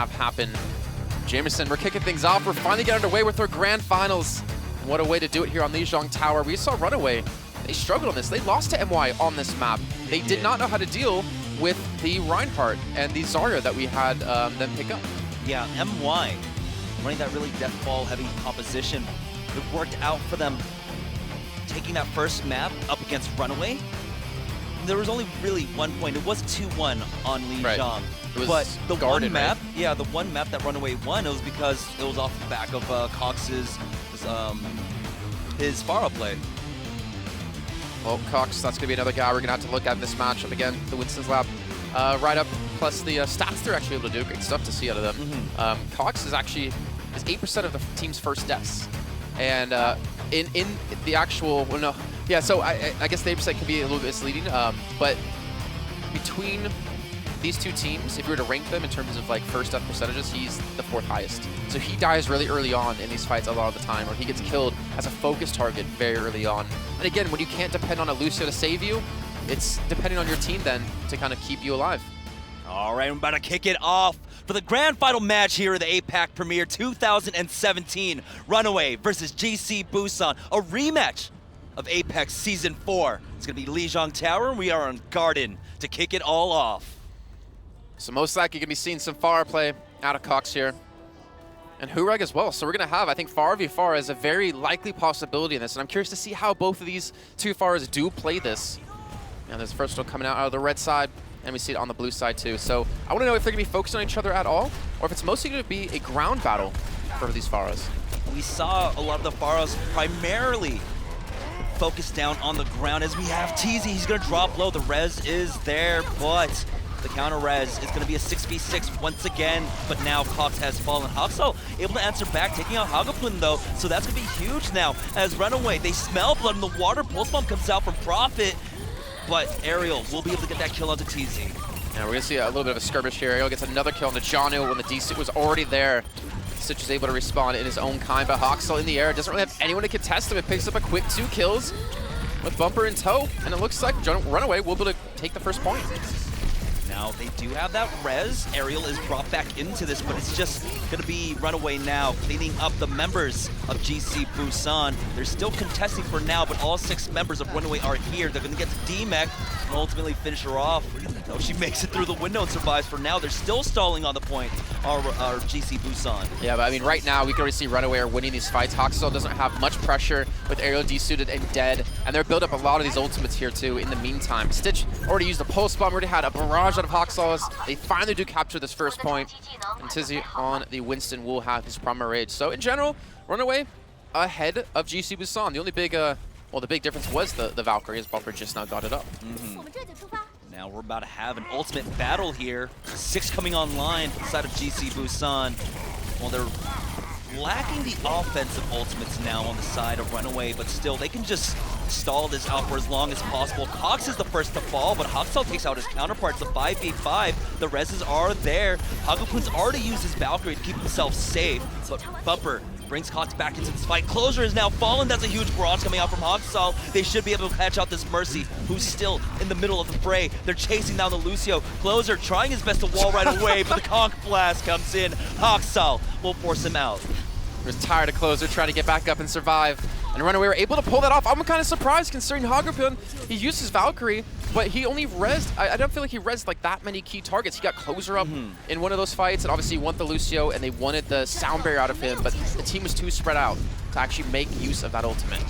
have happened. Jameson, we're kicking things off. We're finally getting underway with our grand finals. What a way to do it here on Lijiang Tower. We saw Runaway. They struggled on this. They lost to MY on this map. They did not know how to deal with the Reinhardt and the Zarya that we had them pick up. Yeah, MY running that really death ball heavy composition. It worked out for them taking that first map up against Runaway. There was only really 1 point. It was 2-1 on Lijiang. Right. But the guarded, one map, right? yeah, the one map that Runaway won, it was because it was off the back of Cox's his Pharah play. Well, Cox, that's going to be another guy we're going to have to look at in this matchup again. The Winston's Lab right up, plus the stats they're actually able to do. Great stuff to see out of them. Cox is actually 8% of the team's first deaths. And in the actual, well, no, yeah, so I guess the 8% can be a little bit misleading, but between these two teams, if you were to rank them in terms of like first death percentages, he's the 4th highest. So he dies really early on in these fights a lot of the time, or he gets killed as a focus target very early on. And again, when you can't depend on a Lucio to save you, it's depending on your team then to kind of keep you alive. All right, I'm about to kick it off for the grand final match here at the APAC Premier 2017. Runaway versus GC Busan, a rematch of Apex Season 4. It's going to be Lijiang Tower, and we are on Garden to kick it all off. So most likely going to be seeing some Pharah play out of Cox here. And Hureg as well. So we're going to have, I think, Pharah v Pharah is a very likely possibility in this. And I'm curious to see how both of these two Pharahs do play this. And there's first one coming out of the red side, and we see it on the blue side too. So I want to know if they're going to be focused on each other at all, or if it's mostly going to be a ground battle for these Pharahs. We saw a lot of the Pharahs primarily focused down on the ground as we have TZ. He's going to drop low. The res is there, but the counter res is going to be a 6v6 once again, but now Cox has fallen. Haksal able to answer back, taking out Hagapun though, so that's going to be huge now. As Runaway, they smell blood in the water. Pulse Bomb comes out from Prophet, but Ariel will be able to get that kill onto TZ. Yeah, we're going to see a little bit of a skirmish here. Ariel gets another kill on the Janu when the D-Suit was already there. Stitch is able to respond in his own kind, but Haksal in the air doesn't really have anyone to contest him. It picks up a quick 2 kills with Bumper in tow, and it looks like Runaway will be able to take the first point. Now they do have that res. Ariel is brought back into this, but it's just going to be Runaway now, cleaning up the members of GC Busan. They're still contesting for now, but all 6 members of Runaway are here. They're going to get to D-Mech and ultimately finish her off. No, she makes it through the window and survives for now. They're still stalling on the point, our GC Busan. Yeah, but I mean, right now, we can already see Runaway are winning these fights. Haksal doesn't have much pressure with Ariel D-Suited and dead, and they're built up a lot of these ultimates here, too, in the meantime. Stitch already used a Pulse Bomb, already had a barrage out of Haksal. They finally do capture this first point, and Tizzy on the Winston will have his primary rage. So, in general, Runaway ahead of GC Busan. The only big, well, the big difference was the Valkyrie, as Bumper just now got it up. Now we're about to have an ultimate battle here. 6 coming online from the side of GC Busan. Well, they're lacking the offensive ultimates now on the side of Runaway, but still, they can just stall this out for as long as possible. Cox is the first to fall, but Haksal takes out his counterparts. The 5v5, the reses are there. Hagapun's already used his Valkyrie to keep himself safe, but Bumper brings Cox back into this fight. Closure is now fallen. That's a huge barrage coming out from Haksal. They should be able to catch out this Mercy, who's still in the middle of the fray. They're chasing down the Lucio. Closer trying his best to wall right away, but the Conch Blast comes in. Haksal will force him out. He was tired of Closer, trying to get back up and survive. And Runaway were able to pull that off. I'm kind of surprised considering Hagapun, he used his Valkyrie, but he only rezzed, I don't feel like he rezzed like that many key targets. He got Closer up in one of those fights, and obviously he wanted the Lucio, and they wanted the sound barrier out of him, but the team was too spread out to actually make use of that ultimate.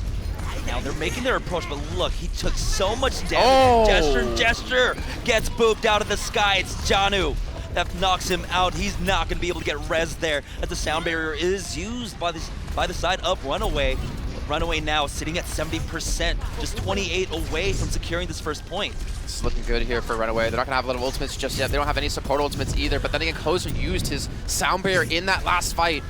Now they're making their approach, but look, he took so much damage. Gesture gets booped out of the sky. It's Janu that knocks him out. He's not going to be able to get res there, as the sound barrier is used by the side of Runaway. Runaway now sitting at 70%, just 28 away from securing this first point. It's looking good here for Runaway. They're not going to have a lot of ultimates just yet. They don't have any support ultimates either, but then again, Closer used his sound barrier in that last fight.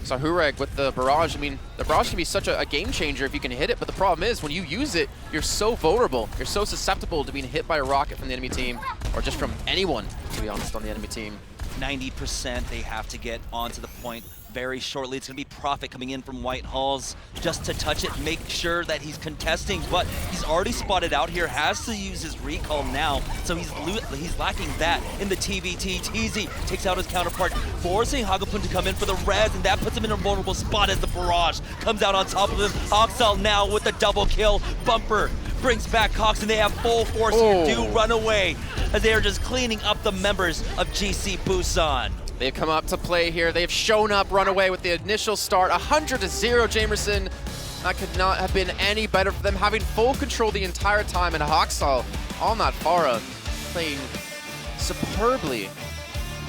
So Hureg with the barrage, I mean, the barrage can be such a game changer if you can hit it, but the problem is when you use it, you're so vulnerable. You're so susceptible to being hit by a rocket from the enemy team, or just from anyone, to be honest, on the enemy team. 90%. They have to get onto the point very shortly. It's going to be Prophet coming in from White Halls just to touch it, make sure that he's contesting, but he's already spotted out here, has to use his recall now, so he's lacking that in the TVT. TZ takes out his counterpart, forcing Hagapun to come in for the res, and that puts him in a vulnerable spot as the barrage comes out on top of him. Oxal now with the double kill. Bumper brings back Cox, and they have full force here. Do Runaway as they are just cleaning up the members of GC Busan. They've come up to play here. They've shown up Runaway with the initial start, 100-0, Jamerson. That could not have been any better for them, having full control the entire time, and Hoxall on that Pharah playing superbly.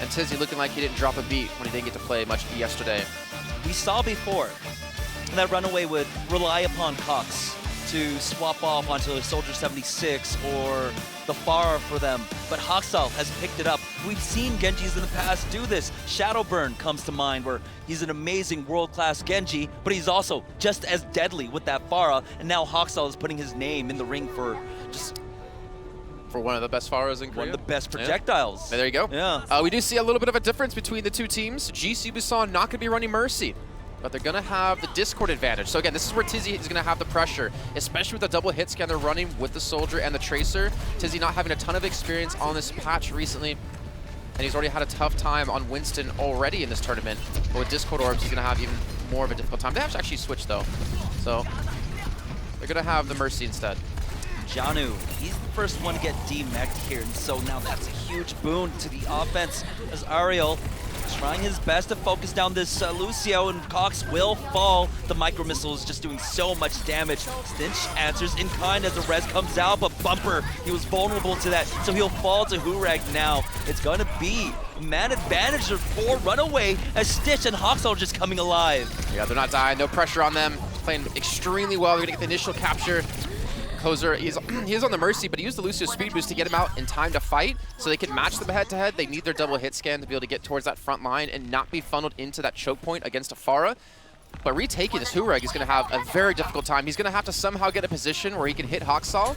And Tizzy looking like he didn't drop a beat when he didn't get to play much yesterday. We saw before that Runaway would rely upon Cox to swap off onto a Soldier 76 or the Pharah for them, but Hoxall has picked it up. We've seen Genjis in the past do this. Shadowburn comes to mind, where he's an amazing world-class Genji, but he's also just as deadly with that Pharah, and now Hoxall is putting his name in the ring for just... for one of the best Pharahs in Korea. One of the best projectiles. Yeah. There you go. Yeah. We do see a little bit of a difference between the two teams. GC Busan not going to be running Mercy, but they're going to have the Discord advantage. So again, this is where Tizzy is going to have the pressure, especially with the double hit scan they're running with the Soldier and the Tracer. Tizzy not having a ton of experience on this patch recently, and he's already had a tough time on Winston already in this tournament. But with Discord Orbs, he's going to have even more of a difficult time. They have to actually switch though, so they're going to have the Mercy instead. Janu, he's the first one to get demeched here, and so now that's a huge boon to the offense as Ariel trying his best to focus down this Lucio, and Cox will fall. The micro missile is just doing so much damage. Stinch answers in kind as the res comes out, but Bumper, he was vulnerable to that, so he'll fall to Hurag now. It's going to be man advantage for Runaway as Stitch and Hoxall are just coming alive. Yeah, they're not dying, no pressure on them. Playing extremely well. They're going to get the initial capture. Kozer, he's on the Mercy, but he used the Lucio speed boost to get him out in time to fight, so they can match them head-to-head. They need their double hit scan to be able to get towards that front line and not be funneled into that choke point against a Pharah. But retaking this Hurag is going to have a very difficult time. He's going to have to somehow get a position where he can hit Hoxall.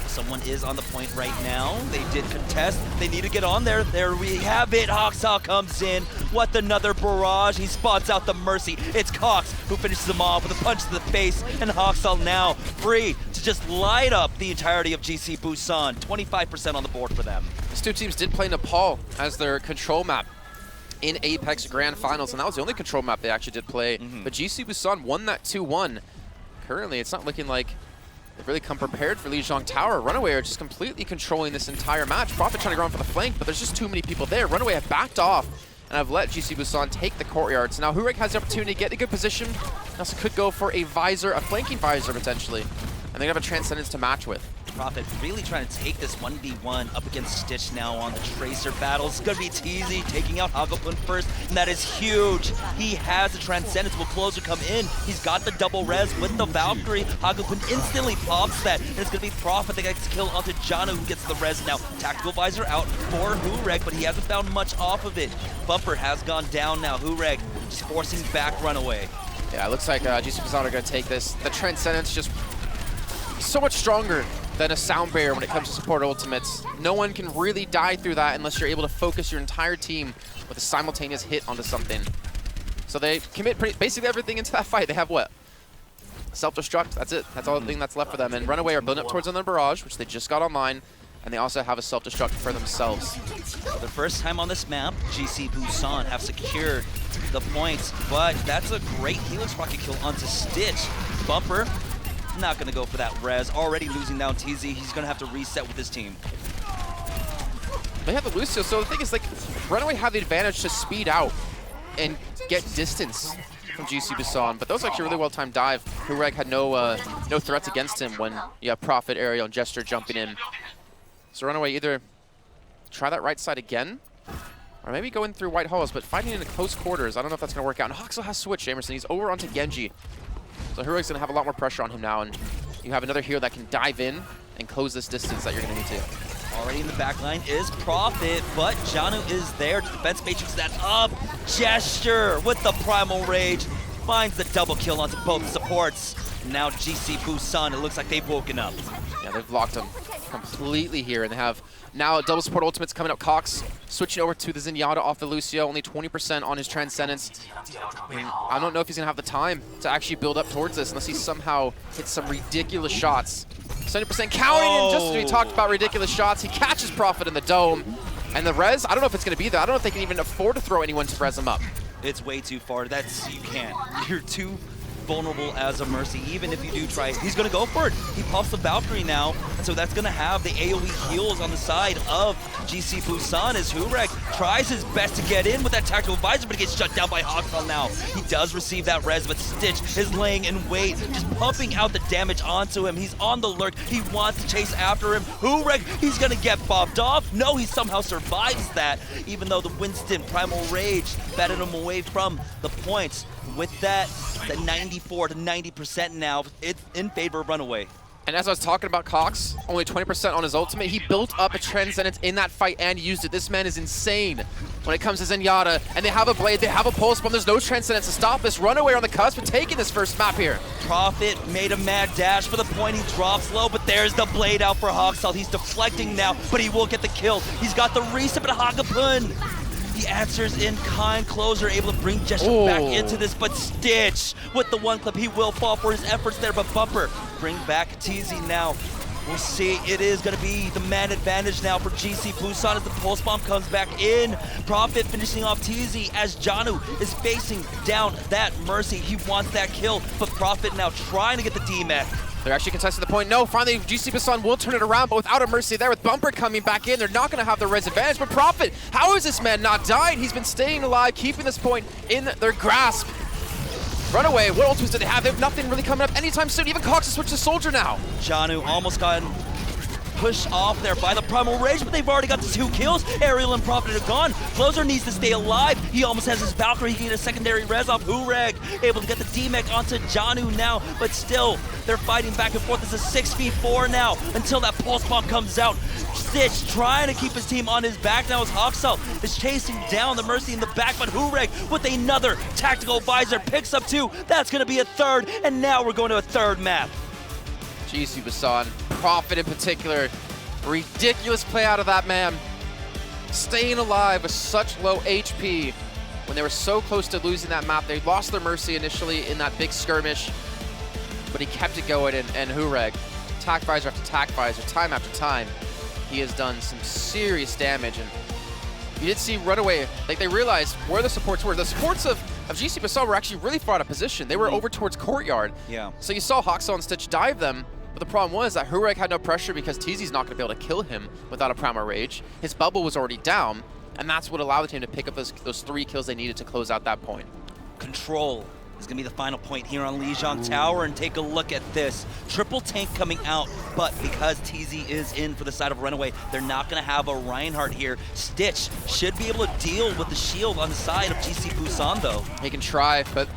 Someone is on the point right now. They did contest. They need to get on there. There we have it. Hoxall comes in. What another barrage. He spots out the Mercy. It's Cox who finishes him off with a punch to the face. And Hoxall now free to just light up the entirety of GC Busan. 25% on the board for them. These two teams did play Nepal as their control map in Apex Grand Finals, and that was the only control map they actually did play. But GC Busan won that 2-1. Currently, it's not looking like they've really come prepared for Lijiang Tower. Runaway are just completely controlling this entire match. Prophet trying to go on for the flank, but there's just too many people there. Runaway have backed off and have let GC Busan take the courtyard. So now Hurek has the opportunity to get in a good position. He also could go for a visor, a flanking visor potentially. And they're going to have a Transcendence to match with. Prophet really trying to take this 1v1 up against Stitch now on the Tracer battle. It's going to be TZ taking out Hagapun first, and that is huge. He has the Transcendence. Will Closer come in? He's got the double res with the Valkyrie. Hagapun instantly pops that, and it's going to be Prophet that gets killed onto Janu, who gets the res now. Tactical visor out for Hureg, but he hasn't found much off of it. Bumper has gone down now. Hureg just forcing back Runaway. Yeah, it looks like GC Busan are going to take this. The Transcendence just so much stronger than a sound barrier when it comes to support ultimates. No one can really die through that unless you're able to focus your entire team with a simultaneous hit onto something. So they commit basically everything into that fight. They have what? Self-destruct, that's it. That's all the thing that's left for them. And Runaway are building up towards another barrage, which they just got online, and they also have a self-destruct for themselves. For the first time on this map, GC Busan have secured the points, but that's a great Helix Rocket kill onto Stitch. Bumper not going to go for that res. Already losing down TZ. He's going to have to reset with his team. They have the Lucio, so the thing is, like, Runaway have the advantage to speed out and get distance from GC Busan, but that was actually a really well-timed dive. Hureg had no threats against him when you have Prophet, Aerial, and Jester jumping in. So Runaway either try that right side again, or maybe go in through White Halls, but fighting in the close quarters, I don't know if that's going to work out. And Hoxall has switched, Jamerson. He's over onto Genji. So Hureg's going to have a lot more pressure on him now, and you have another hero that can dive in and close this distance that you're going to need to. Already in the back line is Prophet, but Janu is there. Defense matrix that up. Gesture with the Primal Rage finds the double kill onto both supports. Now GC Busan, it looks like they've woken up. Yeah, they've locked him. completely here, and they have now double support ultimates coming up. Cox switching over to the Zenyatta off the Lucio, only 20% on his Transcendence. I don't know if he's going to have the time to actually build up towards this unless he somehow hits some ridiculous shots. 70% counting, and just as we talked about ridiculous shots, he catches Prophet in the dome. And the res, I don't know if it's going to be there. I don't know if they can even afford to throw anyone to res him up. It's way too far. You can't. You're too vulnerable as a Mercy. Even if you do try, he's going to go for it. He pops the Valkyrie now, and so that's going to have the AoE heals on the side of GC Busan as Hurek tries his best to get in with that tactical visor, but he gets shut down by Hawkfell now. He does receive that res, but Stitch is laying in wait, just pumping out the damage onto him. He's on the lurk. He wants to chase after him. Hurek, he's going to get bopped off. No, he somehow survives that, even though the Winston Primal Rage batted him away from the points. With that, the 94 to 90% now, it's in favor of Runaway. And as I was talking about Cox, only 20% on his ultimate, he built up a Transcendence in that fight and used it. This man is insane when it comes to Zenyatta. And they have a Blade, they have a Pulse Bomb, there's no Transcendence to stop this. Runaway on the cusp of taking this first map here. Prophet made a mad dash for the point, he drops low, but there's the Blade out for Hawkstall. He's deflecting now, but he will get the kill. He's got the reset, but Hagapun. He answers in kind. Closer able to bring Gesture back into this, but Stitch with the one clip, he will fall for his efforts there, but Bumper bring back TZ now. We'll see, it is going to be the man advantage now for GC Busan as the Pulse Bomb comes back in. Prophet finishing off TZ as Janu is facing down that Mercy. He wants that kill, but Prophet now trying to get the DMAC. They're actually contesting the point. No, finally, GC Busan will turn it around, but without a Mercy there, with Bumper coming back in, they're not going to have the res advantage. But Prophet, how is this man not dying? He's been staying alive, keeping this point in their grasp. Runaway, what ultimates do they have? They have nothing really coming up anytime soon. Even Cox has switched to Soldier now. Janu almost got pushed off there by the Primal Rage, but they've already got the 2 kills. Ariel and Prophet are gone. Closer needs to stay alive. He almost has his Valkyrie. He can get a secondary res off Hurek. Able to get the DMAC onto Janu now, but still, they're fighting back and forth. It's a 6v4 now until that Pulse Bomb comes out. Stitch trying to keep his team on his back now as Hawkstall is chasing down the Mercy in the back, but Hurek with another tactical visor picks up 2. That's going to be a third, and now we're going to a third map. GC Busan, Prophet in particular, ridiculous play out of that man. Staying alive with such low HP when they were so close to losing that map. They lost their Mercy initially in that big skirmish, but he kept it going, and Hurek, attack visor after attack visor, time after time, he has done some serious damage. And you did see Runaway, like they realized where the supports were. The supports of GC Busan were actually really far out of position. They were over towards Courtyard. Yeah. So you saw Hawkstall and Stitch dive them, but the problem was that Hurek had no pressure because TZ's not going to be able to kill him without a Primal Rage. His bubble was already down, and that's what allowed him to pick up those 3 kills they needed to close out that point. Control is going to be the final point here on Lijiang Tower, and take a look at this. Triple tank coming out, but because TZ is in for the side of Runaway, they're not going to have a Reinhardt here. Stitch should be able to deal with the shield on the side of GC Busan, though. He can try, but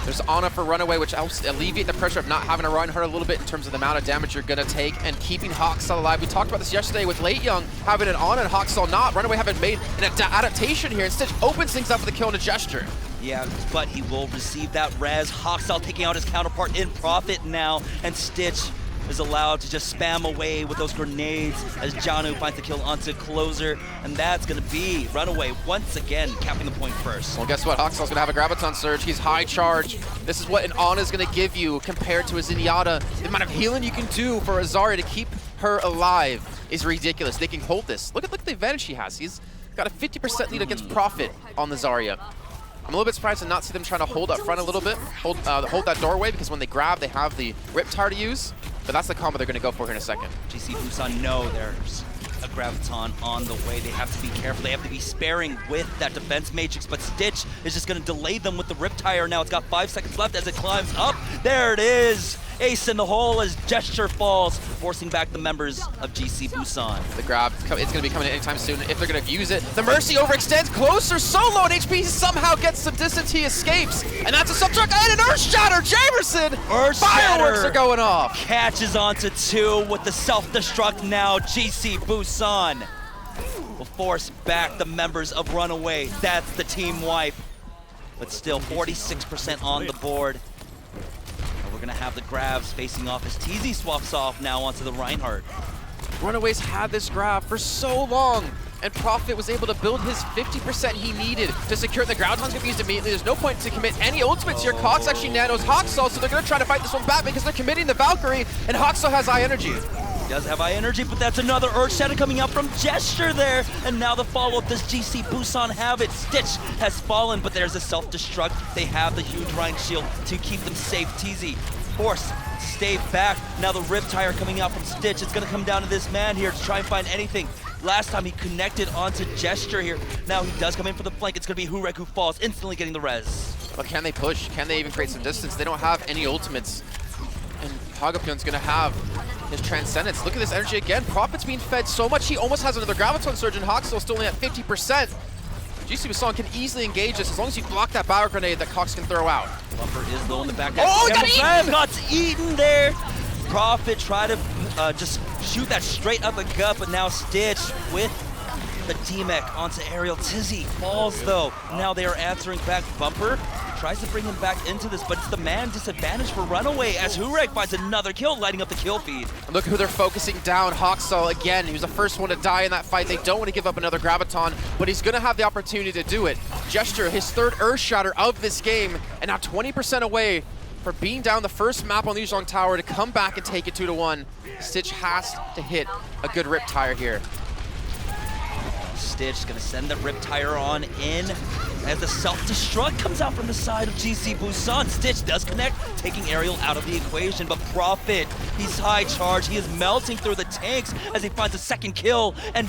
there's Ana for Runaway, which helps alleviate the pressure of not having a Reinhardt a little bit in terms of the amount of damage you're going to take and keeping Hawkstall alive. We talked about this yesterday with Late Young having an Ana and Hawkstall not. Runaway haven't made an adaptation here, and Stitch opens things up with a kill and a gesture. Yeah, but he will receive that res. Hawkstall taking out his counterpart in Prophet now, and Stitch is allowed to just spam away with those grenades as Janu finds the kill onto Closer, and that's going to be Runaway once again capping the point first. Well, guess what? Hawkstall's going to have a Graviton Surge. He's high charge. This is what an Ana is going to give you compared to a Zenyatta. The amount of healing you can do for a Zarya to keep her alive is ridiculous. They can hold this. Look at the advantage he has. He's got a 50% lead against Prophet on the Zarya. I'm a little bit surprised to not see them trying to hold up front a little bit, hold that doorway, because when they grab, they have the Riptire to use. But that's the combo they're going to go for here in a second. GC Busan know there's a Graviton on the way. They have to be careful. They have to be sparing with that defense matrix, but Stitch is just going to delay them with the Riptire now. It's got 5 seconds left as it climbs up. There it is. Ace in the hole as Gesture falls, forcing back the members of GC Busan. The grab, it's going to be coming anytime soon if they're going to use it. The Mercy overextends Closer, so low on HP, he somehow gets some distance, he escapes. And that's a Subtract and an Earth Shatter, Jamerson! Fireworks are going off! Catches onto 2 with the self-destruct now. GC Busan will force back the members of Runaway. That's the team wipe. But still, 46% on the board. We're going to have the grabs facing off as TZ swaps off now onto the Reinhardt. Runaway's had this grab for so long, and Prophet was able to build his 50% he needed to secure the ground. Ton's gonna be used immediately. There's no point to commit any ultimates here. Cox actually nanos Hoxall, so they're gonna try to fight this one back because they're committing the Valkyrie, and Hoxall has high energy. He does have high energy, but that's another Earth Shatter coming out from Gesture there. And now the follow-up, does GC Busan have it? Stitch has fallen, but there's a self-destruct. They have the huge Rhine shield to keep them safe. TZ forced to stay back. Now the Riptire coming out from Stitch. It's gonna come down to this man here to try and find anything. Last time he connected onto Gesture here. Now he does come in for the flank. It's gonna be Hurek who falls, instantly getting the res. But can they push? Can they even create some distance? They don't have any ultimates. And Hagapyon's gonna have his Transcendence. Look at this energy again. Prophet's being fed so much, he almost has another Graviton Surge, and Hoxall still only at 50%. GC Busan can easily engage this as long as you block that Battle Grenade that Cox can throw out. Bumper is low in the back. Oh, got eaten there. Prophet tried to just shoot that straight up the gut, but now Stitch with the D-Mech onto Aerial. Tizzy falls though. Now they are answering back. Bumper tries to bring him back into this, but it's the man disadvantage for Runaway as Hurek finds another kill, lighting up the kill feed. And look who they're focusing down. Hoxall again. He was the first one to die in that fight. They don't want to give up another Graviton, but he's going to have the opportunity to do it. Gesture, his third Earth Shatter of this game, and now 20% away for being down the first map on the Yuzhong Tower to come back and take it 2-1. Stitch has to hit a good Riptire here. Stitch gonna send the Riptire on in as the self-destruct comes out from the side of GC Busan. Stitch does connect, taking Aerial out of the equation, but Prophet, he's high charge. He is melting through the tanks as he finds a second kill, and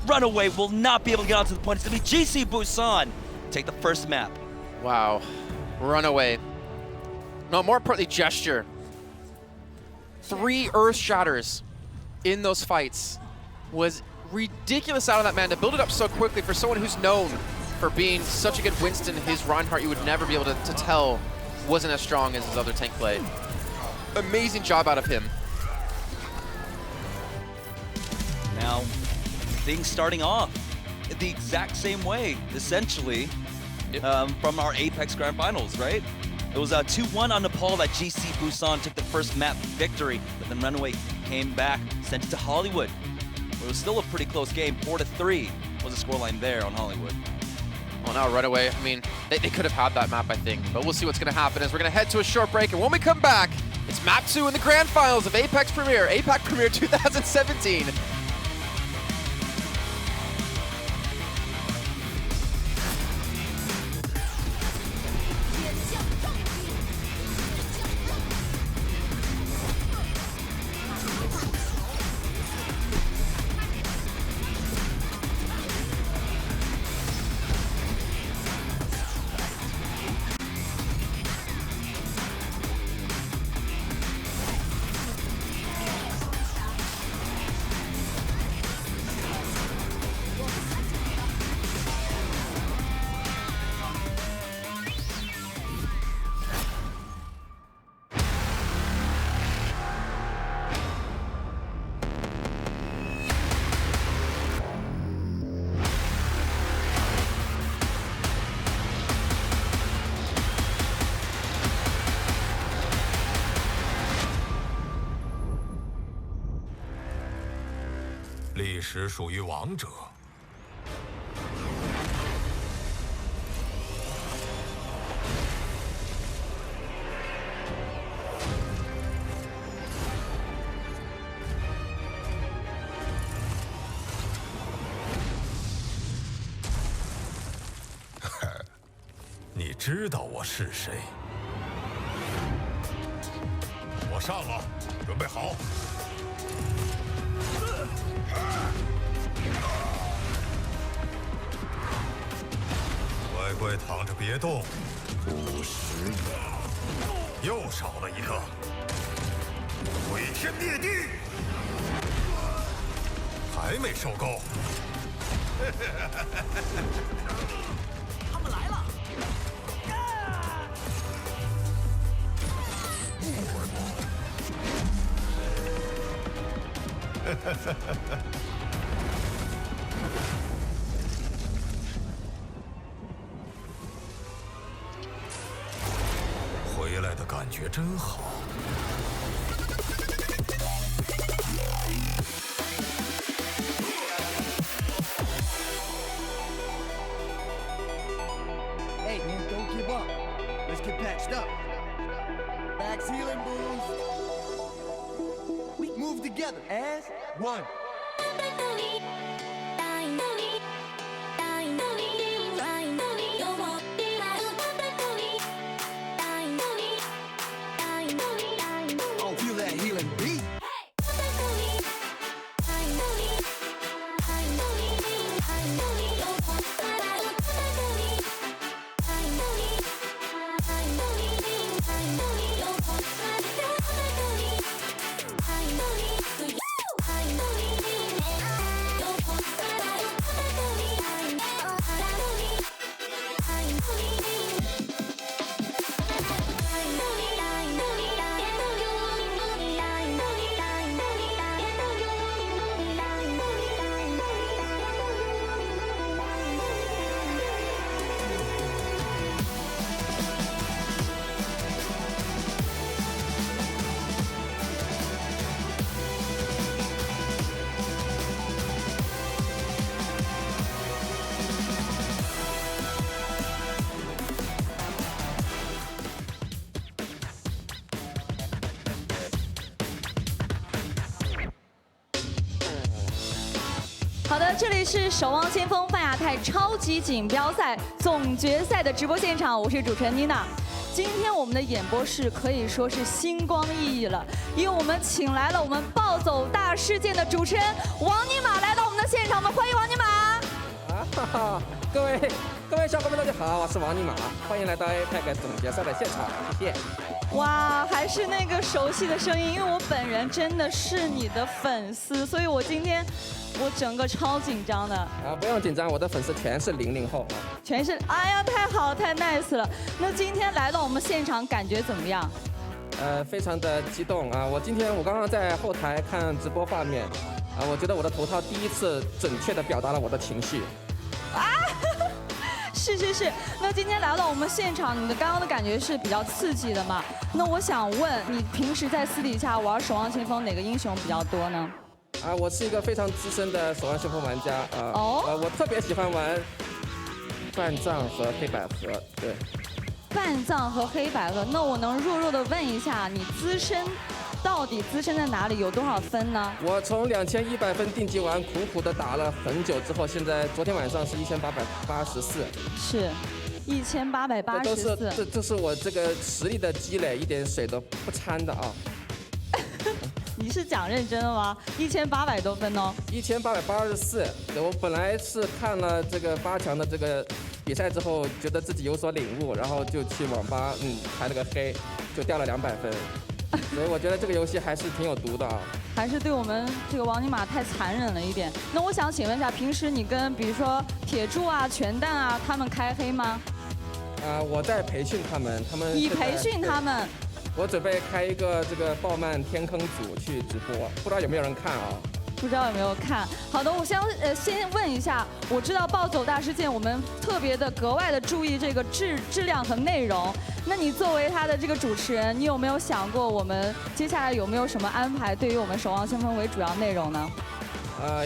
Runaway will not be able to get onto the point. It's gonna be GC Busan take the first map. Wow, Runaway. No, more importantly, Gesture. 3 Earth Shatters in those fights was ridiculous out of that man to build it up so quickly for someone who's known for being such a good Winston. His Reinhardt, you would never be able to tell wasn't as strong as his other tank play. Amazing job out of him. Now, things starting off the exact same way, essentially, from our Apex Grand Finals, right? It was 2-1 on Nepal that GC Busan took the first map victory, but then Runaway came back, sent it to Hollywood. It was still a pretty close game. 4-3 was the scoreline there on Hollywood. Well, now Runaway, I mean, they could have had that map, I think, but we'll see what's going to happen as we're going to head to a short break, and when we come back, it's map 2 in the grand finals of Apex Premier, APAC Premier 2017.历史属于王者。你知道我是谁？我上了，准备好。 乖乖躺着别动。50秒，又少了一个。毁天灭地，还没受够。他们来了！回来的感觉真好。Let's get patched up. Max healing boost. We move together as one. Oh, feel that healing beat.好的，这里是守望先锋泛亚太超级锦标赛总决赛的直播现场，我是主持人妮娜。今天我们的演播室可以说是星光熠熠了，因为我们请来了我们暴走大事件的主持人王尼玛来到我们的现场，我们欢迎王尼玛。哈哈，各位小伙伴大家好，我是王尼玛，欢迎来到 APAC 总决赛的现场，谢谢。哇，还是那个熟悉的声音，因为我本人真的是你的粉丝，所以我今天我整个超紧张的。啊，不用紧张，我的粉丝全是00后。全是，哎呀，太好，太 nice 了。那今天来到我们现场，感觉怎么样？非常的激动啊！我刚刚在后台看直播画面，啊，我觉得我的头套第一次准确的表达了我的情绪。啊，是。那今天来到我们现场，你的刚刚的感觉是比较刺激的嘛？那我想问你，平时在私底下玩守望先锋哪个英雄比较多呢？啊，我是一个非常资深的守望先锋玩家啊。哦。我特别喜欢玩半藏和黑百合，对。半藏和黑百合，那我能弱弱的问一下，你到底资深在哪里？有多少分呢？我从2100分定级完，苦苦的打了很久之后，现在昨天晚上是1884。是，1884。这是我这个实力的积累，一点水都不掺的啊。你是讲认真的吗？1800多分哦。1884，我本来是看了这个8强的这个比赛之后，觉得自己有所领悟，然后就去网吧开了个黑，就掉了200分。所以我觉得这个游戏还是挺有毒的啊。还是对我们这个王尼玛太残忍了一点。那我想请问一下，平时你跟比如说铁柱啊、全蛋啊他们开黑吗？我在培训他们。你培训他们？我准备开一个这个暴漫天坑组去直播，不知道有没有人看啊？不知道有没有看？好的，我先问一下，我知道暴走大事件，我们特别的格外的注意这个质量和内容。那你作为他的这个主持人，你有没有想过我们接下来有没有什么安排，对于我们守望先锋为主要内容呢？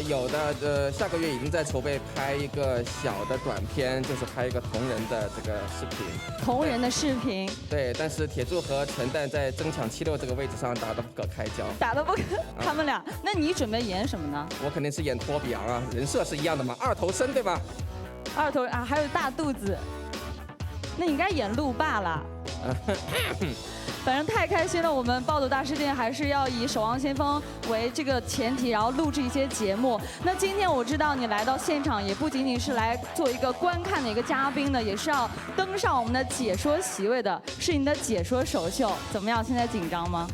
有的，下个月已经在筹备拍一个小的短片，就是拍一个同人的这个视频。同人的视频。对，但是铁柱和全蛋在争抢76这个位置上打得不可开交。他们俩。那你准备演什么呢？我肯定是演托比昂啊，人设是一样的嘛，2头身对吧？2头啊，还有大肚子。那你应该演路霸啦。反正太开心了，我们暴走大事件还是要以守望先锋为这个前提，然后录制一些节目。那今天我知道你来到现场，也不仅仅是来做一个观看的一个嘉宾的，也是要登上我们的解说席位的，是你的解说首秀。怎么样？现在紧张吗？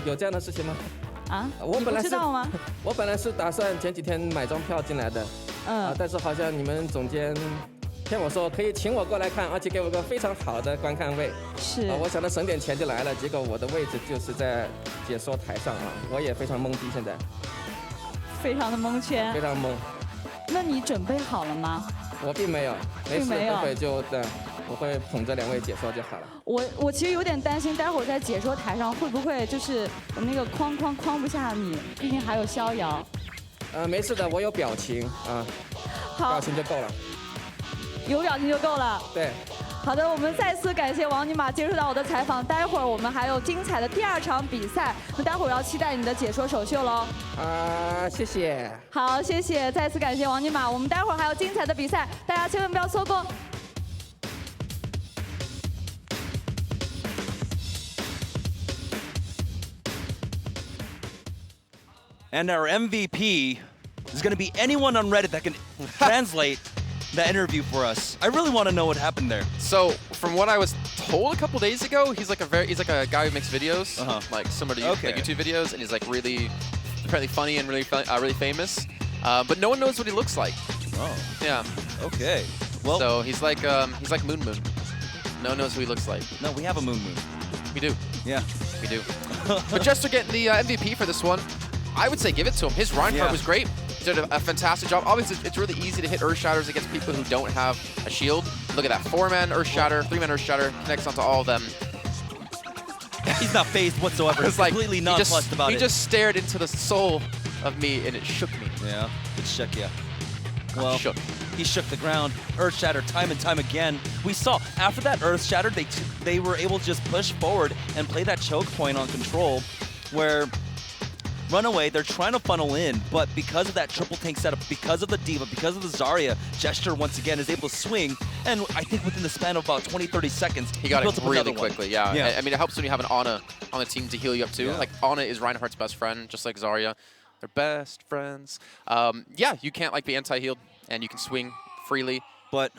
有这样的事情吗？啊？你不知道吗？我本来是打算前几天买张票进来的，但是好像你们总监骗我说可以请我过来看，而且给我个非常好的观看位。是。我想着省点钱就来了，结果我的位置就是在解说台上啊，我也非常懵逼，现在。非常的蒙圈。非常懵。那你准备好了吗？我并没有，没事，待会就对，我会捧着2位解说就好了。我其实有点担心，待会儿在解说台上会不会就是我那个框不下你，毕竟还有逍遥。没事的，我有表情啊，好，表情就够了。有表情就够了。对。好的，我们再次感谢王尼玛接受到我的采访。待会儿我们还有精彩的第2场比赛，那待会儿要期待你的解说首秀喽。谢谢。好，谢谢，再次感谢王尼玛。我们待会儿还有精彩的比赛，大家千万不要错过。And our MVP is going to be anyone on Reddit that can translate that interview for us. I really want to know what happened there. So, from what I was told a couple days ago, he's like a guy who makes videos, like similar to like YouTube videos, and he's like really funny and really famous. But no one knows what he looks like. Oh. Yeah. Okay. Well. So he's like Moon. No one knows who he looks like. No, we have a Moon. We do. Yeah. We do. But Jester getting the MVP for this one. I would say give it to him. His Reinhardt was great. He did a fantastic job. Obviously, it's really easy to hit Earth Shatters against people who don't have a shield. Look at that. 4-man Earth Shatter, 3-man Earth Shatter, connects onto all of them. He's not phased whatsoever. He's like, completely nonplussed about it. He just stared into the soul of me, and it shook me. Yeah, it shook you. Well, shook. He shook the ground. Earth Shatter time and time again. We saw after that Earth Shatter, they were able to just push forward and play that choke point on control, where Runaway, they're trying to funnel in, but because of that triple tank setup, because of the D.Va, because of the Zarya, Gesture once again is able to swing, and I think within the span of about 20-30 seconds, he got it really quickly, yeah. I mean, it helps when you have an Ana on the team to heal you up too. Yeah. Like, Ana is Reinhardt's best friend, just like Zarya. They're best friends. Yeah, you can't like be anti-healed, and you can swing freely. But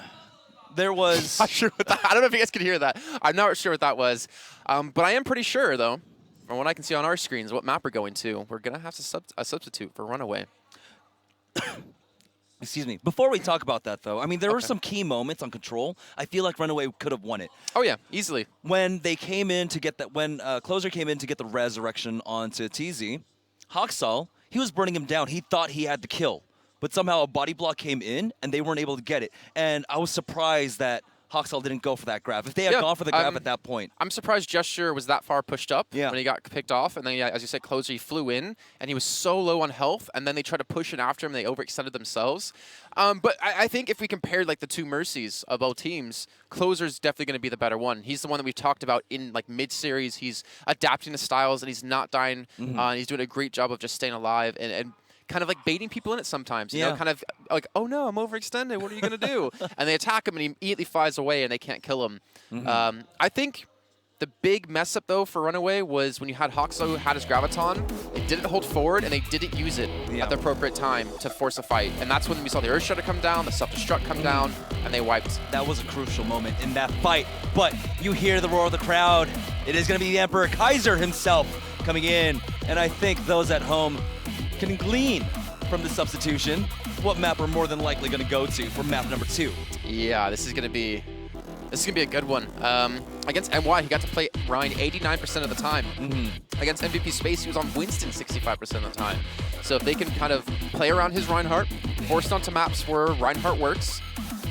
there was... Not sure what that, I don't know if you guys could hear that. I'm not sure what that was. But I am pretty sure, though, from what I can see on our screens, what map we're going to, we're going to have a substitute for Runaway. Excuse me. Before we talk about that, though, I mean, there were some key moments on Control. I feel like Runaway could have won it. Oh, yeah, easily. When they came in to get that, when Closer came in to get the resurrection onto TZ, Haksal, he was burning him down. He thought he had the kill, but somehow a body block came in, and they weren't able to get it. And I was surprised that Haksal didn't go for that grab. If they had gone for the grab at that point. I'm surprised Gesture was that far pushed up when he got picked off. And then, as you said, Closer, he flew in, and he was so low on health, and then they tried to push it after him, and they overextended themselves. But I think if we compared like the two Mercies of both teams, Closer's definitely going to be the better one. He's the one that we've talked about in like mid-series. He's adapting to styles, and he's not dying. And he's doing a great job of just staying alive and kind of like baiting people in it sometimes, you know, kind of like, oh no, I'm overextended, what are you going to do? And they attack him and he immediately flies away and they can't kill him. I think the big mess up though for Runaway was when you had Haksal who had his Graviton, they didn't hold forward and they didn't use it at the appropriate time to force a fight. And that's when we saw the Earth Shatter come down, the Self-Destruct come down, and they wiped. That was a crucial moment in that fight. But you hear the roar of the crowd. It is going to be the Emperor Kaiser himself coming in. And I think those at home can glean from the substitution what map we're more than likely going to go to for map number 2. Yeah, this is going to be a good one. Against NY, he got to play Ryan 89% of the time. Against MVP Space, he was on Winston 65% of the time. So if they can kind of play around his Reinhardt, force onto maps where Reinhardt works,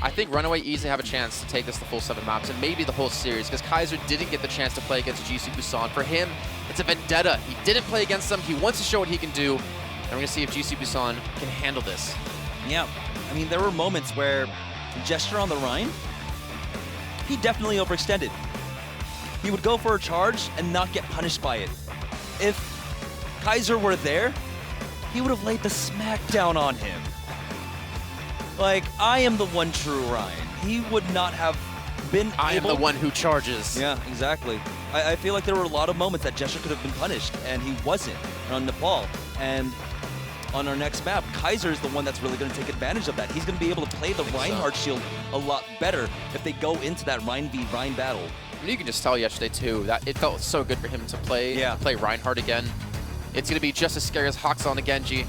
I think Runaway easily have a chance to take this the full 7 maps and maybe the whole series, because Kaiser didn't get the chance to play against GC Busan. For him, it's a vendetta. He didn't play against them. He wants to show what he can do. And we're going to see if GC Busan can handle this. Yeah. I mean, there were moments where Gesture on the Rhine, he definitely overextended. He would go for a charge and not get punished by it. If Kaiser were there, he would have laid the smackdown on him. Like, I am the one true Ryan. He would not have been I am the one who charges. Yeah, exactly. I feel like there were a lot of moments that Gesture could have been punished, and he wasn't on Nepal. And on our next map, Kaiser is the one that's really going to take advantage of that. He's going to be able to play the Reinhardt shield a lot better if they go into that Rhine v Rhine battle. I mean, you can just tell yesterday, too, that it felt so good for him to play Reinhardt again. It's going to be just as scary as Haksal and Genji.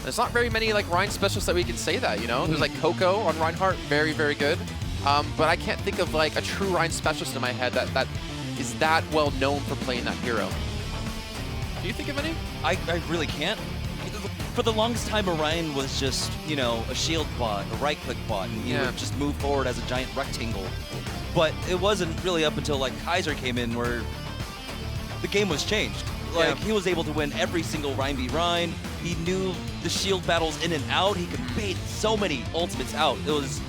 There's not very many like Rhine specialists that we can say that, you know? There's like Coco on Reinhardt, very, very good. But I can't think of like a true Rhine specialist in my head that is that well known for playing that hero. Do you think of any? I really can't. For the longest time, Orion was just, you know, a shield bot, a right-click bot, and he would just move forward as a giant rectangle. But it wasn't really up until, like, Kaiser came in where the game was changed. Like, he was able to win every single Rhine v Rhine. He knew the shield battles in and out. He could bait so many ultimates out. It was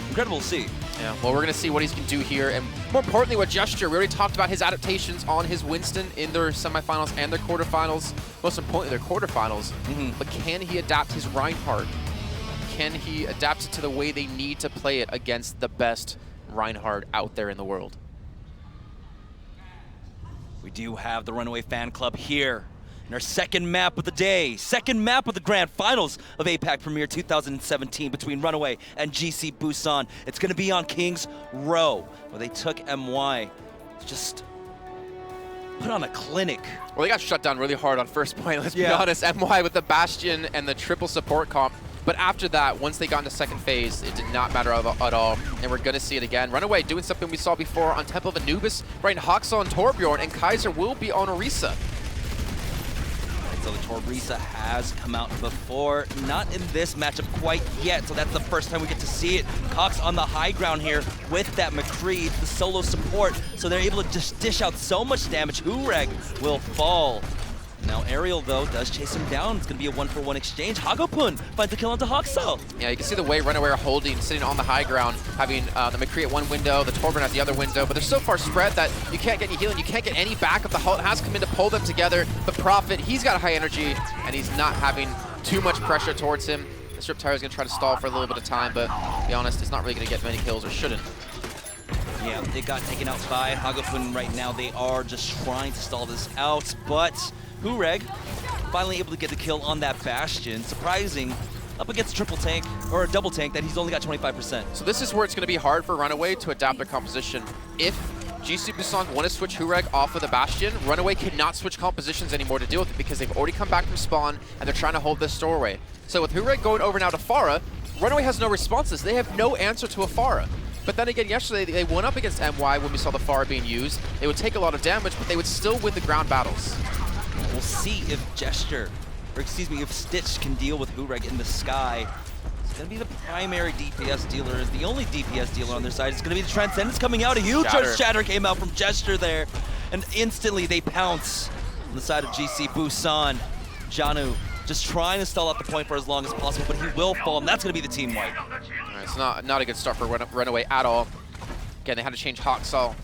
incredible to see. Yeah, well, we're going to see what he can do here, and more importantly, what Gesture. We already talked about his adaptations on his Winston in their semifinals and their quarterfinals. Most importantly, their quarterfinals. But can he adapt his Reinhardt? Can he adapt it to the way they need to play it against the best Reinhardt out there in the world? We do have the Runaway fan club here in our second map of the day, second map of the grand finals of APAC Premier 2017 between Runaway and GC Busan. It's going to be on King's Row, where they took MY to just put on a clinic. Well, they got shut down really hard on first point, let's be honest. MY with the Bastion and the triple support comp. But after that, once they got into second phase, it did not matter at all, and we're going to see it again. Runaway doing something we saw before on Temple of Anubis, right in Haksal and Torbjorn, and Kaiser will be on Orisa. So the Orisa has come out before, not in this matchup quite yet, so that's the first time we get to see it. Cox on the high ground here with that McCree, the solo support, so they're able to just dish out so much damage. Hureg will fall. Now Ariel, though, does chase him down. It's going to be a 1-for-1 exchange. Hagopun finds the kill onto Haksal. Yeah, you can see the way Runaway are holding, sitting on the high ground, having the McCree at one window, the Torbjorn at the other window, but they're so far spread that you can't get any healing, you can't get any backup. The Halt has come in to pull them together, but Prophet, he's got high energy, and he's not having too much pressure towards him. This Riptire is going to try to stall for a little bit of time, but to be honest, it's not really going to get many kills, or shouldn't. Yeah, they got taken out by Hagopun right now. They are just trying to stall this out, but Hureg finally able to get the kill on that Bastion. Surprising up against triple tank, or a double tank, that he's only got 25%. So this is where it's going to be hard for Runaway to adapt their composition. If GC Busan want to switch Hureg off of the Bastion, Runaway cannot switch compositions anymore to deal with it because they've already come back from spawn and they're trying to hold this doorway. So with Hureg going over now to Pharah, Runaway has no responses. They have no answer to a Pharah. But then again, yesterday they went up against MY when we saw the Pharah being used. They would take a lot of damage, but they would still win the ground battles. We'll see if Gesture, or excuse me, if Stitch can deal with Hureg in the sky. It's going to be the primary DPS dealer, is the only DPS dealer on their side. It's going to be the Transcendence coming out. A huge Shatter came out from Gesture there. And instantly they pounce on the side of GC Busan. Janu just trying to stall out the point for as long as possible, but he will fall, and that's going to be the team wipe. All right, it's not a good start for Runaway at all. Again, they had to change Haksal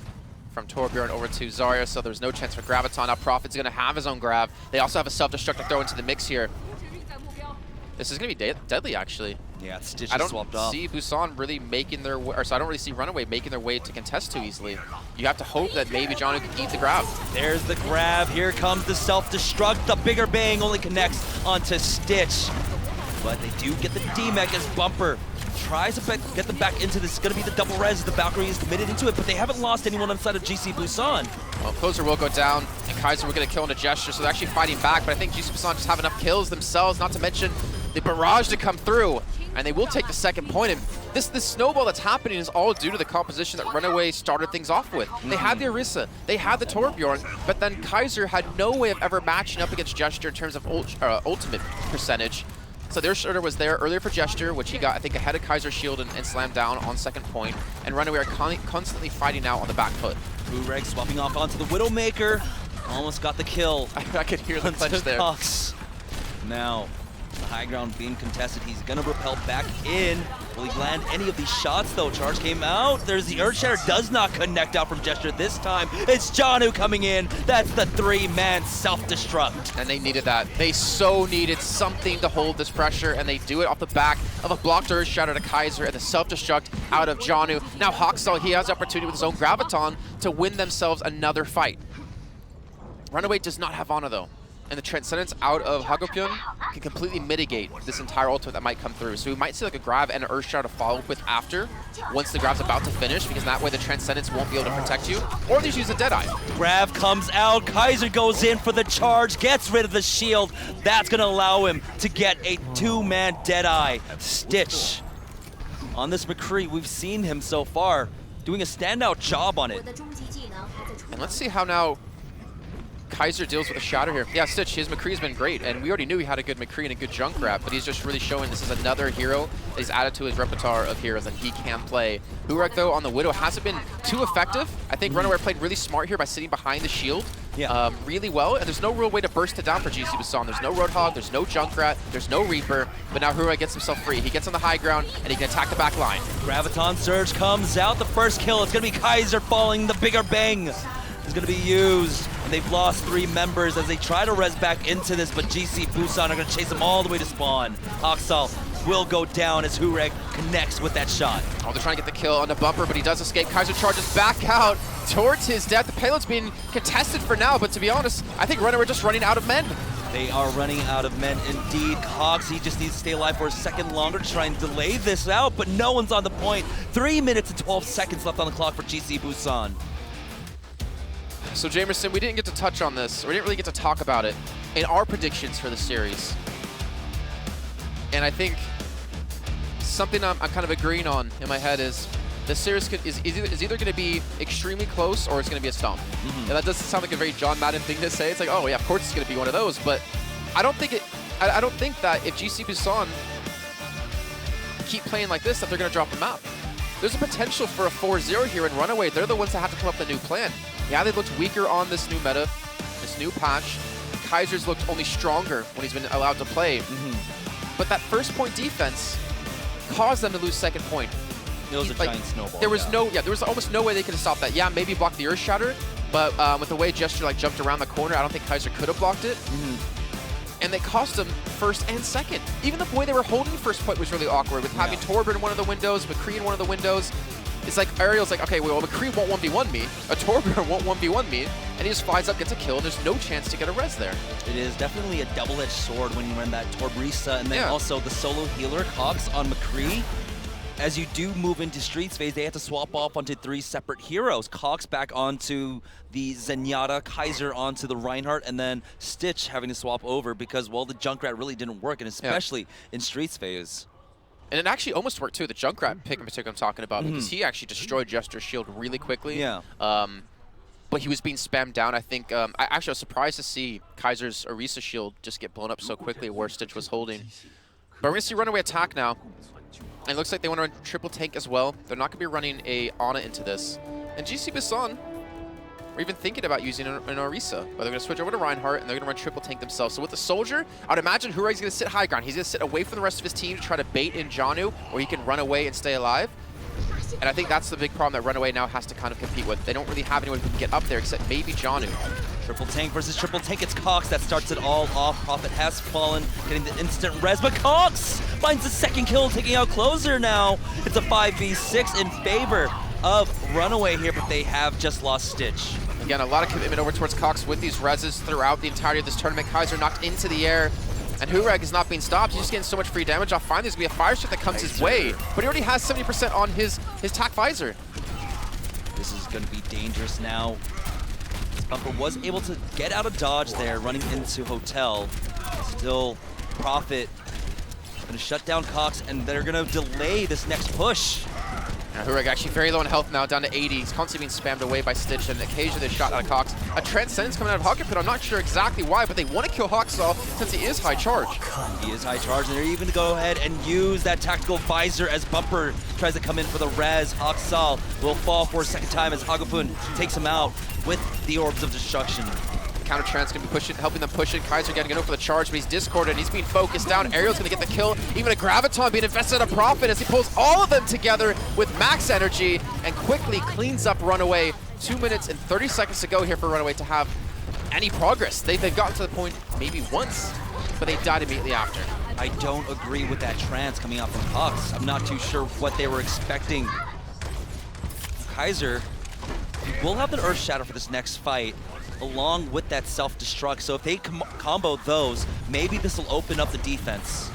from Torbjorn over to Zarya, so there's no chance for Graviton. Now Prophet's going to have his own grab. They also have a self-destruct to throw into the mix here. This is going to be deadly, actually. Yeah, Stitch I is swapped off. don't see Busan really making their way, I don't really see Runaway making their way to contest too easily. You have to hope that maybe Janu can eat the grab. There's the grab. Here comes the self-destruct. The bigger bang only connects onto Stitch. But they do get the D-Mech as Bumper tries to get them back into this. It's going to be the double res. The Valkyrie is committed into it, but they haven't lost anyone on the side of GC Busan. Well, Closer will go down, and Kaiser will get a kill on a Gesture, so they're actually fighting back, but I think GC Busan just have enough kills themselves, not to mention the barrage to come through, and they will take the second point. And this snowball that's happening is all due to the composition that Runaway started things off with. They had the Orisa, they had the Torbjorn, but then Kaiser had no way of ever matching up against Gesture in terms of ultimate percentage. So their shooter was there earlier for Gesture, which he got, I think, ahead of Kaiser's shield and slammed down on second point. And Runaway are constantly fighting out on the back foot. Hureg swapping off onto the Widowmaker. Almost got the kill. I could hear the punch there. Cox. Now, the high ground being contested. He's going to repel back in. Will he land any of these shots, though? Charge came out. There's the Earthshatter. Does not connect out from Gesture this time. It's Janu coming in. That's the three-man self-destruct. And they needed that. They so needed something to hold this pressure, and they do it off the back of a blocked Earthshatter to Kaiser and the self-destruct out of Janu. Now Haksal, he has the opportunity with his own Graviton to win themselves another fight. Runaway does not have Ana, though. And the Transcendence out of Hagopyeon can completely mitigate this entire ultimate that might come through. So we might see like a grab and an Earthshadow to follow up with after, once the grab's about to finish, because that way the Transcendence won't be able to protect you. Or they just use a Deadeye. Grab comes out, Kaiser goes in for the charge, gets rid of the shield. That's gonna allow him to get a two-man Deadeye. Stitch on this McCree, we've seen him so far doing a standout job on it. And let's see how now Kaiser deals with a shatter here. Yeah, Stitch, his McCree's been great, and we already knew he had a good McCree and a good Junkrat, but he's just really showing this is another hero that he's added to his repertoire of heroes and he can play. Hurek, though, on the Widow hasn't been too effective. I think Runaway played really smart here by sitting behind the shield really well, and there's no real way to burst it down for GC Busan. There's no Roadhog, there's no Junkrat, there's no Reaper, but now Hurek gets himself free. He gets on the high ground, and he can attack the back line. Graviton Surge comes out, the first kill. It's going to be Kaiser falling, the bigger bang is going to be used. And they've lost 3 members as they try to res back into this, but GC Busan are going to chase them all the way to spawn. Haksal will go down as Hurek connects with that shot. Oh, they're trying to get the kill on the bumper, but he does escape. Kaiser charges back out towards his death. The payload's being contested for now, but to be honest, I think Runaway are just running out of men. They are running out of men indeed. Cox, he just needs to stay alive for a second longer to try and delay this out, but no one's on the point. 3 minutes and 12 seconds left on the clock for GC Busan. So Jamerson, we didn't get to touch on this, or we didn't really get to talk about it in our predictions for the series. And I think something I'm kind of agreeing on in my head is the series is either going to be extremely close or it's going to be a stomp. And that doesn't sound like a very John Madden thing to say. It's like, oh yeah, of course it's going to be one of those. But I don't think that if GC Busan keep playing like this, that they're going to drop the map. There's a potential for a 4-0 here in Runaway. They're the ones that have to come up with a new plan. Yeah, they looked weaker on this new meta, this new patch. Kaiser's looked only stronger when he's been allowed to play. But that first point defense caused them to lose second point. It was a giant snowball. There was there was almost no way they could have stopped that. Yeah, maybe block the Earth Shatter, but with the way Gesture jumped around the corner, I don't think Kaiser could have blocked it. And they cost them first and second. Even the way they were holding first point was really awkward with having Torber in one of the windows, McCree in one of the windows. It's like Ariel's like, okay, well, McCree won't 1v1 me, a Torber won't 1v1 me, and he just flies up, gets a kill, and there's no chance to get a res there. It is definitely a double-edged sword when you run that Torbrisa, and then also the solo healer, Cox on McCree. As you do move into Streets phase, they have to swap off onto 3 separate heroes. Cox back onto the Zenyatta, Kaiser onto the Reinhardt, and then Stitch having to swap over because, well, the Junkrat really didn't work, and especially in Streets phase. And it actually almost worked too, the Junkrat pick in particular I'm talking about, because he actually destroyed Jester's shield really quickly. But he was being spammed down. I think, I was surprised to see Kaiser's Orisa shield just get blown up so quickly where Stitch was holding. But we're going to see Runaway attack now. And it looks like they want to run triple tank as well. They're not going to be running a Ana into this. And GC Busan are even thinking about using an Orisa. But they're going to switch over to Reinhardt, and they're going to run triple tank themselves. So with the Soldier, I'd imagine Hureg's going to sit high ground. He's going to sit away from the rest of his team to try to bait in Janu, or he can run away and stay alive. And I think that's the big problem that Runaway now has to kind of compete with. They don't really have anyone who can get up there except maybe Janu. Triple tank versus triple tank. It's Cox that starts it all off. Prophet has fallen, getting the instant res, but Cox finds the second kill, taking out Closer now. It's a 5v6 in favor of Runaway here, but they have just lost Stitch. Again, a lot of commitment over towards Cox with these reses throughout the entirety of this tournament. Kaiser knocked into the air, and Hureg is not being stopped. He's just getting so much free damage off. Finally, there's going to be a fire shift that comes his way, but he already has 70% on his TAC visor. This is going to be dangerous now. Bumper was able to get out of dodge there, running into Hotel. Still, Prophet going to shut down Cox, and they're going to delay this next push. Now Hureg actually very low in health now, down to 80. He's constantly being spammed away by Stitch, and occasionally a shot out of Cox. A Transcendence coming out of Hockey Pit. I'm not sure exactly why, but they want to kill Haksal since he is high charge. He is high charge, and they're even to go ahead and use that tactical visor as Bumper tries to come in for the res. Haksal will fall for a second time as Hagapun takes him out with the Orbs of Destruction. Counter Trance going to be pushing, helping them push it. Kaiser getting over for the charge, but he's discorded. He's being focused down. Ariel's going to get the kill. Even a Graviton being invested in a Prophet as he pulls all of them together with max energy and quickly cleans up Runaway. 2 minutes and 30 seconds to go here for Runaway to have any progress. They've gotten to the point maybe once, but they died immediately after. I don't agree with that trance coming out from Cox. I'm not too sure what they were expecting. Kaiser will have the Earth Shadow for this next fight, along with that self-destruct. So if they combo those, maybe this will open up the defense.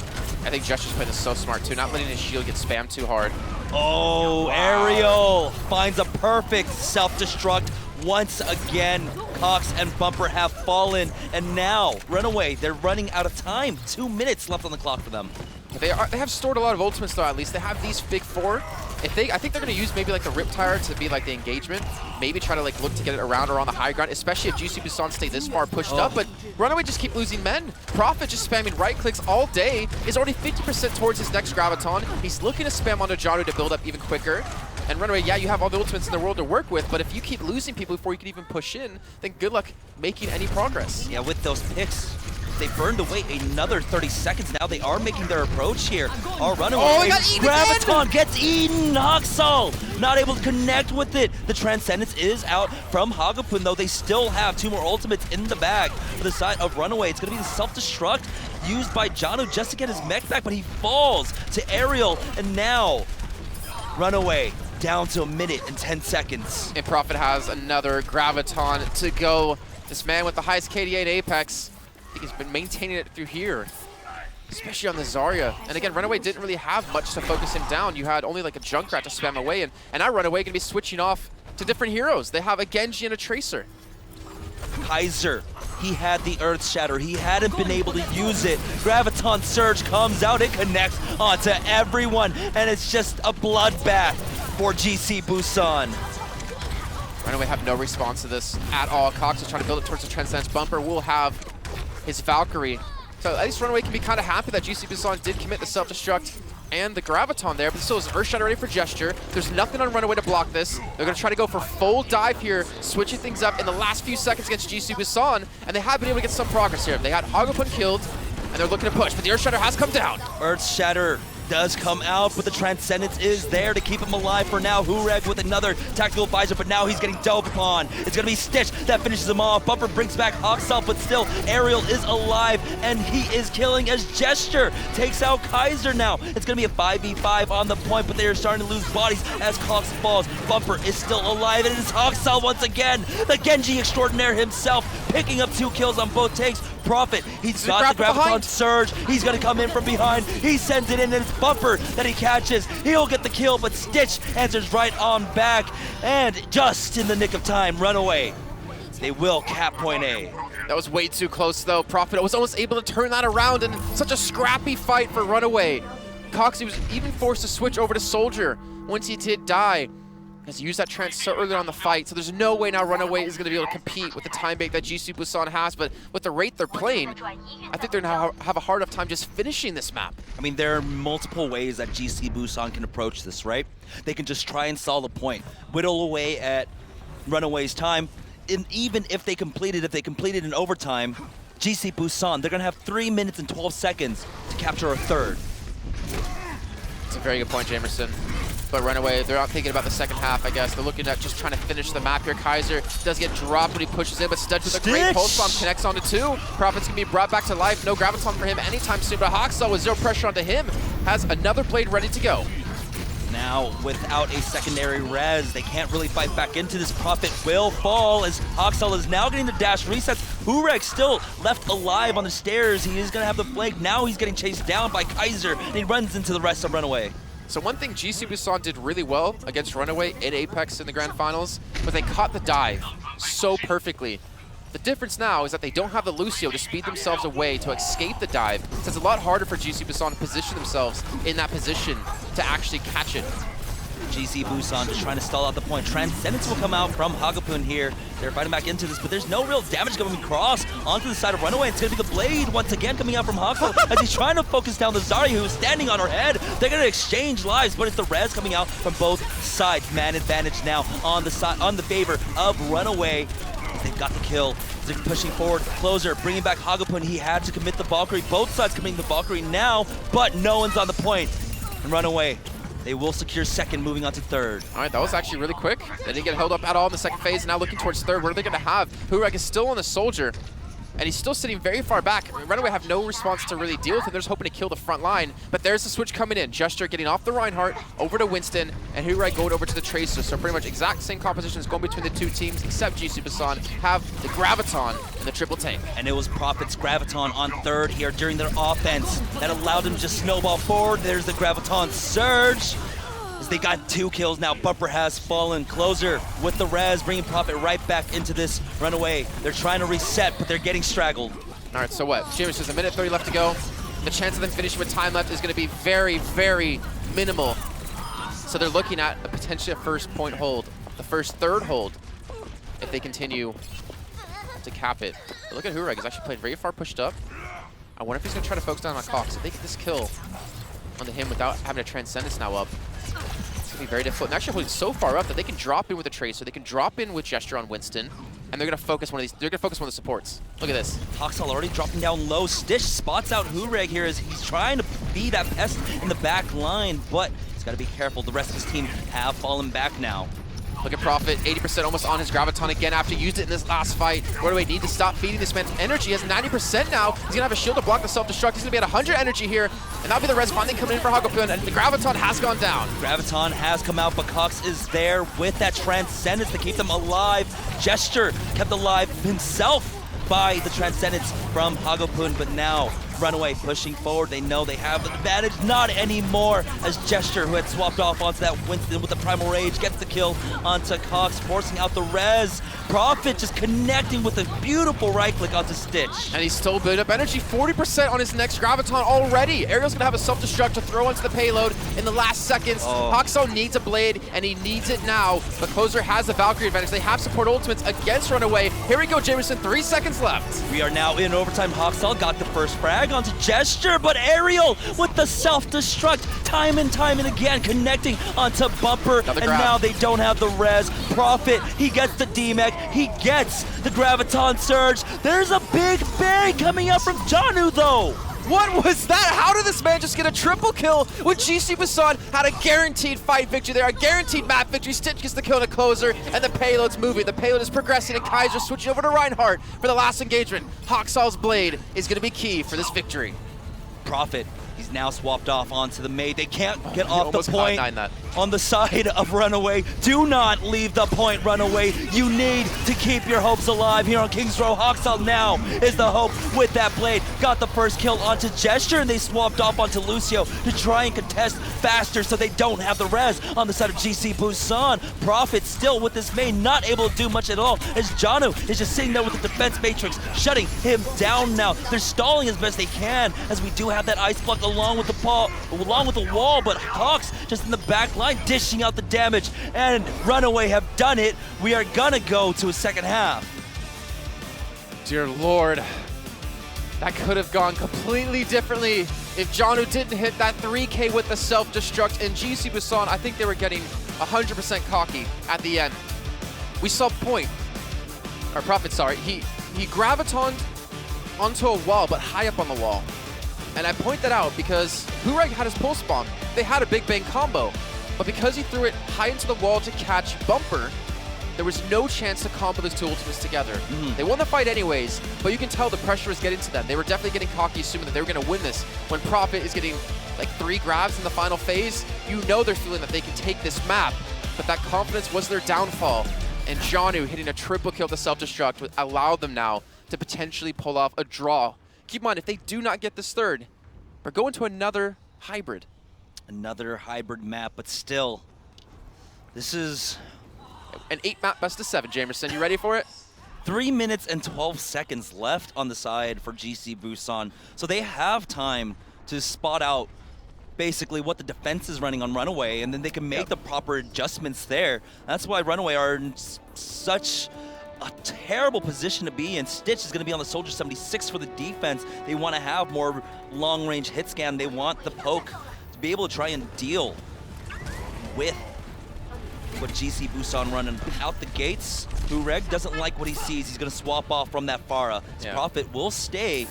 I think Jester's playing this so smart too, not letting his shield get spammed too hard. Oh, wow. Ariel finds a perfect self-destruct. Once again, Cox and Bumper have fallen, and now Runaway, they're running out of time. 2 minutes left on the clock for them. I They have stored a lot of ultimates though. At least they have these big 4. I think they're going to use maybe like the Riptire to be like the engagement. Maybe try to like look to get it around or on the high ground, especially if GC Busan stay this far pushed up. But Runaway just keep losing men. Prophet just spamming right clicks all day. Is already 50% towards his next Graviton. He's looking to spam onto Janu to build up even quicker. And Runaway, yeah, you have all the ultimates in the world to work with, but if you keep losing people before you can even push in, then good luck making any progress. Yeah, with those picks, they burned away another 30 seconds. Now they are making their approach here. Our Runaway. Oh, he got eaten Graviton again! gets eaten. Haksal not able to connect with it. The Transcendence is out from Hagapun, though. They still have 2 more ultimates in the bag for the side of Runaway. It's going to be the self-destruct used by Janu just to get his mech back, but he falls to Aerial, and now Runaway down to 1 minute and 10 seconds. And Prophet has another Graviton to go. This man with the highest KDA in Apex, I think he's been maintaining it through here, especially on the Zarya. And again, Runaway didn't really have much to focus him down. You had only like a Junkrat to spam away, and now Runaway going to be switching off to different heroes. They have a Genji and a Tracer. Kaiser, he had the Earth Shatter. He hadn't been able to use it. Graviton Surge comes out. It connects onto everyone, and it's just a bloodbath for GC Busan. Runaway have no response to this at all. Cox is trying to build it towards the Transcendence. Bumper will have his Valkyrie. So at least Runaway can be kind of happy that GC Busan did commit the self-destruct and the Graviton there, but still is Earth Shatter ready for Gesture. There's nothing on Runaway to block this. They're going to try to go for full dive here, switching things up in the last few seconds against GC Busan, and they have been able to get some progress here. They had Hagapun killed, and they're looking to push, but the Earth Shatter has come down. Earth Shatter does come out, but the Transcendence is there to keep him alive for now. Hureg with another tactical visor, but now he's getting dove upon. It's going to be Stitch that finishes him off. Bumper brings back Haksal, but still Aerial is alive, and he is killing as Gesture takes out Kaiser now. It's going to be a 5v5 on the point, but they are starting to lose bodies as Cox falls. Bumper is still alive, and it is Haksal once again, the Genji extraordinaire himself, picking up 2 kills on both takes. Prophet, he's got the Graviton Surge. He's going to come in from behind. He sends it in, and it's Bumper that he catches. He'll get the kill, but Stitch answers right on back. And just in the nick of time, Runaway, they will cap point A. That was way too close, though. Prophet was almost able to turn that around, and such a scrappy fight for Runaway. Cox, he was even forced to switch over to Soldier once he did die, because he used that trance so early on in the fight. So there's no way now Runaway is going to be able to compete with the time bait that GC Busan has. But with the rate they're playing, I think they're going to have a hard enough time just finishing this map. I mean, there are multiple ways that GC Busan can approach this, right? They can just try and stall the point, whittle away at Runaway's time, and even if they complete it in overtime, GC Busan, they're going to have 3 minutes and 12 seconds to capture a third. It's a very good point, Jamerson. But Runaway, they're not thinking about the second half, I guess. They're looking at just trying to finish the map here. Kaiser does get dropped when he pushes in, but Studge with a great pulse bomb connects onto 2. Prophet's gonna be brought back to life. No Graviton for him anytime soon, but Haksal with 0 pressure onto him has another blade ready to go. Now, without a secondary res, they can't really fight back into this. Prophet will fall as Haksal is now getting the dash resets. Hureg still left alive on the stairs. He is gonna have the flank. Now he's getting chased down by Kaiser, and he runs into the rest of Runaway. So one thing GC Busan did really well against Runaway in Apex in the Grand Finals, but they caught the dive so perfectly. The difference now is that they don't have the Lucio to speed themselves away to escape the dive, so it's a lot harder for GC Busan to position themselves in that position to actually catch it. GC Busan just trying to stall out the point. Transcendence will come out from Hagapun here. They're fighting back into this, but there's no real damage coming across onto the side of Runaway. It's going to be the blade once again coming out from Haksal as he's trying to focus down the Zarya who's standing on her head. They're going to exchange lives, but it's the res coming out from both sides. Man advantage now on the side, on the favor of Runaway. They've got the kill. They're pushing forward. Closer, bringing back Hagapun. He had to commit the Valkyrie. Both sides committing the Valkyrie now, but no one's on the point. And Runaway, they will secure second, moving on to third. All right, that was actually really quick. They didn't get held up at all in the second phase, and now looking towards third. What are they going to have? Hureg is still on the Soldier, and he's still sitting very far back. Runaway have no response to really deal with him. They're just hoping to kill the front line, but there's the switch coming in. Gesture getting off the Reinhardt, over to Winston, and Hureg going over to the Tracer. So pretty much exact same compositions going between the two teams, except GC Busan have the Graviton and the triple tank. And it was Prophet's Graviton on third here during their offense that allowed them to just snowball forward. There's the Graviton Surge. They got 2 kills now. Bumper has fallen. Closer with the res, bringing Prophet right back into this Runaway. They're trying to reset, but they're getting straggled. All right, so what? James, there's a minute 30 left to go. the chance of them finishing with time left is going to be very, very minimal. So they're looking at a potentially first point hold, the first third hold, if they continue to cap it. But look at Hureg, he's actually played very far pushed up. I wonder if he's going to try to focus down on Cox. If they get this kill onto him without having a Transcendence now up, it's going to be very difficult. And actually holding so far up that they can drop in with a Tracer, they can drop in with Gesture on Winston, and they're going to focus one of these. They're going to focus one of the supports. Look at this. Hoxal already dropping down low. Stitch spots out Hureg here as he's trying to be that pest in the back line, but he's got to be careful. The rest of his team have fallen back now. Look at Prophet, 80% almost on his Graviton again after he used it in this last fight. Runaway need to stop feeding this man's energy. He has 90% now. He's going to have a shield to block the self-destruct. He's going to be at 100 energy here, and that'll be the res finally coming in for Hagopun, and the Graviton has gone down. Graviton has come out, but Cox is there with that Transcendence to keep them alive. Gesture kept alive himself by the Transcendence from Hagopun, but now Runaway pushing forward. They know they have an advantage. Not anymore, as Gesture, who had swapped off onto that Winston with the Primal Rage, gets the kill onto Cox, forcing out the res. Prophet just connecting with a beautiful right click onto Stitch. And he's still building up energy, 40% on his next Graviton already. Ariel's gonna have a self-destruct to throw onto the payload in the last seconds. Hoxal needs a blade, and he needs it now. But Closer has the Valkyrie advantage. They have support ultimates against Runaway. Here we go, Jameson, 3 seconds left. We are now in overtime. Hoxal got the first frag onto Gesture, but Ariel with the self-destruct time and again, connecting onto Bumper, and now they don't have the res. Prophet, he gets the D-Mech, he gets the Graviton Surge. There's a big bang coming up from Janu, though. What was that? How did this man just get a triple kill when GC Busan had a guaranteed fight victory there, a guaranteed map victory? Stitch gets the kill to Closer, and the payload's moving. The payload is progressing, and Kaiser switching over to Reinhardt for the last engagement. Hoxal's blade is going to be key for this victory. Prophet, he's now swapped off onto the Maid. They can't get off the point that. On the side of Runaway. Do not leave the point, Runaway. You need to keep your hopes alive here on King's Row. Hoxal now is the hope with that blade. Got the first kill onto Gesture, and they swapped off onto Lucio to try and contest faster so they don't have the res on the side of GC Busan. Prophet still with this Maid, not able to do much at all, as Janu is just sitting there with the defense matrix, shutting him down now. They're stalling as best they can, as we do have that ice block along with the ball, along with the wall, but Hawks just in the back line dishing out the damage, and Runaway have done it. We are gonna go to a second half. Dear Lord, that could have gone completely differently if Janu didn't hit that 3K with the self-destruct, and GC Busan, I think they were getting 100% cocky at the end. We saw Prophet, sorry, he Gravitoned onto a wall, but high up on the wall. And I point that out because Hureg had his pulse bomb. They had a big bang combo, but because he threw it high into the wall to catch Bumper, there was no chance to combo those two ultimates together. They won the fight anyways, but you can tell the pressure was getting to them. They were definitely getting cocky, assuming that they were going to win this. When Prophet is getting like 3 grabs in the final phase, you know they're feeling that they can take this map, but that confidence was their downfall. And Janu hitting a triple kill to self-destruct allowed them now to potentially pull off a draw. Keep in mind, if they do not get this third, we're going to another hybrid. Another hybrid map, but still, this is an 8-map best of 7. Jamerson, you ready for it? 3 minutes and 12 seconds left on the side for GC Busan, so they have time to spot out basically what the defense is running on Runaway, and then they can make the proper adjustments there. That's why Runaway are in such a terrible position to be in. Stitch is going to be on the Soldier 76 for the defense. They want to have more long-range hit scan. They want the poke to be able to try and deal with what GC Busan running out the gates. Hureg doesn't like what he sees. He's going to swap off from that Pharah. His Prophet will stay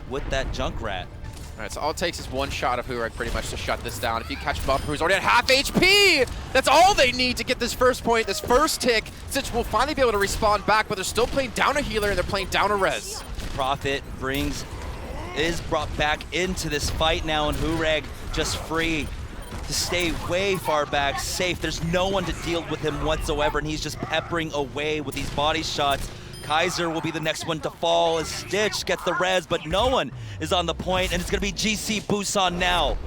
with that Junkrat. All right, so all it takes is one shot of Hureg pretty much to shut this down. If you catch Bumper, who's already at half HP, that's all they need to get this first point, this first tick. Stitch will finally be able to respawn back, but they're still playing down a healer and they're playing down a res. Prophet is brought back into this fight now, and Hureg just free to stay way far back, safe. There's no one to deal with him whatsoever, and he's just peppering away with these body shots. Kaiser will be the next one to fall as Stitch gets the res, but no one is on the point, and it's going to be GC Busan now,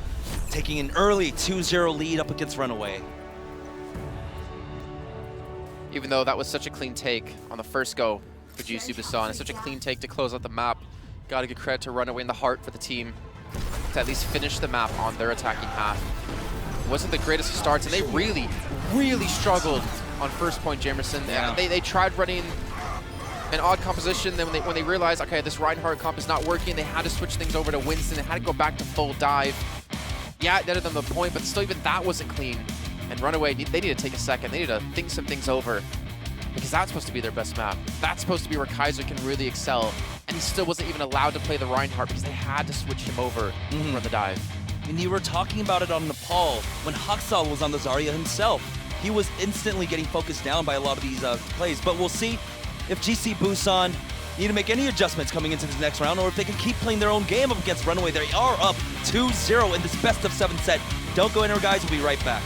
taking an early 2-0 lead up against Runaway. Even though that was such a clean take on the first go for GC Busan, it's such a clean take to close out the map. Got to give credit to Runaway in the heart for the team. to at least finish the map on their attacking half. It wasn't the greatest of starts, and they really, really struggled on first point, Jamerson. Yeah. They tried running an odd composition. Then when they realized, okay, this Reinhardt comp is not working, they had to switch things over to Winston. They had to go back to full dive. Yeah, it netted them the point, but still even that wasn't clean. And Runaway, they need to take a second. They need to think some things over, because that's supposed to be their best map. That's supposed to be where Kaiser can really excel. And he still wasn't even allowed to play the Reinhardt because they had to switch him over for the dive. And you were talking about it on Nepal when Haksal was on the Zarya himself. He was instantly getting focused down by a lot of these plays. But we'll see if GC Busan need to make any adjustments coming into this next round, or if they can keep playing their own game up against Runaway. They are up 2-0 in this best of 7 set. Don't go anywhere, guys. We'll be right back.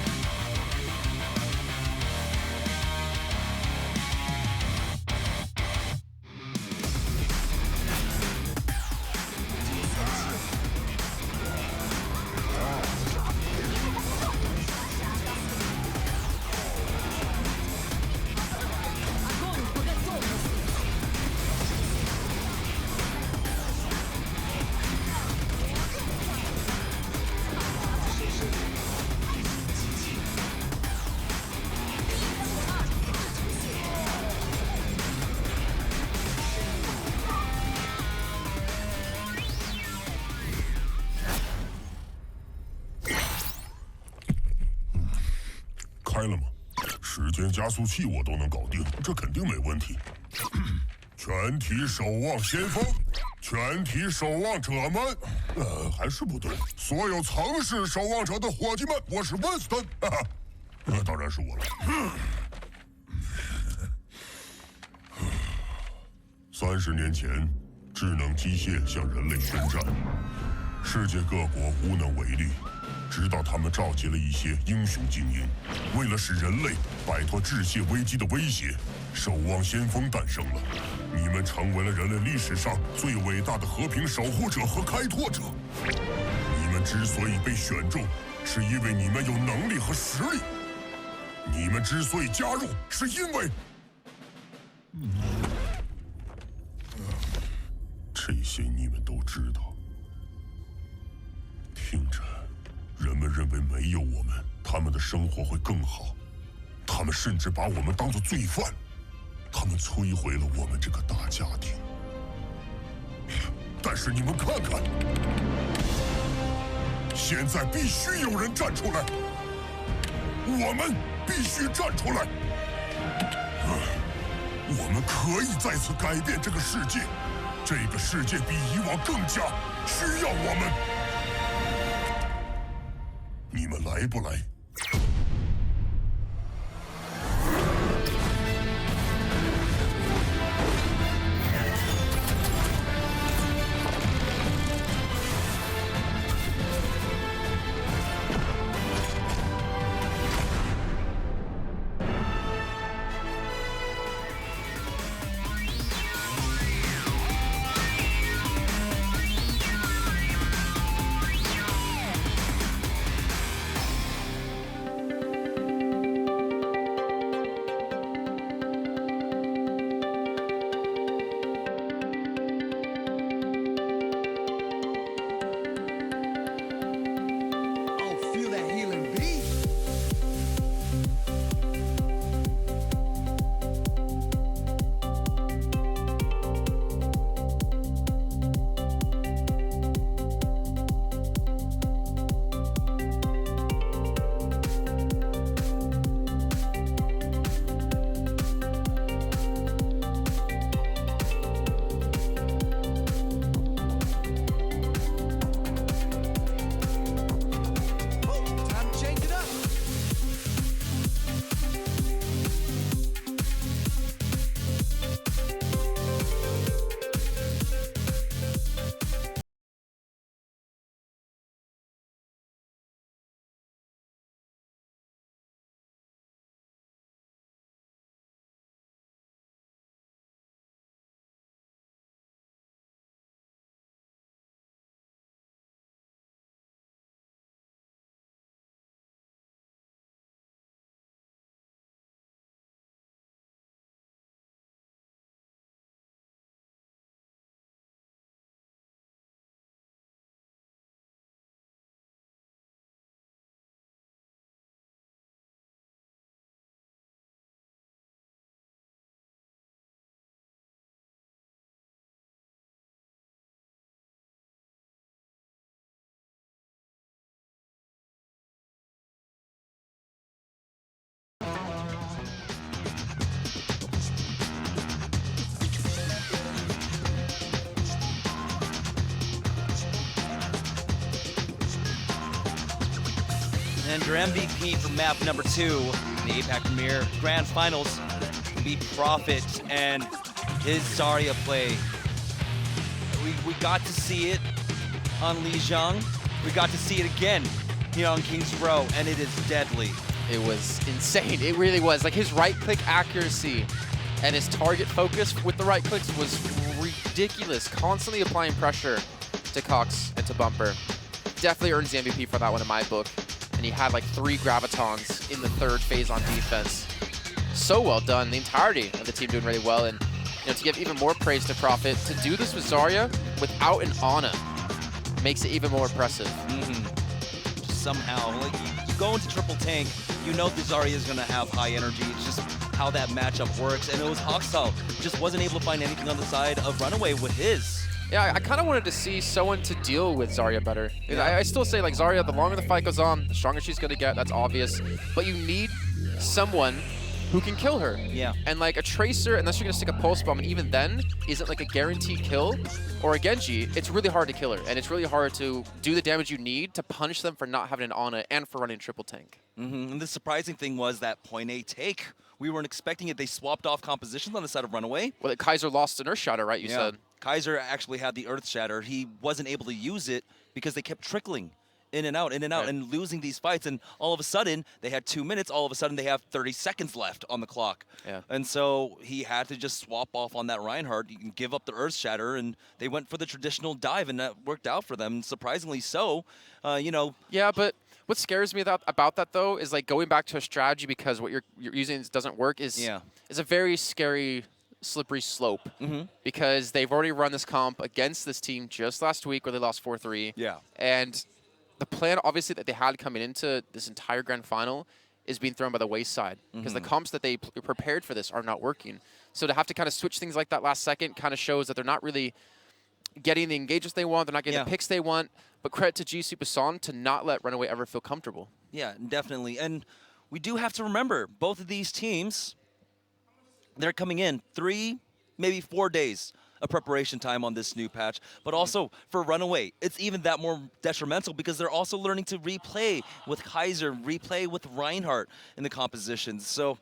开了吗？时间加速器我都能搞定，这肯定没问题。全体守望先锋，全体守望者们，还是不对。所有曾是守望者的伙计们，我是 Winston， 那当然是我了。30年前，智能机械向人类宣战，世界各国无能为力。直到他们召集了一些英雄精英，为了使人类摆脱致谢危机的威胁，守望先锋诞生了。你们成为了人类历史上最伟大的和平守护者和开拓者。你们之所以被选中，是因为你们有能力和实力。你们之所以加入，是因为……这些你们都知道。听着。人们认为没有我们，他们的生活会更好。他们甚至把我们当作罪犯。他们摧毁了我们这个大家庭。但是你们看看，现在必须有人站出来。我们必须站出来。我们可以再次改变这个世界。这个世界比以往更加需要我们。你们来不来？ And your MVP for map number 2 in the APAC Premier Grand Finals will be Prophet and his Zarya play. We got to see it on Lijiang. We got to see it again here on Kings Row, and it is deadly. It was insane. It really was. Like, his right-click accuracy and his target focus with the right clicks was ridiculous. Constantly applying pressure to Cox and to Bumper. Definitely earns the MVP for that one in my book. And he had like 3 gravitons in the 3rd phase on defense. So well done. The entirety of the team doing really well. And to give even more praise to Prophet, to do this with Zarya without an Ana makes it even more impressive. Somehow, like, you go into triple tank, you know the Zarya is going to have high energy. It's just how that matchup works. And it was Hoxtal just wasn't able to find anything on the side of Runaway with his. Yeah, I kind of wanted to see someone to deal with Zarya better. Yeah. I still say, like, Zarya, the longer the fight goes on, the stronger she's going to get. That's obvious. But you need someone who can kill her. Yeah. And like a Tracer, unless you're gonna stick a Pulse Bomb, and even then, isn't like a guaranteed kill, or a Genji, it's really hard to kill her. And it's really hard to do the damage you need to punish them for not having an Ana and for running triple tank. And the surprising thing was that point A take. We weren't expecting it. They swapped off compositions on the side of Runaway. Well, Kaiser lost an Earth Shatter, right, you said? Kaiser actually had the Earth Shatter. He wasn't able to use it because they kept trickling in and out, and losing these fights. And all of a sudden, they had 2 minutes. All of a sudden, they have 30 seconds left on the clock. Yeah. And so he had to just swap off on that Reinhardt. You can give up the Earth Shatter, and they went for the traditional dive, and that worked out for them. Surprisingly so, Yeah, but what scares me about that, though, is like going back to a strategy because what you're using doesn't work is a very scary, slippery slope. Because they've already run this comp against this team just last week where they lost 4-3. Yeah. And the plan, obviously, that they had coming into this entire grand final is being thrown by the wayside because the comps that they prepared for this are not working. So to have to kind of switch things like that last second kind of shows that they're not really getting the engagements they want. They're not getting the picks they want. But credit to GC Busan to not let Runaway ever feel comfortable. Yeah, definitely. And we do have to remember, both of these teams, they're coming in 3, maybe 4 days of preparation time on this new patch. But also for Runaway, it's even that more detrimental because they're also learning to replay with Kaiser, replay with Reinhardt in the compositions. So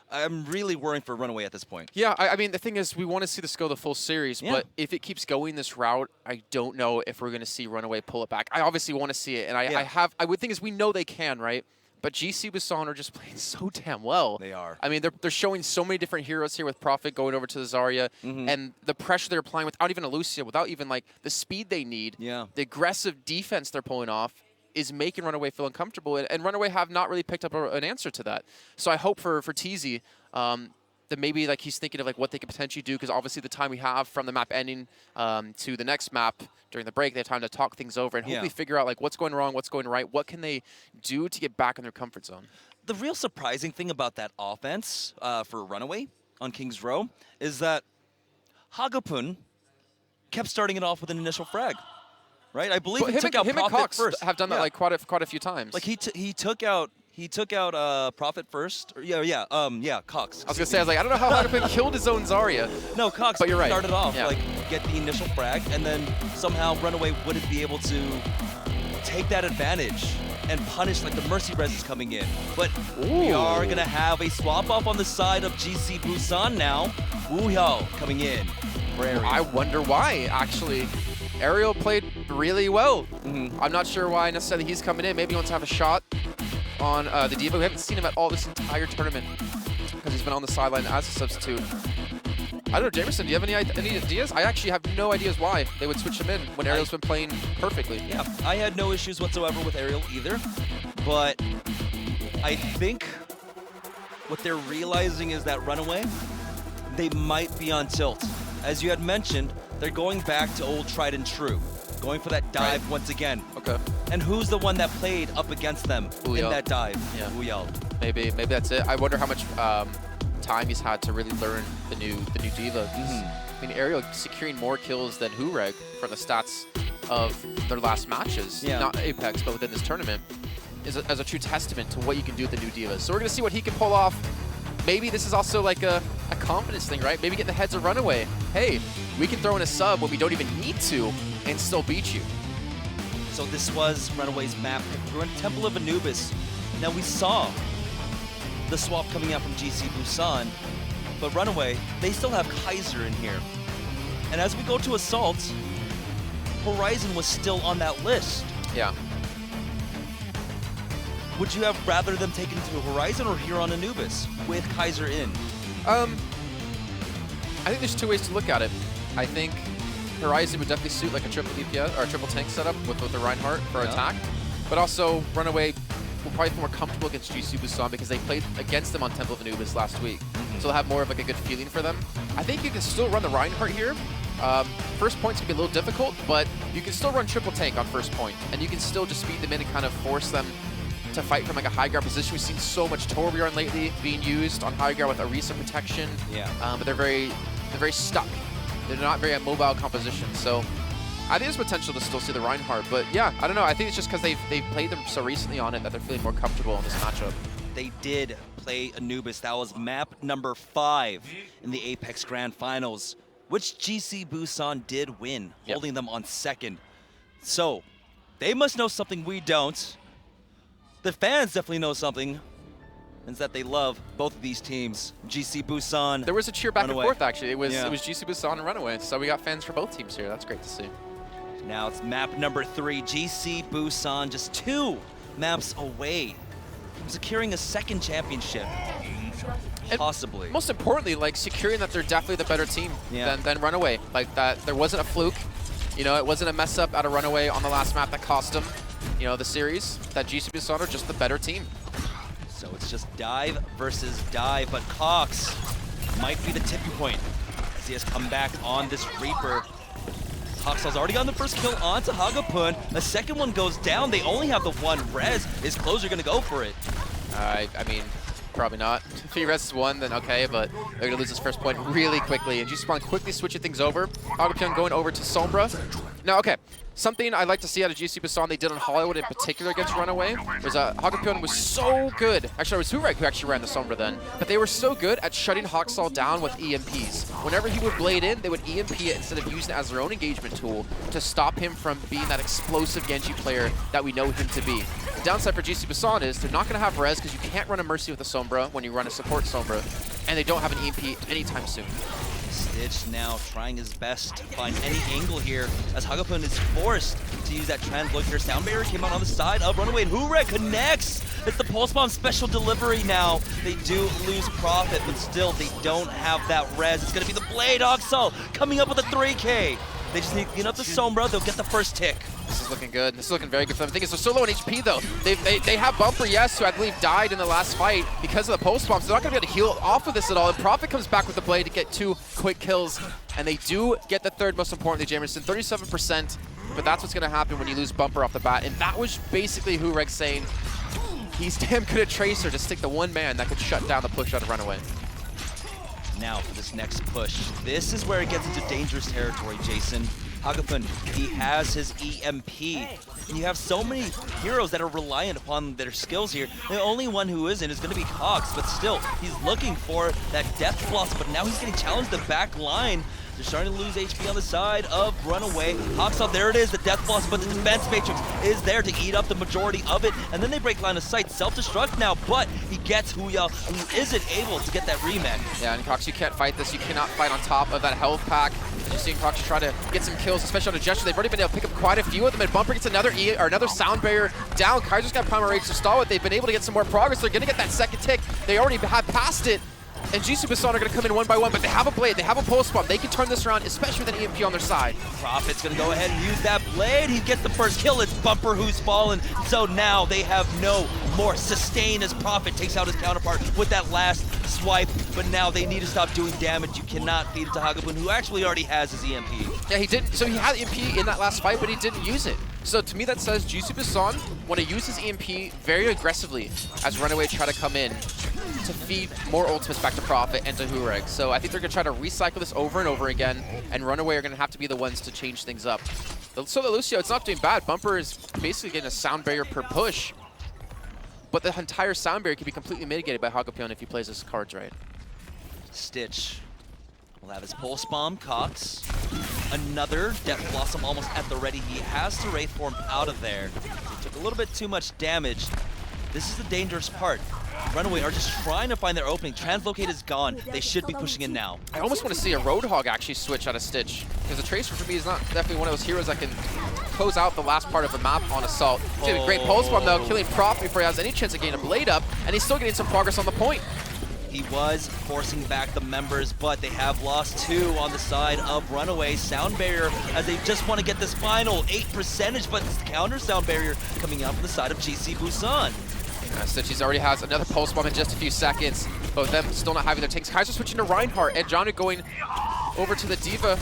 I'm really worrying for Runaway at this point. Yeah, I mean, the thing is, we want to see this go the full series, but if it keeps going this route, I don't know if we're going to see Runaway pull it back. I obviously want to see it, and I would think is we know they can, right? But GC Busan are just playing so damn well. They are. I mean, they're showing so many different heroes here with Prophet going over to the Zarya, and the pressure they're applying without even a Lucia, without even like the speed they need, the aggressive defense they're pulling off is making Runaway feel uncomfortable, and Runaway have not really picked up an answer to that. So I hope for TZ that maybe like he's thinking of like what they could potentially do, because obviously the time we have from the map ending to the next map during the break, they have time to talk things over and hopefully figure out like what's going wrong, what's going right, what can they do to get back in their comfort zone. The real surprising thing about that offense for Runaway on Kings Row is that Hagapun kept starting it off with an initial frag. Right, I believe he took out Prophet and Cox first. Have done that like quite a few times. Like he took out Prophet first. Cox. I was gonna say, I was like, I don't know how Hagapun killed his own Zarya. No, Cox. But you're right. Started off like get the initial frag, and then somehow Runaway wouldn't be able to take that advantage and punish like the Mercy Res is coming in. But we are gonna have a swap off on the side of GC Busan now. Wu Yao coming in. I wonder why, actually. Ariel played really well. I'm not sure why necessarily he's coming in. Maybe he wants to have a shot on the D.Va. We haven't seen him at all this entire tournament because he's been on the sideline as a substitute. I don't know, Jamerson, do you have any ideas? I actually have no ideas why they would switch him in when Ariel's been playing perfectly. Yeah, I had no issues whatsoever with Ariel either, but I think what they're realizing is that Runaway, they might be on tilt. As you had mentioned, they're going back to old tried and true, going for that dive once again. Okay. And who's the one that played up against them in that dive? Yeah. Wu Yao. Maybe that's it. I wonder how much time he's had to really learn the new D.Va. I mean, Ariel securing more kills than Hureg from the stats of their last matches, not Apex, but within this tournament, is as a true testament to what you can do with the new D.Vas. So we're going to see what he can pull off. Maybe this is also like a confidence thing, right? Maybe get in the heads of Runaway. Hey, we can throw in a sub when we don't even need to and still beat you. So this was Runaway's map. We're in Temple of Anubis. Now we saw the swap coming out from GC Busan, but Runaway, they still have Kaiser in here. And as we go to Assault, Horizon was still on that list. Yeah. Would you have rather them taken to Horizon or here on Anubis with Kaiser in? I think there's two ways to look at it. I think Horizon would definitely suit like a triple DPS or a triple tank setup with the Reinhardt for attack, but also Runaway will probably feel more comfortable against GC Busan because they played against them on Temple of Anubis last week, so they'll have more of like a good feeling for them. I think you can still run the Reinhardt here. First point's gonna be a little difficult, but you can still run triple tank on first point, and you can still just speed them in and kind of force them to fight from like a high ground position. We've seen so much Torbjorn lately being used on high ground with Orisa protection. Yeah. But they're very stuck. They're not very mobile composition. So I think there's potential to still see the Reinhardt. But yeah, I don't know. I think it's just because they've played them so recently on it that they're feeling more comfortable in this matchup. They did play Anubis. That was map number 5 in the Apex Grand Finals, which GC Busan did win, holding them on second. So they must know something we don't. The fans definitely know something, and it's that they love both of these teams. GC Busan. There was a cheer back Runaway. and forth actually. It was GC Busan and Runaway. So we got fans for both teams here. That's great to see. Now it's map number 3. GC Busan just 2 maps away from securing a second championship. And possibly. Most importantly, like securing that they're definitely the better team than Runaway. Like that, there wasn't a fluke. You know, it wasn't a mess up out of Runaway on the last map that cost them, you know, the series. That GC Busan are just the better team. So it's just dive versus dive, but Cox might be the tipping point as he has come back on this Reaper. Cox's already gotten the first kill onto Hagapun. The second one goes down. They only have the one res. Is Closer gonna go for it? I mean, probably not. If he rests one, then okay, but they're going to lose his first point really quickly. And G-Spawn quickly switching things over. Hagapyeon going over to Sombra. Now, okay, something I'd like to see out of GC Busan they did on Hollywood in particular against Runaway was Hagapyeon was so good. Actually, it was Hurek who actually ran the Sombra then. But they were so good at shutting Hoxall down with EMPs. Whenever he would blade in, they would EMP it instead of using it as their own engagement tool to stop him from being that explosive Genji player that we know him to be. The downside for GC Busan is they're not going to have res because you can't run a Mercy with a Sombra when you run a support Sombra, and they don't have an EMP anytime soon. Stitch now trying his best to find any angle here as Hagapun is forced to use that translocator. Sound barrier came out on the side of Runaway, and Hurek connects. It's the Pulse Bomb special delivery now. They do lose profit, but still they don't have that res. It's going to be the Blade Oxal coming up with a 3K. They just need to clean up the Sombra. They'll get the first tick. This is looking good. This is looking very good for them. The thing is, they're so low on HP, though. They have Bumper, yes, who I believe died in the last fight because of the pulse bombs. They're not going to be able to heal off of this at all. And Prophet comes back with the Blade to get 2 quick kills. And they do get the third most importantly, Jamerson, 37%. But that's what's going to happen when you lose Bumper off the bat. And that was basically Hurek saying he's damn good at Tracer to stick the one man that could shut down the push out of Runaway. Now for this next push. This is where it gets into dangerous territory, Jason. Hagapun, he has his EMP. And you have so many heroes that are reliant upon their skills here. The only one who isn't is going to be Cox, but still, he's looking for that Death Blossom, but now he's getting challenged the back line. They're starting to lose HP on the side of Runaway. Hoxall, there it is, the Death Blossom, but the Defense Matrix is there to eat up the majority of it, and then they break line of sight. Self-destruct now, but he gets Huya, who isn't able to get that remake. Yeah, and Cox, you can't fight this. You cannot fight on top of that health pack. You're seeing Cox try to get some kills, especially on a gesture. They've already been able to pick up quite a few of them, and Bumper gets another sound barrier down. Kaiser's got Primal Rage to stall it. They've been able to get some more progress. They're going to get that second tick. They already have passed it. And GC Busan are going to come in one by one, but they have a Blade, they have a Pulse Bomb. They can turn this around, especially with an EMP on their side. Prophet's going to go ahead and use that Blade. He gets the first kill. It's Bumper who's fallen. So now they have no more sustain as Prophet takes out his counterpart with that last swipe. But now they need to stop doing damage. You cannot feed it to Hagapun, who actually already has his EMP. Yeah, he didn't. So he had EMP in that last fight, but he didn't use it. So to me, that says GC Busan want to use his EMP very aggressively as Runaway try to come in to feed more ultimates back to Prophet and to Hurek. So I think they're going to try to recycle this over and over again, and Runaway are going to have to be the ones to change things up. So the Lucio, it's not doing bad. Bumper is basically getting a sound barrier per push, but the entire sound barrier can be completely mitigated by Hagapyeon if he plays his cards right. Stitch will have his Pulse Bomb. Cox, another Death Blossom almost at the ready. He has to Wraith Form out of there. He took a little bit too much damage. This is the dangerous part. Runaway are just trying to find their opening. Translocate is gone. They should be pushing in now. I almost want to see a Roadhog actually switch out of Stitch, because the Tracer for me is not definitely one of those heroes that can close out the last part of the map on Assault. He's doing a great pulse bomb though, killing Prof before he has any chance of getting a blade up, and he's still getting some progress on the point. He was forcing back the members, but they have lost 2 on the side of Runaway. Sound Barrier, as they just want to get this final 8%, but this counter Sound Barrier coming out from the side of GC Busan. Stitchies already has another pulse bomb in just a few seconds. Both of them still not having their tanks. Kaiser switching to Reinhardt, and Johnny going over to the Diva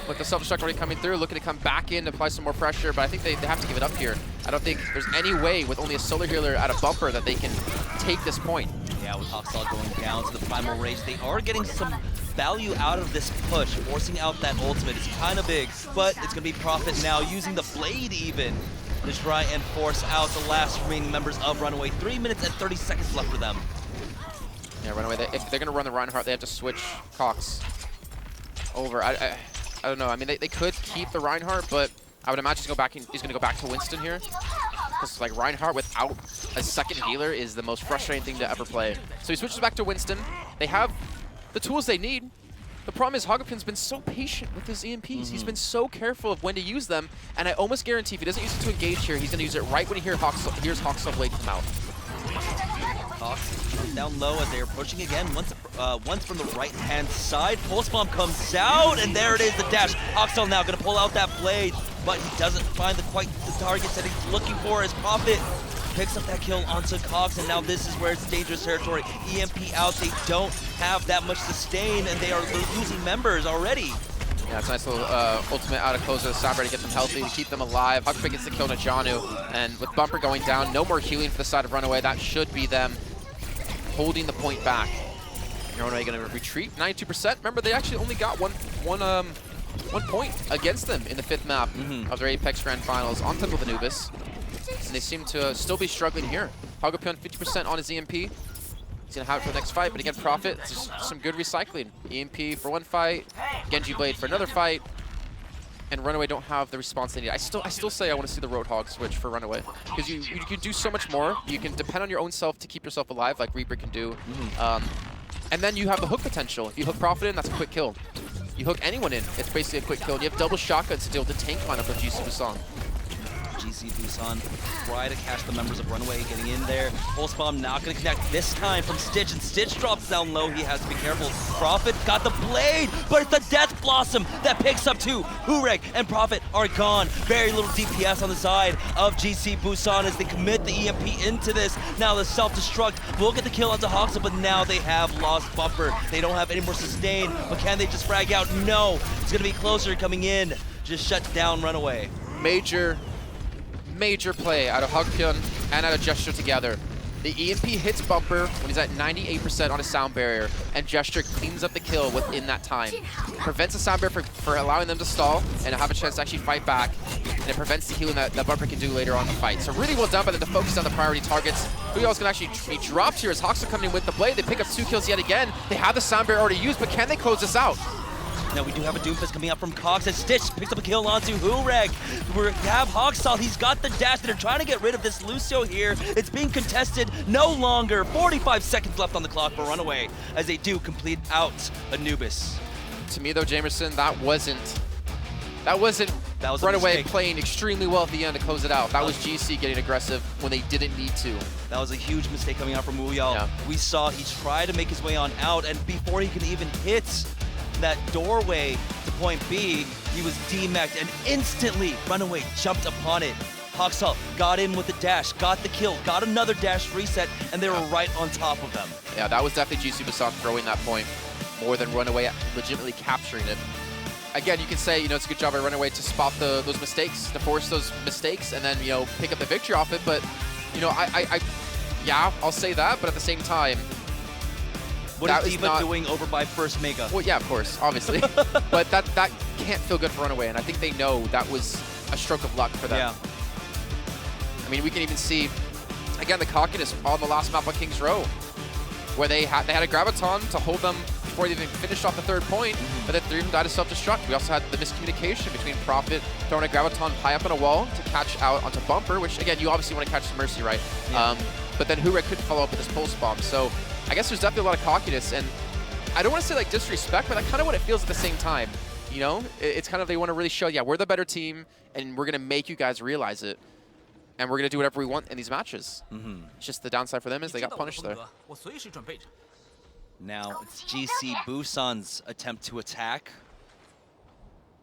with the self-destruct already coming through, looking to come back in to apply some more pressure, but I think they have to give it up here. I don't think there's any way with only a solar healer at a bumper that they can take this point. Yeah, with Hoxall going down to the Primal Rage, they are getting some value out of this push. Forcing out that ultimate is kind of big, but it's going to be Prophet now using the Blade even to try and force out the last remaining members of Runaway. 3 minutes and 30 seconds left for them. Yeah, Runaway, if they're going to run the Reinhardt, they have to switch Cox over. I don't know. I mean, they could keep the Reinhardt, but I would imagine he's going to go back to Winston here. Because like Reinhardt without a second healer is the most frustrating thing to ever play. So he switches back to Winston. They have the tools they need. The problem is Hogapin's been so patient with his EMPs. He's been so careful of when to use them, and I almost guarantee if he doesn't use it to engage here, he's going to use it right when he hears Hoxall Blade come out. Cox comes down low as they are pushing again. Once from the right-hand side. Pulse Bomb comes out, and there it is, the dash. Hoxall now going to pull out that blade, but he doesn't find quite the targets that he's looking for as Prophet picks up that kill onto Cox, and now this is where it's dangerous territory. EMP out, they don't have that much sustain, and they are losing members already. Yeah, it's a nice little ultimate out of closer. Sabre to get them healthy, to keep them alive. Hugpick gets the kill on Janu, and with Bumper going down, no more healing for the side of Runaway. That should be them holding the point back. Runaway going to retreat, 92%. Remember, they actually only got one point against them in the 5th map of their Apex Grand Finals on Temple of Anubis. And they seem to still be struggling here. Hagapion 50% on his EMP. He's going to have it for the next fight, but again, Prophet, just some good recycling. EMP for one fight, Genji Blade for another fight, and Runaway don't have the response they need. I still say I want to see the Roadhog switch for Runaway, because you can do so much more. You can depend on your own self to keep yourself alive, like Reaper can do. And then you have the hook potential. If you hook Prophet in, that's a quick kill. You hook anyone in, it's basically a quick kill. And you have double shotguns to deal with the tank lineup of GC Busan. GC Busan try to catch the members of Runaway getting in there. Pulse Bomb not going to connect this time from Stitch, and Stitch drops down low. He has to be careful. Prophet got the blade, but it's the Death Blossom that picks up 2. Hurek and Prophet are gone. Very little DPS on the side of GC Busan as they commit the EMP into this. Now the self-destruct will get the kill onto Hoxall, but now they have lost Bumper. They don't have any more sustain, but can they just frag out? No. It's going to be closer coming in. Just shut down Runaway. Major play out of Hugpyeon and out of Gesture together. The EMP hits Bumper when he's at 98% on his Sound Barrier, and Gesture cleans up the kill within that time. Prevents the Sound Barrier for allowing them to stall and have a chance to actually fight back, and it prevents the healing that Bumper can do later on in the fight. So really well done by them to focus on the priority targets. Huyal's gonna actually be dropped here as Hoxall coming in with the blade. They pick up 2 kills yet again. They have the Sound Barrier already used, but can they close this out? Now we do have a Doomfist coming out from Cox, and Stitch picks up a kill onto Hurek. We have Hoxall, he's got the dash. They're trying to get rid of this Lucio here. It's being contested no longer. 45 seconds left on the clock for Runaway as they do complete out Anubis. To me though, Jamerson, that wasn't Runaway playing extremely well at the end to close it out. That was GC getting aggressive when they didn't need to. That was a huge mistake coming out from Huyal. Yeah. We saw he tried to make his way on out, and before he could even hit that doorway to point B, he was demeched, and instantly Runaway jumped upon it. Hoxall got in with the dash, got the kill, got another dash reset, and they were right on top of them. Yeah, that was definitely GC Busan throwing that point more than Runaway legitimately capturing it. Again, you can say, it's a good job by Runaway to spot those mistakes, to force those mistakes, and then, pick up the victory off it. But, yeah, I'll say that, but at the same time, what is Diva doing over by first Mega? Well, yeah, of course, obviously. But that can't feel good for Runaway, and I think they know that was a stroke of luck for them. Yeah. I mean, we can even see, again, the cockiness on the last map on King's Row, where they had a Graviton to hold them before they even finished off the 3rd point, but then 3 of them died of self-destruct. We also had the miscommunication between Prophet throwing a Graviton high up on a wall to catch out onto Bumper, which, again, you obviously want to catch the Mercy, right? Yeah. but then Hurek couldn't follow up with his pulse bomb. So I guess there's definitely a lot of cockiness, and I don't want to say like disrespect, but that's kind of what it feels at the same time. You know, it's kind of, they want to really show, yeah, we're the better team, and we're going to make you guys realize it, and we're going to do whatever we want in these matches. It's just the downside for them is they got punished there. Now it's GC Busan's attempt to attack.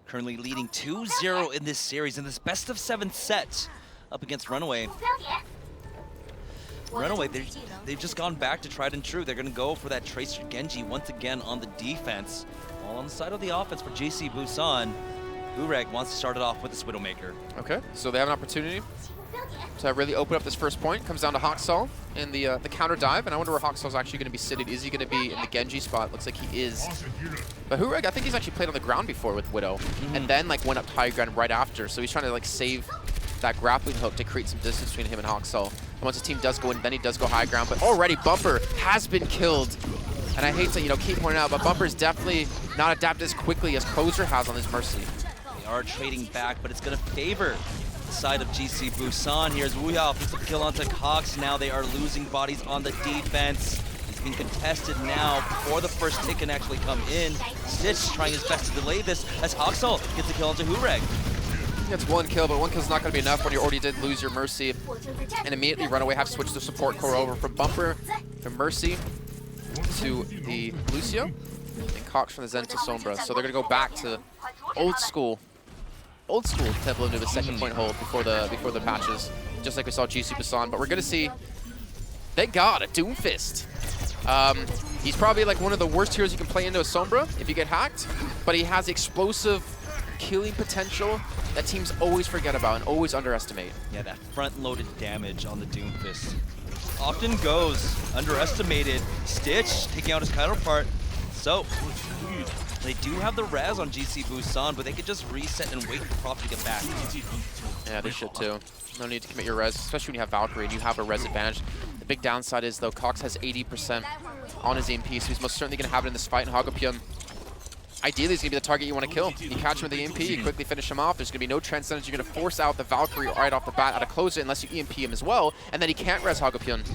Currently leading 2-0 in this series, in this best of 7 set up against Runaway. Runaway, they've just gone back to tried and true. They're going to go for that Tracer Genji once again on the defense. While on the side of the offense for GC Busan, Hurek wants to start it off with this Widowmaker. Okay, so they have an opportunity to really open up this first point. Comes down to Haksal in the counter dive, and I wonder where Haksal's actually going to be sitting. Is he going to be in the Genji spot? Looks like he is. But Hurek, I think he's actually played on the ground before with Widow, and then like went up to high ground right after. So he's trying to like save that grappling hook to create some distance between him and Haksal. And once his team does go in, then he does go high ground. But already Bumper has been killed. And I hate to keep pointing out, but Bumper's definitely not adapted as quickly as Kozer has on his Mercy. They are trading back, but it's going to favor the side of GC Busan. Here's Wuyao, picks up the kill onto Cox. Now they are losing bodies on the defense. It's being contested now before the first tick can actually come in. Stitch trying his best to delay this as Haksal gets the kill onto Hurek. It's one kill, but one kill's not going to be enough when you already did lose your Mercy. And immediately Runaway have switched the support core over from Bumper to Mercy to the Lucio, and Cox from the Zen to Sombra. So they're going to go back to old school Temple into the second point hold before the patches, just like we saw GC Busan. But we're going to see, thank God, a Doomfist. He's probably like one of the worst heroes you can play into a Sombra if you get hacked, but he has explosive killing potential that teams always forget about and always underestimate. Yeah, that front-loaded damage on the Doomfist often goes underestimated. Stitch taking out his counterpart. So they do have the res on GC Busan, but they could just reset and wait for Prop to get back. Yeah, they should too. No need to commit your res, especially when you have Valkyrie and you have a res advantage. The big downside is though Cox has 80% on his EMP, so he's most certainly going to have it in this fight. And Hagopyeon, ideally, he's going to be the target you want to kill. You catch him with the EMP, you quickly finish him off. There's going to be no transcendence. You're going to force out the Valkyrie right off the bat out of close it unless you EMP him as well, and then he can't res Hagopyeon.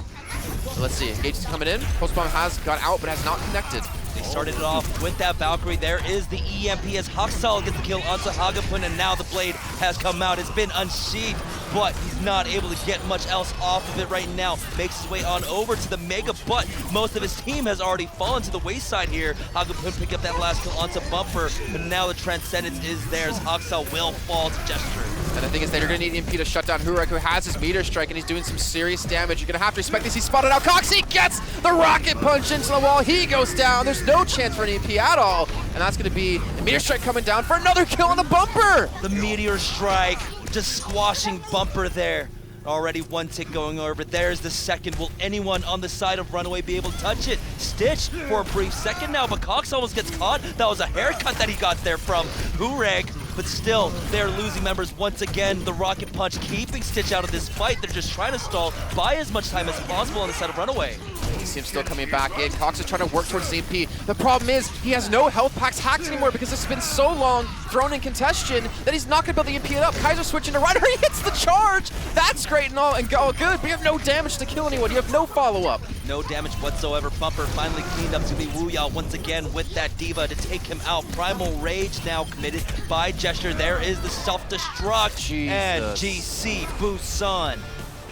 So let's see. Engage is coming in. Pulse bomb has got out, but has not connected. They started it off with that Valkyrie. There is the EMP as Haksal gets the kill onto Hagopyeon, and now the blade has come out. It's been unsheathed, but he's not able to get much else off of it right now. Makes his way on over to the Mega, but most of his team has already fallen to the wayside here. Hagopyeon picked up that last kill onto Bumper, and now the Transcendence is theirs. Haksal will fall to Gesture. And the thing is that you're going to need EMP to shut down Hurek, who has his meter strike, and he's doing some serious damage. You're going to have to respect this. He spotted out Cox. He gets the rocket punch into the wall. He goes down. There's no chance for an EMP at all. And that's going to be the meteor strike coming down for another kill on the Bumper. The meteor strike just squashing Bumper there. Already one tick going over. There's the second. Will anyone on the side of Runaway be able to touch it? Stitch for a brief second now, but Cox almost gets caught. That was a haircut that he got there from Hurek. But still, they're losing members once again. The rocket punch keeping Stitch out of this fight. They're just trying to stall, buy as much time as possible on the side of Runaway. You see him still coming back in. Cox is trying to work towards ZP. The problem is he has no health packs hacked anymore because it's been so long thrown in contention that he's not going to be able to EMP it up. Kaiser switching to Ryder. He hits the charge. That's great and all good, but you have no damage to kill anyone. You have no follow-up. No damage whatsoever. Bumper finally cleaned up to be Wuyao once again with that Diva to take him out. Primal Rage now committed by Gesture. There is the self-destruct. And GC Busan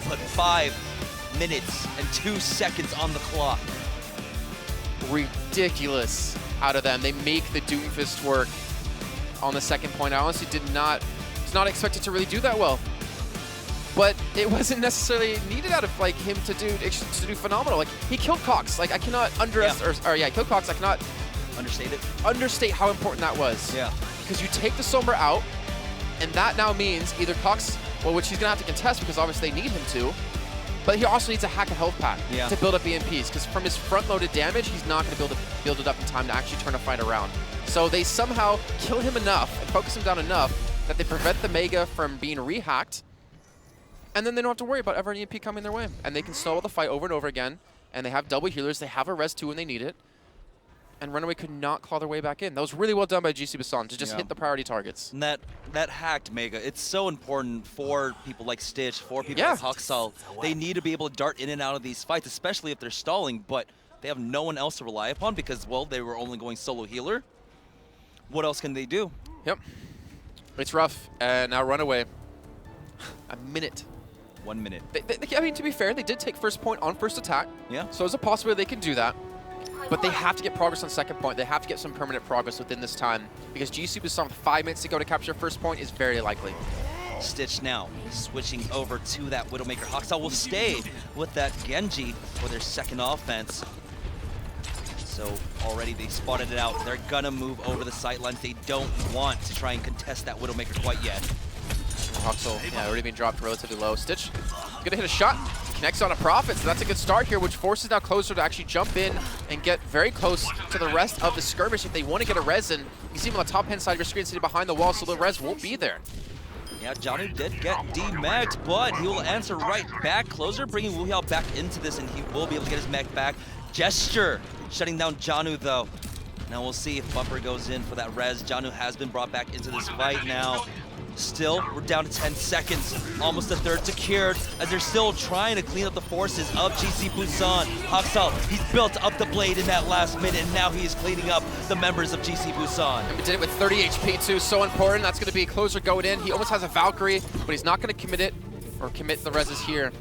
put 5 minutes and 2 seconds on the clock. Ridiculous out of them. They make the Doomfist work on the second point. I honestly was not expected to really do that well. But it wasn't necessarily needed out of like him to do phenomenal. Like he killed Cox. Like I cannot he killed Cox. I cannot understate how important that was. Yeah. Because you take the Sombra out, and that now means either Cox, well, which he's gonna have to contest because obviously they need him to, but he also needs to hack a health pack to build up EMPs. Because from his front-loaded damage, he's not gonna build it up in time to actually turn a fight around. So they somehow kill him enough and focus him down enough that they prevent the Mega from being rehacked. And then they don't have to worry about ever an EMP coming their way. And they can snowball the fight over and over again. And they have double healers. They have a res too when they need it. and Runaway could not claw their way back in. That was really well done by GC Busan to just hit the priority targets. And that hacked Mega, it's so important for people like Stitch, for people like Haksal. They need to be able to dart in and out of these fights, especially if they're stalling, but they have no one else to rely upon because, well, they were only going solo healer. What else can they do? Yep. It's rough. And now Runaway. A minute. 1 minute. I mean, to be fair, they did take first point on first attack. Yeah. So there's a possibility they can do that. But they have to get progress on second point. They have to get some permanent progress within this time because GC Busan with 5 minutes to go to capture first point is very likely. Stitch now switching over to that Widowmaker. Haksal will stay with that Genji for their second offense. So already they spotted it out. They're gonna move over the sightlines. They don't want to try and contest that Widowmaker quite yet. Haksal, already being dropped relatively low. Stitch gonna hit a shot. Connects on a Prophet, so that's a good start here, which forces now Closer to actually jump in and get very close to the rest of the skirmish if they want to get a res in. You see him on the top-hand side of your screen sitting behind the wall, so the res won't be there. Yeah, Janu did get demagged, but he will answer right back. Closer bringing Wu Hiao back into this, and he will be able to get his mech back. Gesture shutting down Janu, though. Now we'll see if Bumper goes in for that res. Janu has been brought back into this fight now. Still, we're down to 10 seconds. Almost a third secured as they're still trying to clean up the forces of GC Busan. Haksal, he's built up the blade in that last minute, and now he is cleaning up the members of GC Busan. And we did it with 30 HP too, so important. That's going to be Closer going in. He almost has a Valkyrie, but he's not going to commit it or commit the reses here.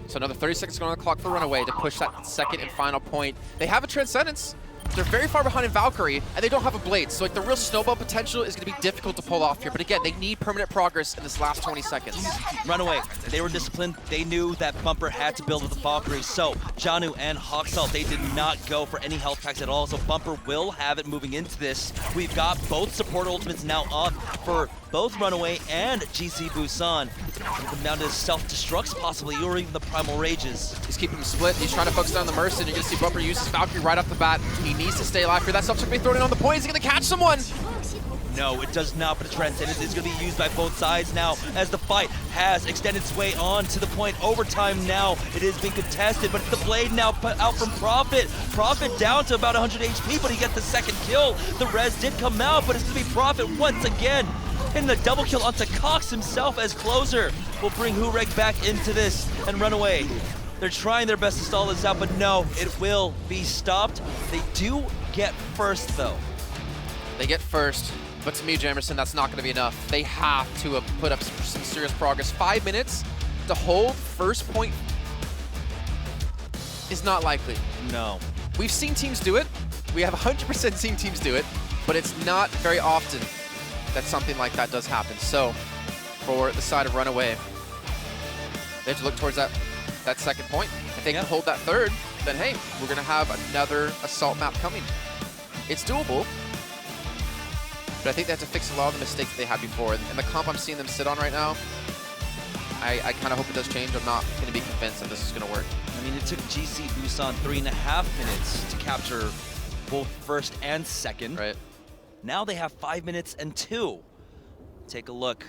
So another 30 seconds going on the clock for Runaway to push that second and final point. They have a Transcendence. They're very far behind in Valkyrie, and they don't have a Blade, so like the real snowball potential is going to be difficult to pull off here. But again, they need permanent progress in this last 20 seconds. Runaway, they were disciplined. They knew that Bumper had to build with the Valkyrie, so Janu and Haksal, they did not go for any health packs at all, so Bumper will have it moving into this. We've got both support ultimates now up for both Runaway and GC Busan. Come down to self-destructs possibly, or even the Primal Rages. He's keeping them split. He's trying to focus down the Mercy, and you're going to see Bumper use his Valkyrie right off the bat. He needs to stay alive here. That stuff's going to be thrown in on the point. Is he going to catch someone? No, it does not, but the Transcendence is going to be used by both sides now as the fight has extended its way on to the point. Overtime now, it is being contested, but the Blade now put out from Prophet. Prophet down to about 100 HP, but he gets the second kill. The res did come out, but it's going to be Prophet once again. And the double kill onto Cox himself as Closer will bring Hurek back into this and Runaway. They're trying their best to stall this out, but no, it will be stopped. They do get first, though. They get first, but to me, Jamerson, that's not going to be enough. They have to put up some serious progress. 5 minutes to hold first point is not likely. No. We've seen teams do it. We have 100% seen teams do it, but it's not very often that something like that does happen. So, for the side of Runaway, they have to look towards that second point. If they can hold that third, then hey, we're going to have another assault map coming. It's doable, but I think they have to fix a lot of the mistakes that they had before. And the comp I'm seeing them sit on right now, I kind of hope it does change. I'm not going to be convinced that this is going to work. I mean, it took GC Busan 3.5 minutes to capture both first and second. Right. Now they have 5 minutes and 2. Take a look.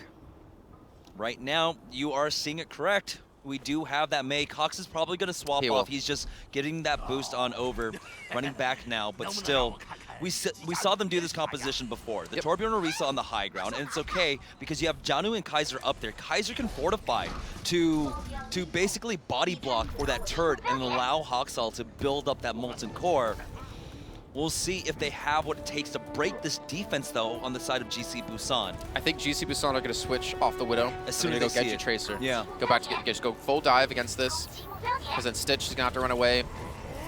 Right now, you are seeing it correct. We do have that Mei. Cox is probably going to swap off. He's just getting that boost on over, running back now, but still, we saw them do this composition before. The Torbjorn Orisa on the high ground, and it's okay because you have Janu and Kaiser up there. Kaiser can fortify to basically body block for that turret and allow Haksal to build up that molten core. We'll see if they have what it takes to break this defense, though, on the side of GC Busan. I think GC Busan are going to switch off the Widow. As soon as they go get see you it. Tracer. Yeah. Go back to just go full dive against this, because then Stitch is going to have to run away.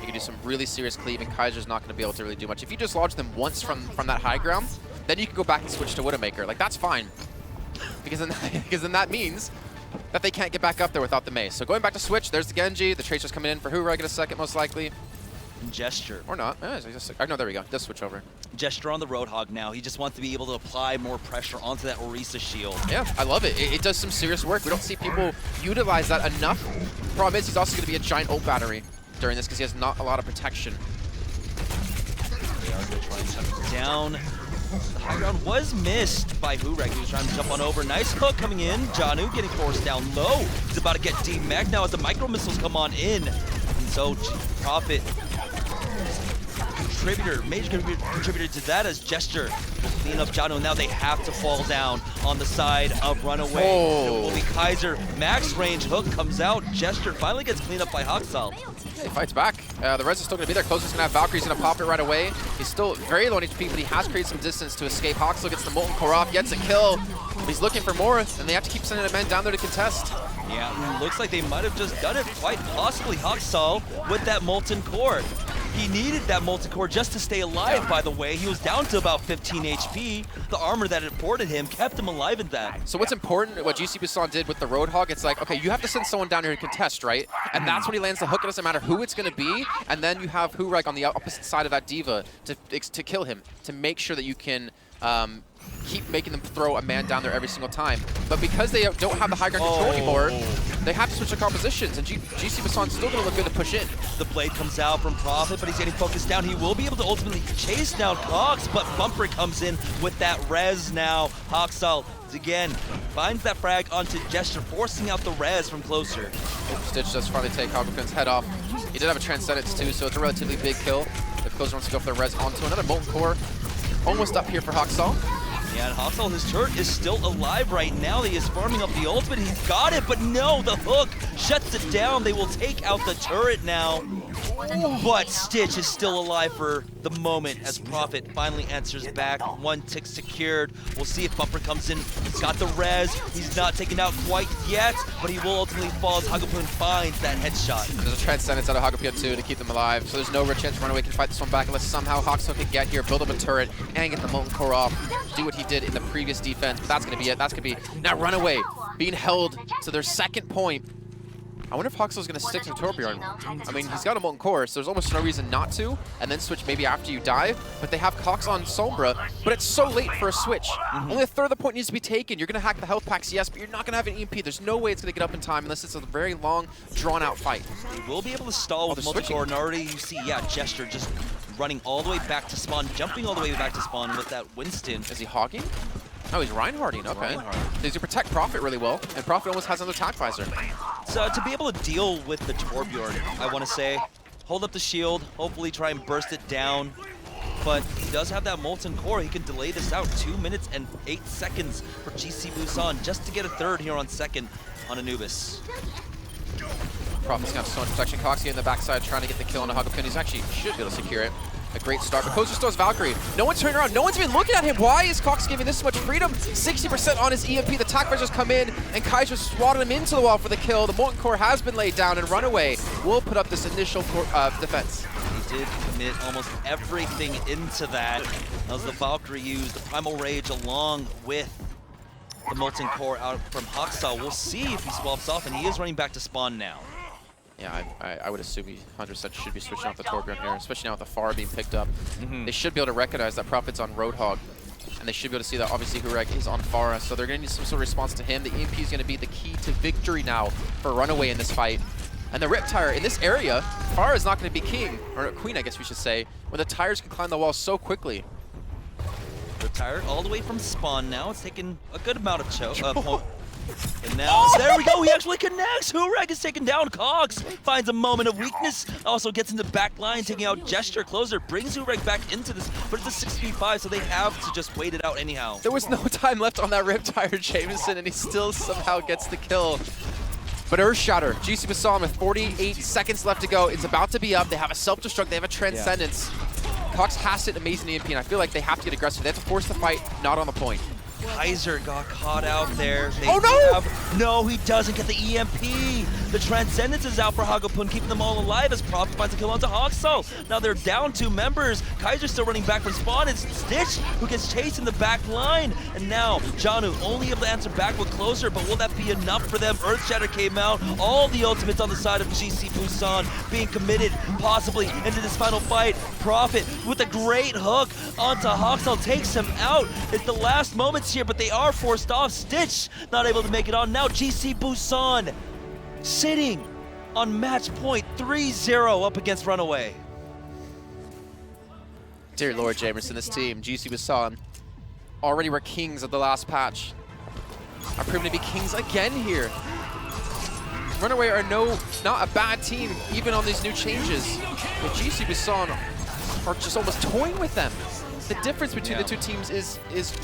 You can do some really serious cleave, and Kaiser's not going to be able to really do much. If you just lodge them once from that high ground, then you can go back and switch to Widowmaker. Like, that's fine, because then that means that they can't get back up there without the mace. So going back to switch, there's the Genji. The Tracer's coming in for Hurek in a second, most likely. Gesture. Or not. Oh, no, there we go. Just switch over. Gesture on the Roadhog now. He just wants to be able to apply more pressure onto that Orisa shield. Yeah, I love it. It does some serious work. We don't see people utilize that enough. Problem is, he's also going to be a giant ult battery during this because he has not a lot of protection. They are going to try and shut him down. The high ground was missed by Hurek. He was trying to jump on over. Nice hook coming in. Janu getting forced down low. He's about to get demagged now as the micro missiles come on in. And so Prophet major contributor to that as Gesture will clean up Jano. Now they have to fall down on the side of Runaway. It will be Kaiser. Max range hook comes out. Gesture finally gets cleaned up by Haksal. He fights back. The res is still going to be there. Closer's going to have Valkyrie. He's going to pop it right away. He's still very low on HP, but he has created some distance to escape. Haksal gets the Molten Core off, gets a kill. He's looking for more, and they have to keep sending a man down there to contest. Yeah, looks like they might have just done it, quite possibly Haksal with that Molten Core. He needed that Molten Core just to stay alive, by the way. He was down to about 15 HP. The armor that had boarded him kept him alive in that. So what's important, what GC Busan did with the Roadhog, it's like, okay, you have to send someone down here to contest, right? And that's when he lands the hook. It doesn't matter who it's going to be. And then you have Hurek on the opposite side of that Diva to kill him, to make sure that you can keep making them throw a man down there every single time. But because they don't have the high ground control anymore, they have to switch their compositions, and GC Busan's still going to look good to push in. The blade comes out from Prophet, but he's getting focused down. He will be able to ultimately chase down Cox, but Bumper comes in with that res now. Haksal, again, finds that frag onto Gesture, forcing out the res from Closer. Stitch does finally take Hagopun's head off. He did have a Transcendence too, so it's a relatively big kill. If Closer wants to go for the res onto another Molten Core, almost up here for Haksal. Yeah, and Haksal, his turret is still alive right now. He is farming up the ultimate. He's got it, but no, the hook shuts it down. They will take out the turret now. But Stitch is still alive for the moment as Prophet finally answers back. One tick secured. We'll see if Bumper comes in. He's got the res. He's not taken out quite yet, but he will ultimately fall as Hagapun finds that headshot. There's a Transcendence out of Hagapun too to keep them alive, so there's no real chance Runaway can fight this one back unless somehow Haksal can get here, build up a turret, and get the Molten Core off. Do what he did in the previous defense, but that's going to be it. That's going to be now Runaway being held to their second point. I wonder if Haxel's going to stick to Torbjorn. I mean, he's got a Molten Core, so there's almost no reason not to, and then switch maybe after you die. But they have Cox on Sombra, but it's so late for a switch. Only a third of the point needs to be taken. You're going to hack the health packs, yes, but you're not going to have an EMP. There's no way it's going to get up in time unless it's a very long, drawn-out fight. They will be able to stall with Molten Core, and already you see, yeah, Gesture just running all the way back to spawn, jumping all the way back to spawn with that Winston. Is he hogging? Oh, he's Reinhardting, okay. He's to protect Prophet really well, and Prophet almost has another attack visor. So to be able to deal with the Torbjorn, I want to say, hold up the shield, hopefully try and burst it down. But he does have that Molten Core. He can delay this out 2 minutes and 8 seconds for GC Busan just to get a third here on second on Anubis. Prophet's gonna have so much protection. Coxie in the backside trying to get the kill on a Hagapun. He's actually should be able to secure it. A great start, but Kozu still has Valkyrie. No one's turning around. No one's even looking at him. Why is Cox giving this much freedom? 60% on his EMP. The attack visors come in, and Kaiser swatted him into the wall for the kill. The Molten Core has been laid down, and Runaway will put up this initial defense. He did commit almost everything into that. As the Valkyrie used the Primal Rage along with the Molten Core out from Haksal. We'll see if he swaps off, and he is running back to spawn now. Yeah, I would assume he 100% should be switching off the Torbjorn here, especially now with the Pharah being picked up. They should be able to recognize that Prophet's on Roadhog, and they should be able to see that obviously Hurek is on Pharah, so they're going to need some sort of response to him. The EMP is going to be the key to victory now for Runaway in this fight. And the Riptire in this area, Pharah is not going to be king, or queen I guess we should say, when the tires can climb the wall so quickly. Riptire all the way from spawn now. It's taken a good amount of choke. And now, there we go, he actually connects! Hurek is taken down, Cox finds a moment of weakness, also gets in the back line, taking out Gesture. Closer brings Hurek back into this, but it's a 6v5, so they have to just wait it out anyhow. There was no time left on that Riptire, Jameson, and he still somehow gets the kill. But Earthshatter, GC Busan with 48 seconds left to go, it's about to be up, they have a self-destruct, they have a Transcendence. Yeah. Cox has it, amazing EMP, and I feel like they have to get aggressive. They have to force the fight, not on the point. Kaiser got caught out there. No, he doesn't get the EMP. The Transcendence is out for Hagapun, keeping them all alive as Prophet finds a kill onto Haksal. Now they're down 2 members. Kaiser's still running back from spawn. It's Stitch who gets chased in the back line. And now Janu only able to answer back with Closer, but will that be enough for them? Earthshatter came out. All the ultimates on the side of GC Busan being committed possibly into this final fight. Prophet with a great hook onto Haksal takes him out. It's the last moments here, but they are forced off. Stitch not able to make it on. Now GC Busan sitting on match point 3-0 up against Runaway. Dear Lord Jamerson, this team, GC Busan, already were kings of the last patch, are proven to be kings again here. Runaway are not a bad team, even on these new changes. But GC Busan are just almost toying with them. The difference between the two teams is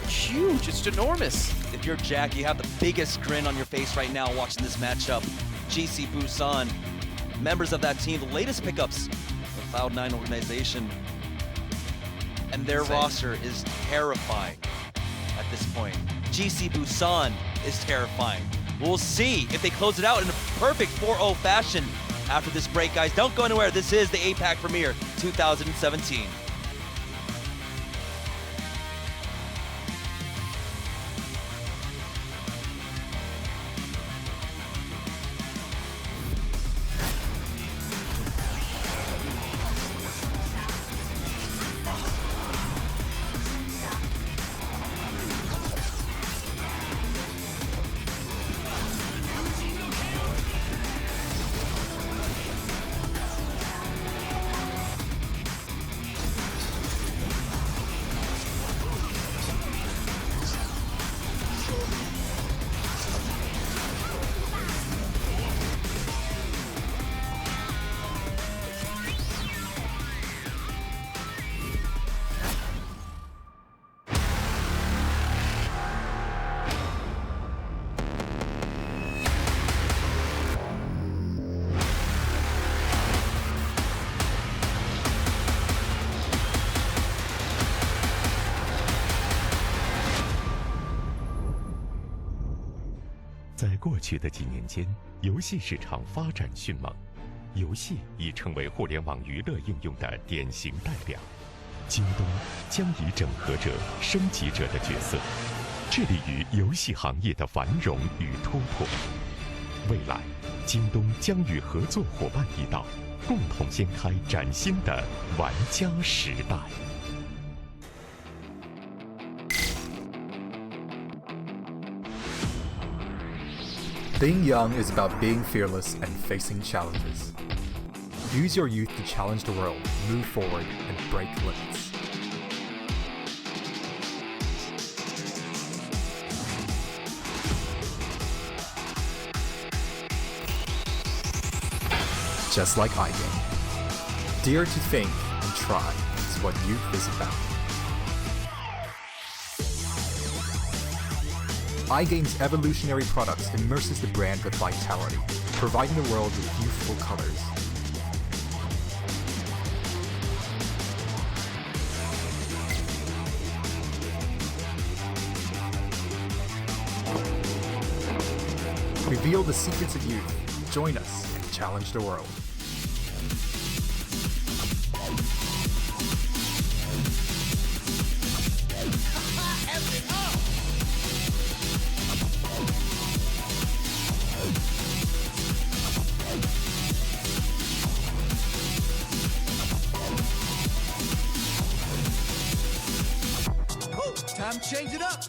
huge. It's ginormous. If you're Jack, you have the biggest grin on your face right now watching this matchup. GC Busan, members of that team, the latest pickups, the Cloud9 organization, and their roster is terrifying at this point. GC Busan is terrifying. We'll see if they close it out in a perfect 4-0 fashion after this break, guys. Don't go anywhere. This is the APAC Premier 2017.在过去的几年间，游戏市场发展迅猛，游戏已成为互联网娱乐应用的典型代表。京东将以整合者、升级者的角色，致力于游戏行业的繁荣与突破。未来，京东将与合作伙伴一道，共同掀开崭新的玩家时代。Being young is about being fearless and facing challenges. Use your youth to challenge the world, move forward, and break limits. Just like iGame. Dare to think and try is what youth is about. iGame's evolutionary products immerses the brand with vitality, providing the world with youthful colors. Reveal the secrets of youth. Join us and challenge the world. Time to change it up.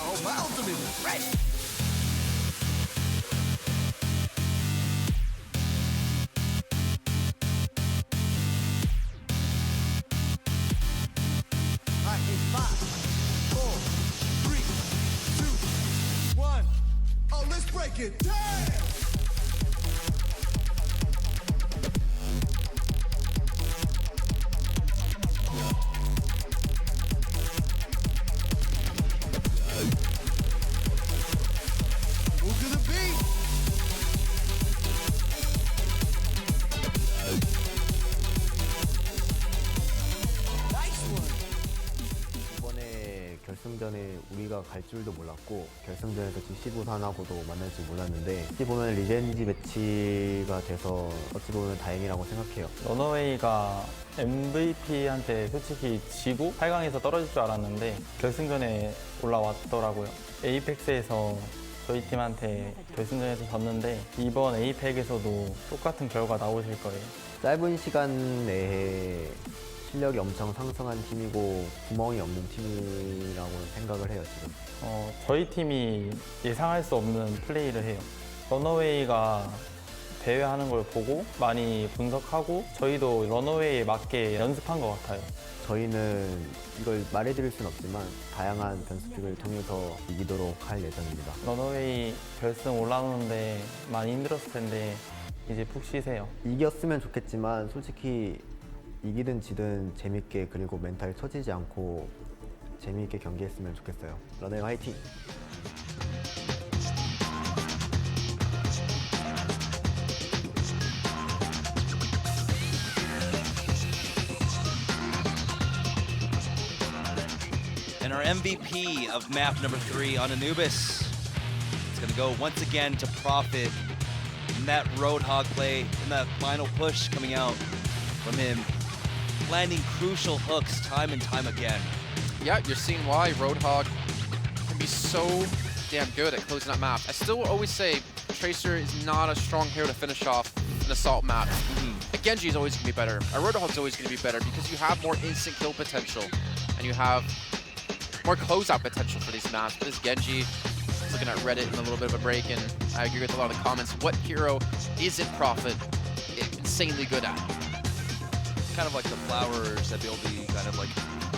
Oh, my ultimate is ready. All right, it's 5, 4, 3, 2, 1. Oh, let's break it down. Move to the beat. Nice one. 이번에 결승전에 우리가 갈 줄도 몰랐고 결승전에서 GC 부산하고도 만날 줄 몰랐는데 어찌 보면 리벤지 매치가 돼서 어찌 보면 다행이라고 생각해요. 러너웨이가 MVP한테 솔직히 지고 8강에서 떨어질 줄 알았는데 결승전에 올라왔더라고요. 에이펙스에서 저희 팀한테 결승전에서 졌는데 이번 에이펙에서도 똑같은 결과 나오실 거예요. 짧은 시간 내에 실력이 엄청 상승한 팀이고 구멍이 없는 팀이라고 생각을 해요, 지금. 저희 팀이 예상할 수 없는 플레이를 해요. 러너웨이가 대회하는 걸 보고 많이 분석하고 저희도 런어웨이에 맞게 연습한 것 같아요. 저희는 이걸 말해드릴 수는 없지만 다양한 변수픽을 통해서 이기도록 할 예정입니다. 런어웨이 결승 올라오는데 많이 힘들었을 텐데 이제 푹 쉬세요. 이겼으면 좋겠지만 솔직히 이기든 지든 재밌게 그리고 멘탈 처지지 않고 재미있게 경기했으면 좋겠어요. 런웨이 화이팅! And our MVP of map number 3 on Anubis is going to go once again to Profit. And that Roadhog play and that final push coming out from him, landing crucial hooks time and time again. Yeah, you're seeing why Roadhog can be so damn good at closing up maps. I still always say Tracer is not a strong hero to finish off an assault map. A Genji is always going to be better. A Roadhog is always going to be better because you have more instant kill potential and you have more closeout potential for these maps. But this Genji, looking at Reddit in a little bit of a break, and I agree with a lot of the comments. What hero isn't Prophet insanely good at? Kind of like the flowers that be kind of like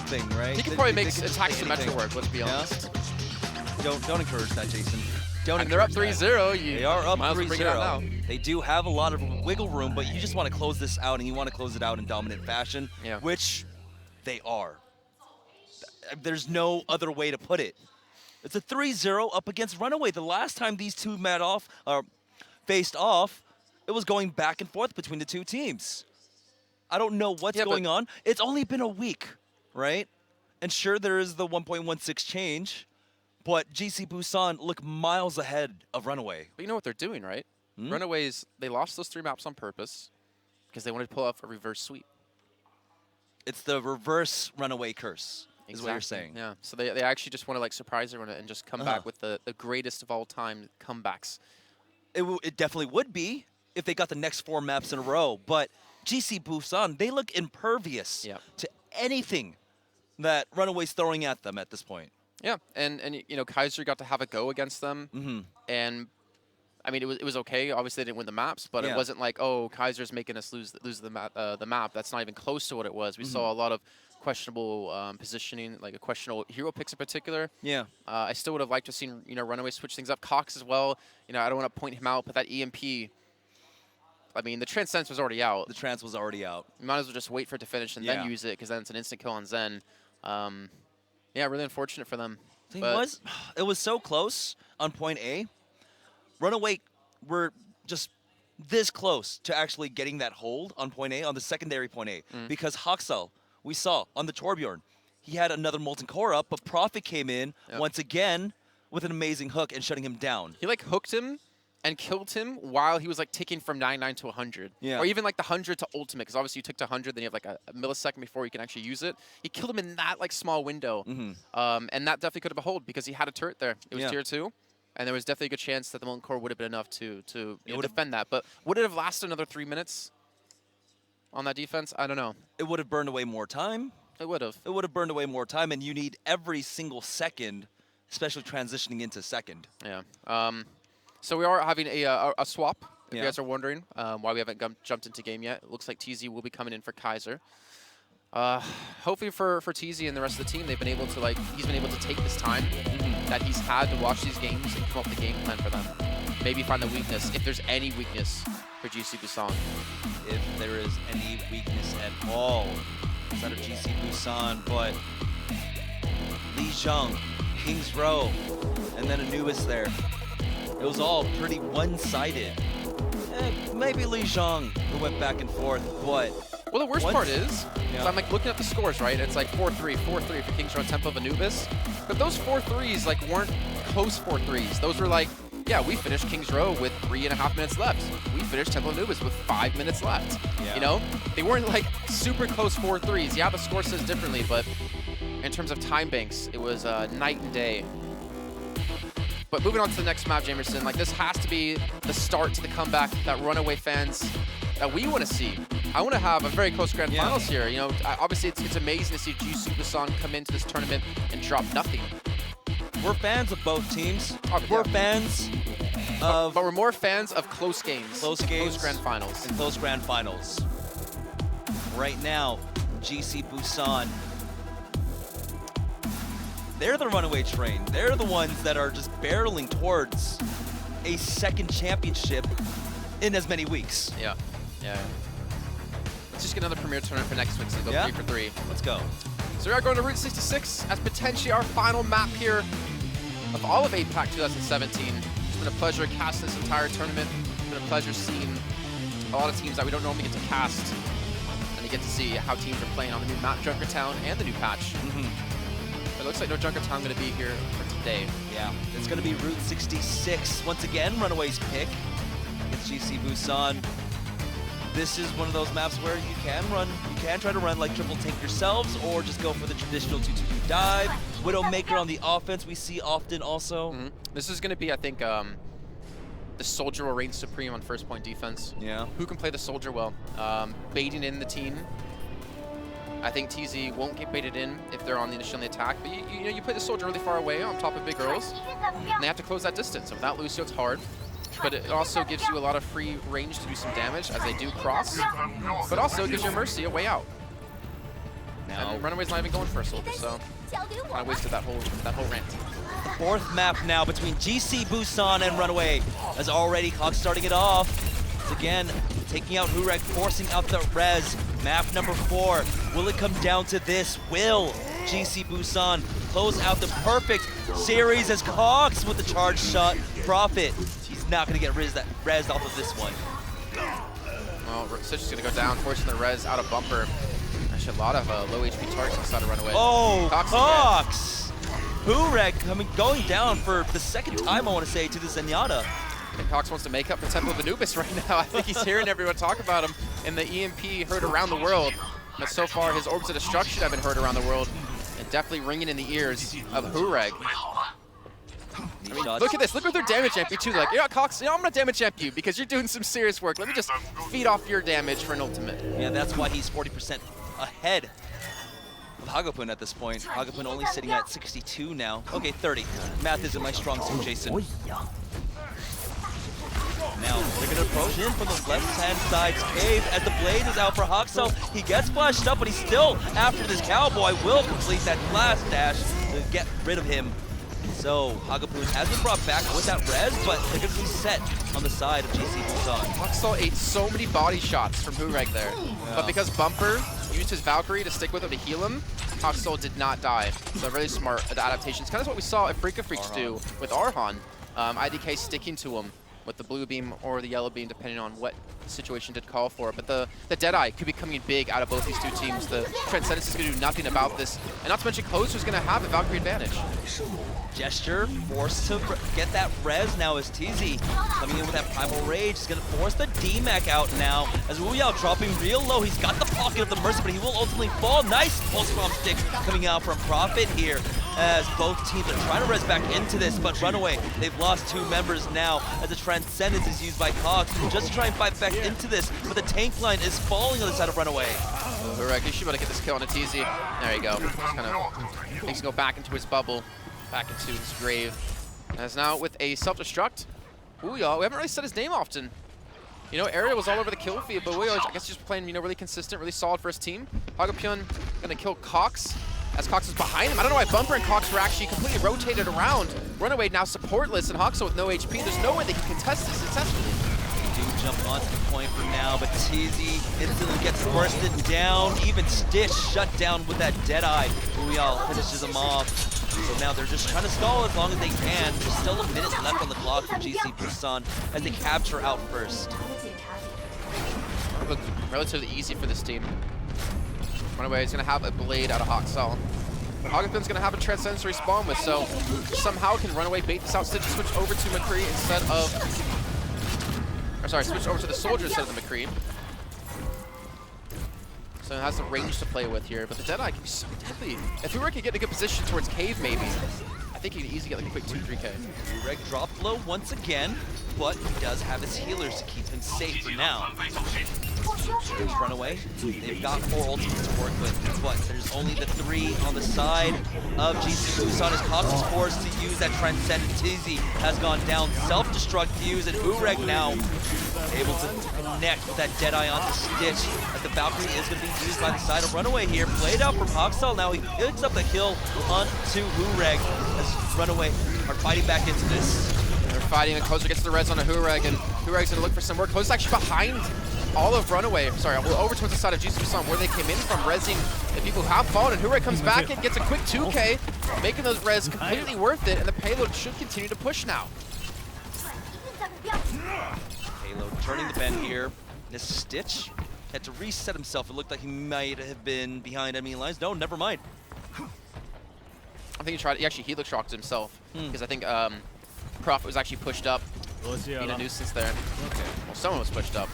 thing, right? He can probably make attack symmetry work, let's be honest. Don't encourage that, Jason. Don't. And they're up 3-0. They are up 3-0. They do have a lot of wiggle room, but you just want to close this out, and you want to close it out in dominant fashion, which they are. There's no other way to put it. It's a 3-0 up against Runaway. The last time these two faced off, it was going back and forth between the two teams. I don't know what's going on. It's only been a week, right? And sure, there is the 1.16 change, but GC Busan look miles ahead of Runaway. But you know what they're doing, right? Runaways, they lost those 3 maps on purpose because they wanted to pull off a reverse sweep. It's the reverse Runaway curse. Is what you're saying. Yeah, so they actually just want to like surprise everyone and just come back with the greatest of all time comebacks. It definitely would be if they got the next 4 maps in a row, but GC Busan, they look impervious to anything that Runaway's throwing at them at this point. Yeah, and you know, Kaiser got to have a go against them, and I mean it was okay. Obviously they didn't win the maps, but it wasn't like, oh, Kaiser's making us lose the map. That's not even close to what it was. We saw a lot of questionable positioning, like a questionable hero picks in particular. Yeah. I still would have liked to have seen, you know, Runaway switch things up. Cox as well. You know, I don't want to point him out, but that EMP, I mean, the Transcendence was already out. The Trance was already out. You might as well just wait for it to finish and then use it, because then it's an instant kill on Zen. Yeah, really unfortunate for them. It was so close on point A. Runaway were just this close to actually getting that hold on point A, on the secondary point A, because Haksal, we saw on the Torbjorn, he had another Molten Core up, but Prophet came in once again with an amazing hook and shutting him down. He like hooked him and killed him while he was like ticking from 99 to 100. Or even like the 100 to ultimate, because obviously you tick to 100, then you have like a millisecond before you can actually use it. He killed him in that like small window. And that definitely could have been hold because he had a turret there. It was tier 2. And there was definitely a good chance that the Molten Core would have been enough to you know, defend that. But would it have lasted another 3 minutes on that defense? I don't know. It would have burned away more time. It would have. It would have burned away more time, and you need every single second, especially transitioning into second. Yeah. So we are having a swap, if you guys are wondering why we haven't jumped into game yet. It looks like TZ will be coming in for Kaiser. Hopefully for TZ and the rest of the team, they've been able to he's been able to take this time that he's had to watch these games and come up with a game plan for them. Maybe find the weakness, if there's any weakness for GC Busan. If there is any weakness at all outside of GC Busan, but Lee Zhang, King's Row, and then Anubis there. It was all pretty one-sided. Maybe Lee Zhang who went back and forth, but... Well, the worst part is I'm like looking at the scores, right? It's like 4-3, 4-3 for King's Row, Temple of Anubis. But those 4-3s like weren't close 4-3s. Those were like, yeah, we finished King's Row with 3.5 minutes left. We finished Temple of Anubis with 5 minutes left. You know? They weren't like super close 4-3s. Yeah, the score says differently, but in terms of time banks, it was night and day. But moving on to the next map, Jamerson, like this has to be the start to the comeback that Runaway fans that we want to see. I want to have a very close grand finals here. You know, obviously it's amazing to see GC Busan come into this tournament and drop nothing. We're fans of both teams. We're fans of... But we're more fans of close games. Close games. Close grand finals. And close grand finals. Right now, GC Busan, they're the runaway train. They're the ones that are just barreling towards a second championship in as many weeks. Yeah. Let's just get another premier tournament for next week, so go 3 for 3. Let's go. So we are going to Route 66 as potentially our final map here of all of APAC 2017. It's been a pleasure casting this entire tournament. It's been a pleasure seeing a lot of teams that we don't normally get to cast, and you get to see how teams are playing on the new map, Junkertown, and the new patch. It looks like no Junkertown going to be here for today. Yeah, it's going to be Route 66. Once again, Runaway's pick against GC Busan. This is one of those maps where you can try to run like triple tank yourselves, or just go for the traditional 2-2 dive. Widowmaker on the offense we see often also. This is going to be, I think, the soldier will reign supreme on first point defense. Yeah. Who can play the soldier well? Baiting in the team. I think TZ won't get baited in if they're on the initial attack, but you play the soldier really far away on top of big girls, and they have to close that distance. And without Lucio, it's hard. But it also gives you a lot of free range to do some damage as they do cross, but also gives your Mercy a way out. Now, and Runaway's not even going for a soldier, so kind of wasted that whole rant. The fourth map now between GC Busan and Runaway, as already Cox starting it off. Once again, taking out Hurek, forcing out the res. Map number 4. Will it come down to this? Will GC Busan close out the perfect series as Cox with the charge shot? Profit. He's not going to get res off of this one. Well, Sitch is going to go down, forcing the res out of bumper. Actually, a lot of low HP targets inside of Runaway. Oh, Cox! Hurek going down for the second time, I want to say, to the Zenyatta. And Cox wants to make up for Temple of Anubis right now. I think he's hearing everyone talk about him in the EMP heard around the world. But so far, his Orbs of Destruction have been heard around the world, and definitely ringing in the ears of Hurek. I mean, look at this. Look at their damage amp you too. They're like, yeah, Cox, I'm going to damage amp you because you're doing some serious work. Let me just feed off your damage for an ultimate. Yeah, that's why he's 40% ahead of Hagapun at this point. Hagapun only sitting at 62 now. Okay, 30. Math isn't my strong suit, Jason. Now, they're going to approach in from the left-hand side's cave as the blade is out for Haxel. He gets flashed up, but he's still after this cowboy. Will complete that blast dash to get rid of him. So, Hagapun has been brought back with that res, but they're going to be set on the side of GC Busan. Haxel ate so many body shots from Hurek there. Yeah. But because Bumper used his Valkyrie to stick with him to heal him, Haxel did not die. So really smart adaptations. Kind of what we saw Afrika Freaks do with Arhan. IDK sticking to him with the blue beam or the yellow beam, depending on what the situation did call for. But the Deadeye could be coming big out of both these two teams. The Transcendence is going to do nothing about this. And not to mention, Closer's going to have a Valkyrie advantage. Gesture forced to get that res now as TZ coming in with that Primal Rage. He's going to force the D-Mac out now as Wu Yao dropping real low. He's got the pocket of the Mercy, but he will ultimately fall. Nice pulse bomb stick coming out from Profit here as both teams are trying to res back into this, but Runaway, they've lost 2 members now as the Transcendence is used by Cox just to try and fight back into this, but the tank line is falling on the side of Runaway. Hurek, you should be able to get this kill on a TZ. There you go. Just kind of makes him go back into his bubble, back into his grave. As now with a self-destruct, Wu Yao, we haven't really said his name often. You know, Area was all over the kill feed, but Wu Yao, I guess, just playing, really consistent, really solid for his team. Hagapyeon gonna kill Cox, as Cox is behind him. I don't know why Bumper and Cox were actually completely rotated around. Runaway now supportless, and Haxel with no HP. There's no way they can contest this successfully. They do jump onto the point for now, but TZ instantly gets bursted down. Even Stitch shut down with that Deadeye. Wu Yao finishes him off. So now they're just trying to stall as long as they can. There's still a minute left on the clock for GC Busan as they capture out first. Looked relatively easy for this team. Runaway is going to have a blade out of Haxel. Hagapyeon's going to have a Transcendence to respawn with, so somehow can Runaway bait this out. Stitch switch over to McCree instead of... Or sorry, switch over to the Soldier instead of the McCree. So it has the range to play with here, but the Deadeye can be so deadly. If Hurek could get in a good position towards Cave, maybe. I think he can easily get like a quick 2-3K. Ureg dropped low once again, but he does have his healers to keep him safe for now. There's Runaway. They've got 4 ultimates to work with, but there's only the 3 on the side of GC Busan as Cox is forced to use that Transcendent. Tizzy has gone down, self-destruct fuse, and Ureg now able to connect with that Deadeye onto Stitch as the Valkyrie is going to be used by the side of Runaway here. Played out from Hoxel, now he picks up the kill onto Ureg as Runaway are fighting back into this. They're fighting, and Koza gets the res on a Ureg, and Ureg's gonna look for some work. Koza's actually behind all of Runaway. Sorry, over towards the side of GC Busan where they came in from, resing the people who have fallen, and Ureg comes back and gets a quick 2K, making those res completely worth it, and the payload should continue to push now. Payload turning the bend here. This Stitch had to reset himself. It looked like he might have been behind enemy lines. No, never mind. I think he actually helix shocked himself, because I think Prophet was actually pushed up, being a nuisance there. Okay. Well, someone was pushed up.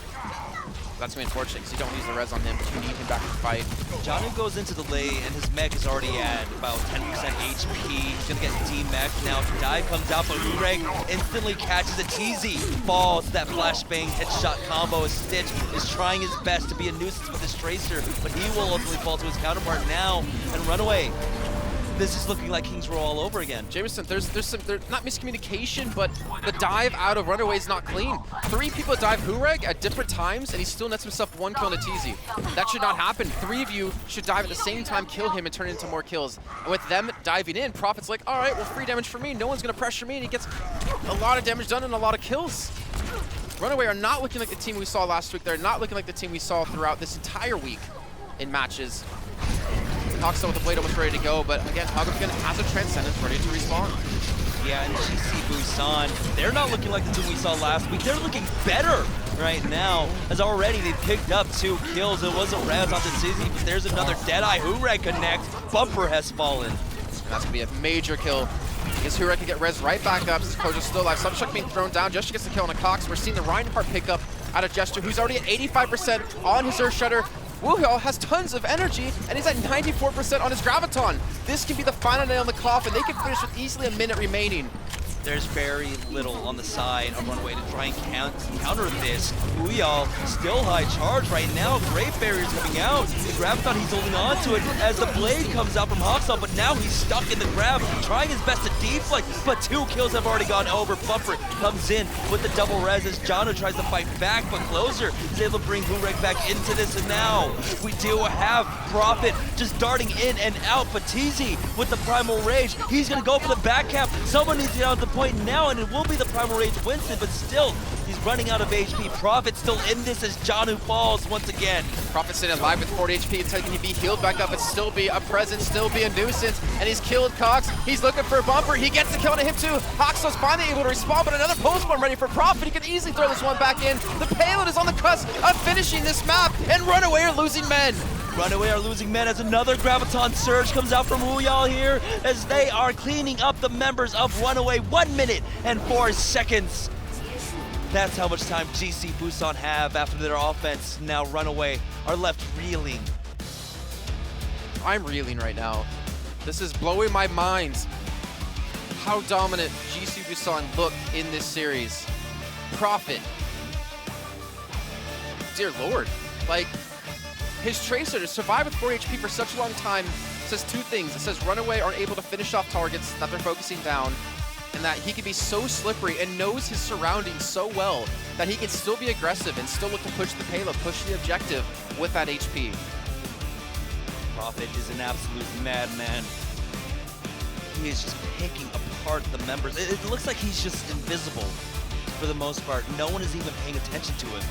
That's going to be unfortunate, because you don't use the res on him, but you need him back to fight. Janu goes into the lane, and his mech is already at about 10% HP. He's going to get D-mech. Now, Dive comes out, but Ureg instantly catches a TZ. Falls to that flashbang headshot combo. As Stitch is trying his best to be a nuisance with his Tracer, but he will ultimately fall to his counterpart now, and Runaway. This is looking like King's Row all over again. Jameson, there's not miscommunication, but the dive out of Runaway is not clean. 3 people dive Ureg at different times, and he still nets himself 1 kill on a TZ. That should not happen. 3 of you should dive at the same time, kill him, and turn it into more kills. And with them diving in, Prophet's like, all right, well, free damage for me. No one's going to pressure me, and he gets a lot of damage done and a lot of kills. Runaway are not looking like the team we saw last week. They're not looking like the team we saw throughout this entire week in matches. Hoxel with the blade almost ready to go, but again, Hogwarts has a Transcendence ready to respawn. Yeah, and GC Busan, they're not looking like the team we saw last week. They're looking better right now, as already they picked up 2 kills. It wasn't Raz onto Tizzy, but there's another Deadeye. Ureg connect. Bumper has fallen. And that's going to be a major kill. Because Ureg can get res right back up. Koja's still alive. Subshock being thrown down. Gesture gets the kill on a Cox. We're seeing the Reinhardt pick up out of Gesture, who's already at 85% on his Earth Shudder. Wuhyal has tons of energy, and he's at 94% on his Graviton. This can be the final nail in the coffin. They can finish with easily a minute remaining. There's very little on the side of Runaway to try and counter this. Wuhyal still high charge right now. Great barriers coming out. The Graviton, he's holding on to it as the blade comes out from Hoxel, but now he's stuck in the grab, trying his best to deflect, but 2 kills have already gone over. Bumper comes in with the double res as Jano tries to fight back, but Closer is able to bring Ureg back into this, and now we do have Prophet just darting in and out, but TZ with the Primal Rage, he's gonna go for the back cap. Someone needs to get out the point now, and it will be the Primal Rage Winston, but still, he's running out of HP. Prophet still in this as Janu falls once again. Prophet sitting alive with 40 HP until he can be healed back up and still be a presence, still be a nuisance, and he's killed Cox. He's looking for a bumper. He gets the kill on him too. Hoxel's finally able to respawn, but another postmortem ready for Prophet. He can easily throw this one back in. The payload is on the cusp of finishing this map, and Runaway are losing men. Runaway are losing men as another Graviton Surge comes out from Wuhyal here as they are cleaning up the members of Runaway. 1 minute and 4 seconds. That's how much time GC Busan have after their offense. Now Runaway are left reeling. I'm reeling right now. This is blowing my mind how dominant GC Busan look in this series. Prophet. Dear Lord. Like, his Tracer to survive with 4 HP for such a long time says 2 things. It says Runaway aren't able to finish off targets that they're focusing down, and that he can be so slippery and knows his surroundings so well that he can still be aggressive and still look to push the payload, push the objective with that HP. Prophet is an absolute madman. He is just picking apart the members. It looks like he's just invisible for the most part. No one is even paying attention to him.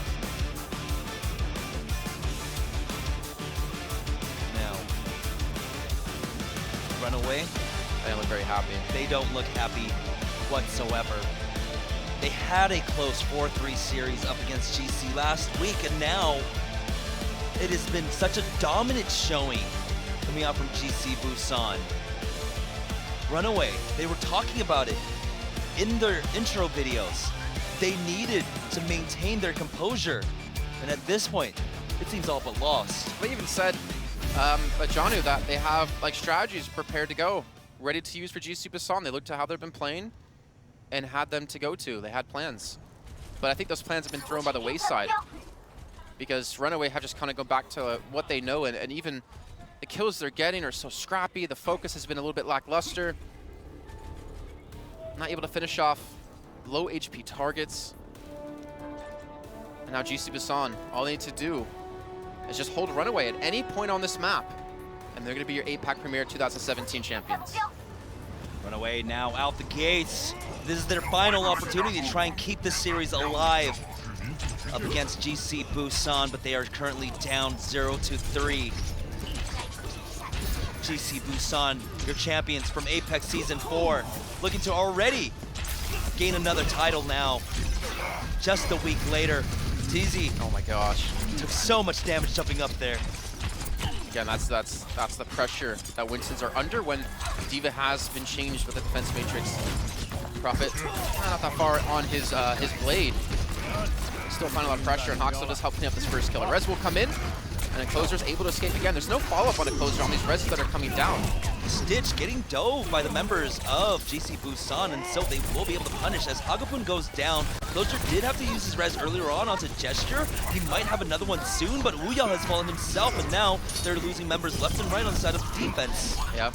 Runaway. They don't look very happy. They don't look happy whatsoever. They had a close 4-3 series up against GC last week, and now it has been such a dominant showing coming out from GC Busan. Runaway, they were talking about it in their intro videos. They needed to maintain their composure, and at this point, it seems all but lost. They even said, Janu, that they have like strategies prepared to go. ready to use for GC Busan. They looked to how they've been playing and had them to go to. They had plans. But I think those plans have been thrown by the wayside because Runaway have just kind of gone back to what they know, and even the kills they're getting are so scrappy. The focus has been a little bit lackluster. Not able to finish off low HP targets. And now GC Busan, all they need to do is just hold Runaway at any point on this map, and they're going to be your APAC Premier 2017 champions. Runaway now out the gates. This is their final opportunity to try and keep this series alive up against GC Busan, but they are currently down 0-3. GC Busan, your champions from APEC Season 4, looking to already gain another title now. Just a week later, TZ, oh my gosh, took so much damage jumping up there. Again, that's the pressure that Winston's are under when D.Va has been changed with the defense matrix. Prophet, not that far on his blade. Still finding a lot of pressure, and Hawks will just help clean up this first kill. Rez will come in, and then Closer's able to escape again. There's no follow-up on the Closer on these Rezes that are coming down. Stitch getting dove by the members of GC Busan, and so they will be able to punish as Hagapun goes down. Closer did have to use his res earlier on onto Gesture. He might have another one soon, but Wuyao has fallen himself, and now they're losing members left and right on the side of the defense. Yeah,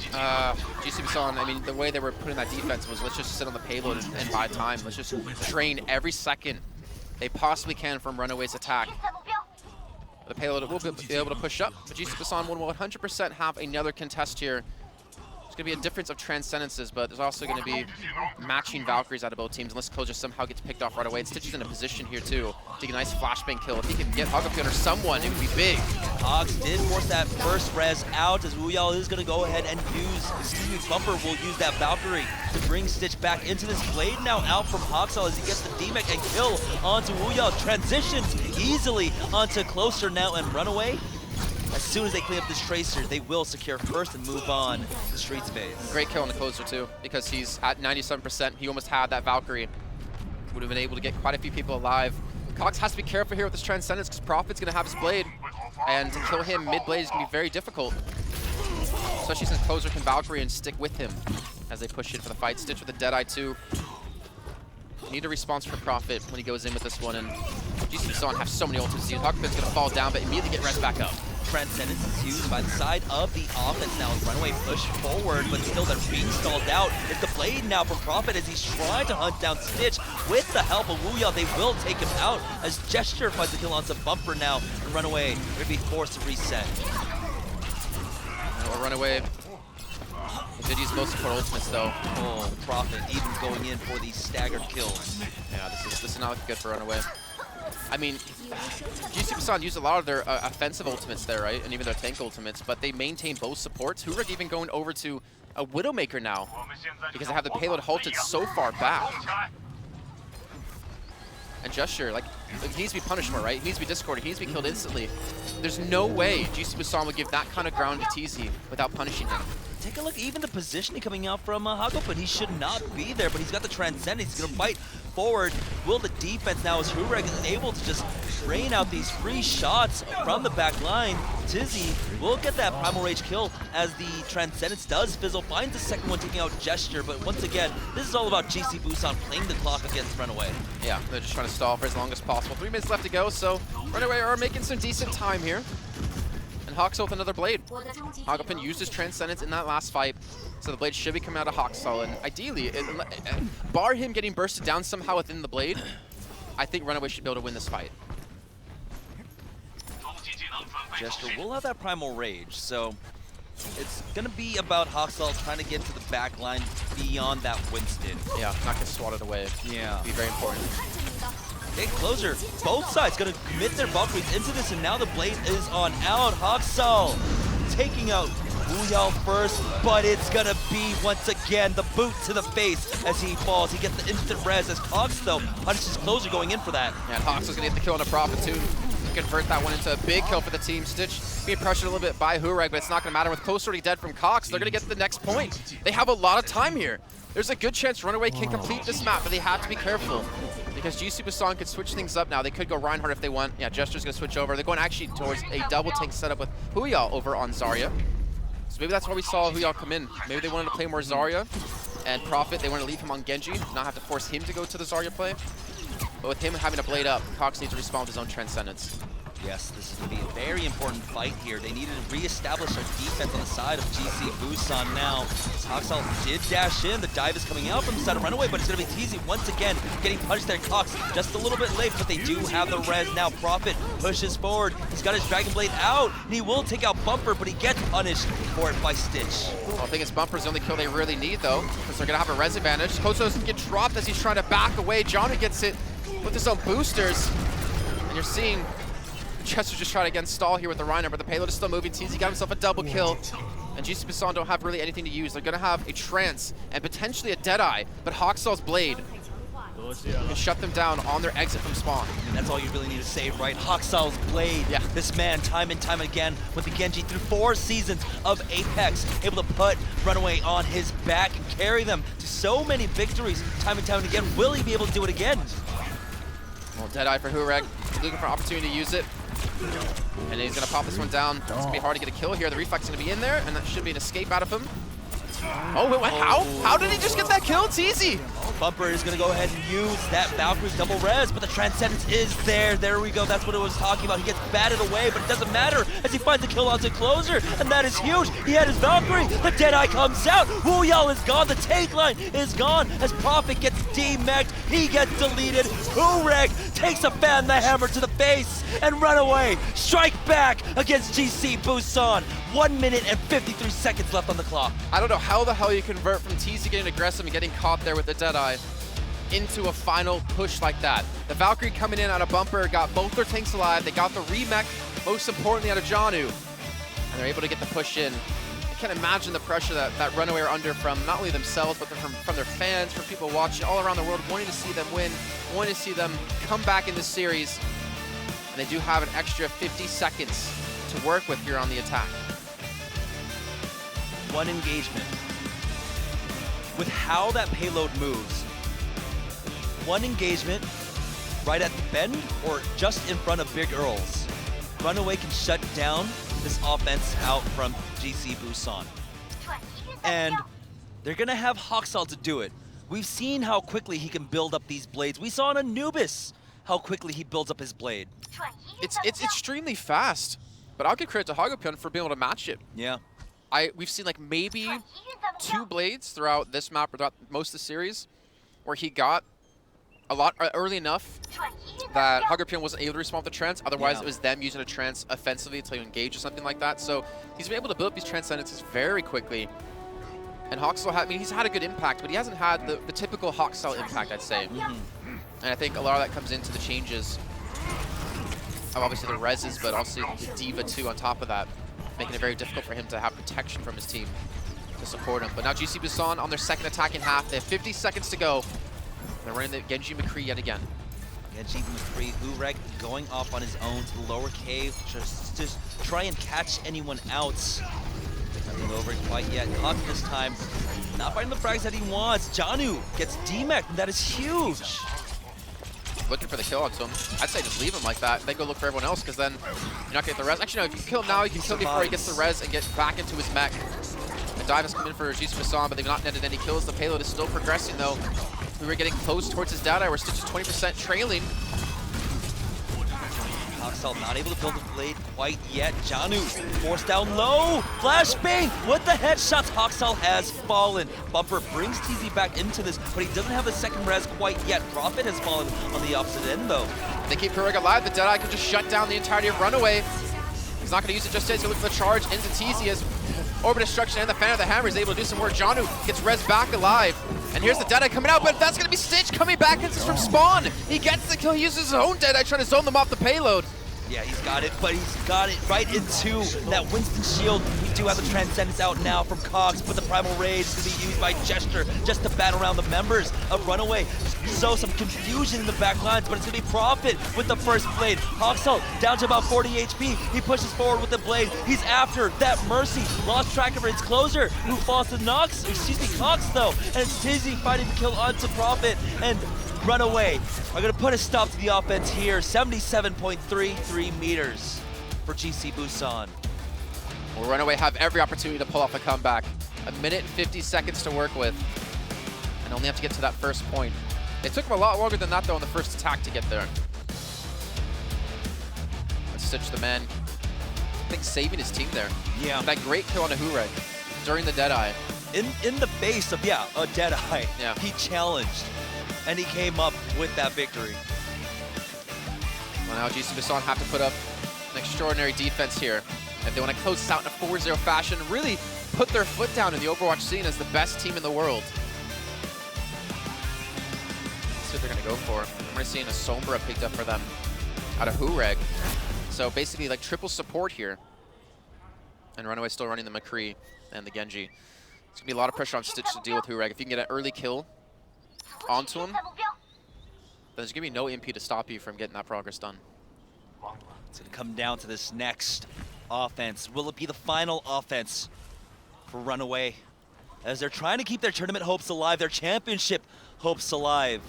GC Busan, I mean, the way they were putting that defense was, let's just sit on the payload and buy time. Let's just drain every second they possibly can from Runaway's attack. The payload will be able to push up, but GC Busan will 100% have another contest here. There's going to be a difference of transcendences, but there's also going to be matching Valkyries out of both teams unless Closer somehow gets picked off right away. And Stitch is in a position here too to get a nice flashbang kill. If he can get Hagapun or someone, it would be big. Hogs did force that first res out as Wuyao is going to go ahead and Bumper will use that Valkyrie to bring Stitch back into this blade. Now out from Hoxall as he gets the DMEC and kill onto Wuyao. Transitions easily onto Closer now and Runaway. As soon as they clean up this Tracer, they will secure first and move on to Streets phase. Great kill on the Closer too, because he's at 97%. He almost had that Valkyrie. Would have been able to get quite a few people alive. Cox has to be careful here with this Transcendence because Prophet's going to have his blade, and to kill him mid-blade is going to be very difficult. Especially since Closer can Valkyrie and stick with him as they push in for the fight. Stitch with the Deadeye too. Need a response from Prophet when he goes in with this one, and GC Busan have so many ultimates. Hagapun going to fall down, but immediately get res back up. Transcendence is used by the side of the offense now as Runaway push forward, but still they're being stalled out. It's the blade now from Prophet as he's trying to hunt down Stitch. With the help of Wuyao, they will take him out as Gesture finds the kill onto Bumper now, and Runaway will be forced to reset. Runaway. He did use most support ultimates though. Oh, Prophet even going in for these staggered kills. Yeah, this is not looking good for Runaway. I mean, GC Busan used a lot of their offensive ultimates there, right? And even their tank ultimates, but they maintain both supports. Hurek even going over to a Widowmaker now because they have the payload halted so far back. And Gesture, like, he needs to be punished more, right? He needs to be discorded. He needs to be killed instantly. There's no way GC Busan would give that kind of ground to TZ without punishing him. Take a look, even the positioning coming out from Hagapun. He should not be there, but he's got the Transcendence. He's going to fight forward. Will the defense now as Hurek is able to just rain out these free shots from the back line. Tizzy will get that Primal Rage kill as the Transcendence does fizzle. Finds the second one taking out Gesture, but once again, this is all about GC Busan playing the clock against Runaway. Yeah, they're just trying to stall for as long as possible. 3 minutes left to go, so Runaway are making some decent time here. And Hawksall with another blade. Hagapun used his Transcendence in that last fight, so the blade should be coming out of Hawksall. And ideally, bar him getting bursted down somehow within the blade, I think Runaway should be able to win this fight. Gesture will have that Primal Rage, so it's going to be about Hawksall trying to get to the back line beyond that Winston. Yeah, not get swatted away. Yeah. Be very important. Okay, Closer. Both sides going to commit their Valkyries into this, and now the blade is on out. Hawksall taking out Wuyao first, but it's going to be, once again, the boot to the face as he falls. He gets the instant res as Cox, though, punishes Closer going in for that. Yeah, and Hawksall's going to get the kill on a Prophet, too. Convert that one into a big kill for the team. Stitch being pressured a little bit by Hurek, but it's not going to matter. With Closer already dead from Cox, they're going to get to the next point. They have a lot of time here. There's a good chance Runaway can complete this map, but they have to be careful because GC Busan could switch things up now. They could go Reinhardt if they want. Yeah, Gesture's going to switch over. They're going actually towards a double tank setup with Huyao over on Zarya. So maybe that's why we saw Huyao come in. Maybe they wanted to play more Zarya and Prophet. They wanted to leave him on Genji, not have to force him to go to the Zarya play. But with him having a blade up, Cox needs to respond with his own Transcendence. Yes, this is going to be a very important fight here. They needed to reestablish their defense on the side of GC Busan now. Coxal did dash in. The dive is coming out from the side of Runaway, but it's going to be TZ once again getting punished there. Cox just a little bit late, but they do have the res now. Prophet pushes forward. He's got his Dragon Blade out, and he will take out Bumper, but he gets punished for it by Stitch. Well, I think it's Bumper's the only kill they really need, though, because they're going to have a res advantage. Koso doesn't get dropped as he's trying to back away. Johnny gets it with his own boosters, and you're seeing Chester just trying to again stall here with the Rhino, but the payload is still moving. TZ got himself a double kill, and GC Busan don't have really anything to use. They're going to have a Trance and potentially a Deadeye, but Hawksall's Blade can shut them down on their exit from spawn. And that's all you really need to save, right? Hawksall's Blade. Yeah. This man, time and time again, with the Genji through 4 seasons of Apex, able to put Runaway on his back and carry them to so many victories time and time again. Will he be able to do it again? Well, Deadeye for Hurek, looking for an opportunity to use it. And he's going to pop this one down. It's going to be hard to get a kill here. The Reflex is going to be in there, and that should be an escape out of him. Oh, wait, what? How? How did he just get that kill? It's easy. Bumper is going to go ahead and use that Valkyrie's double res, but the Transcendence is there. There we go. That's what it was talking about. He gets batted away, but it doesn't matter as he finds a kill onto Closer, and that is huge. He had his Valkyrie. The Deadeye comes out. Wu Yao is gone. The tank line is gone as Prophet gets demeched. He gets deleted. Ureg takes a fan the hammer to the face, and Runaway strike back against GC Busan. 1 minute and 53 seconds left on the clock. I don't know how the hell you convert from TZ getting aggressive and getting caught there with the Deadeye into a final push like that. The Valkyrie coming in out of Bumper got both their tanks alive. They got the remech, most importantly out of Janu, and they're able to get the push in. I can't imagine the pressure that Runaway are under from not only themselves, but from their fans, from people watching all around the world, wanting to see them win, wanting to see them come back in this series. And they do have an extra 50 seconds to work with here on the attack. One engagement. With how that payload moves, one engagement right at the bend or just in front of Big Earls, Runaway can shut down this offense out from GC Busan. And they're gonna have Hawksall to do it. We've seen how quickly he can build up these blades. We saw in Anubis how quickly he builds up his blade. It's extremely fast, but I'll give credit to Hagopion for being able to match it. Yeah. We've seen like maybe 2 blades throughout this map or throughout most of the series where he got a lot early enough that Hagopion wasn't able to respond to the Trance. Otherwise, it was them using a Trance offensively to engage or something like that. So he's been able to build up these Transcendences very quickly. And Hawksall, I mean, he's had a good impact, but he hasn't had the typical Hawksall impact, I'd say. And I think a lot of that comes into the changes of obviously the reses, but also the Diva too on top of that, making it very difficult for him to have protection from his team to support him. But now GC Busan on their second attack in half. They have 50 seconds to go. They're running the Genji McCree yet again. Genji McCree, Ureg going off on his own to the lower cave, just try and catch anyone out. Nothing over quite yet. Cox this time, not finding the frags that he wants. Janu gets demeched, and that is huge. Looking for the kill onto him. I'd say just leave him like that. Then go look for everyone else, because then you're not getting the res. Actually, no, if you kill him now, you can kill him before he gets the res and get back into his mech. The dive has come in for GC Busan, but they've not netted any kills. The payload is still progressing, though. We were getting close towards his Deadeye. We're Stitch is 20% trailing. Hawksall not able to build a blade quite yet. Janu forced down low. Flashbang with the headshots. Hawksall has fallen. Bumper brings TZ back into this, but he doesn't have the second res quite yet. Prophet has fallen on the opposite end, though. They keep Hurek alive. The Deadeye can just shut down the entirety of Runaway. He's not going to use it just yet. He's going to look for the charge into TZ as Orbit Destruction and the Fan of the Hammer is able to do some work. Janu gets res back alive. And here's the Deadeye coming out, but that's going to be Stitch coming back into from spawn. He gets the kill. He uses his own Deadeye trying to zone them off the payload. Yeah, he's got it, but he's got it right into that Winston shield. We do have the Transcendence out now from Cox, but the Primal Rage is going to be used by Gesture just to bat around the members of Runaway. So some confusion in the back lines, but it's going to be Prophet with the first blade. Hawksall down to about 40 HP. He pushes forward with the blade. He's after that Mercy. Lost track of its closer, who falls to Cox though. And it's Tizzy fighting the kill onto Prophet. And Runaway are going to put a stop to the offense here. 77.33 meters for GC Busan. Will Runaway have every opportunity to pull off a comeback? 1 minute and 50 seconds to work with, and only have to get to that first point. It took him a lot longer than that, though, on the first attack to get there. Let's Stitch the man. I think saving his team there. Yeah. That great kill on a Hureg during the Deadeye. In the face of, yeah, a Deadeye, yeah, he challenged, and he came up with that victory. Well, now GC Busan have to put up an extraordinary defense here if they want to close this out in a 4-0 fashion, really put their foot down in the Overwatch scene as the best team in the world. Let's see what they're going to go for. I'm already seeing a Sombra picked up for them out of Hureg. So basically like triple support here. And Runaway still running the McCree and the Genji. It's going to be a lot of pressure on Stitch to deal with Hureg. If you can get an early kill onto him, then there's going to be no MP to stop you from getting that progress done. It's going to come down to this next offense. Will it be the final offense for Runaway as they're trying to keep their tournament hopes alive, their championship hopes alive?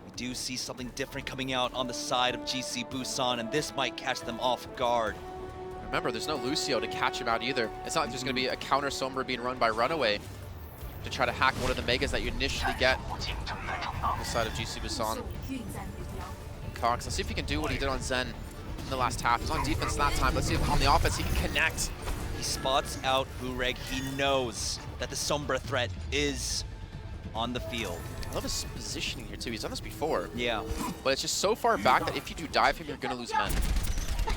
We do see something different coming out on the side of GC Busan, and this might catch them off guard. Remember, there's no Lucio to catch him out either. It's not like there's going to be a counter Sombra being run by Runaway to try to hack one of the Megas that you initially get on the side of GC Busan. Cox, let's see if he can do what he did on Zen in the last half. He's on defense that time. Let's see if on the offense he can connect. He spots out Hureg. He knows that the Sombra threat is on the field. I love his positioning here too. He's done this before. Yeah. But it's just so far back that if you do dive him, you're going to lose men.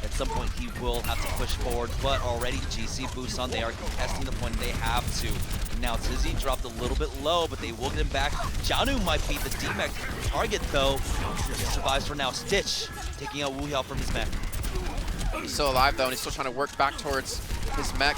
At some point, he will have to push forward, but already GC Busan, they are contesting the point they have to. Now, Tizzy dropped a little bit low, but they will get him back. Janu might be the DMech target, though. He survives for now. Stitch taking out Wu Yao from his mech. He's still alive, though, and he's still trying to work back towards his mech.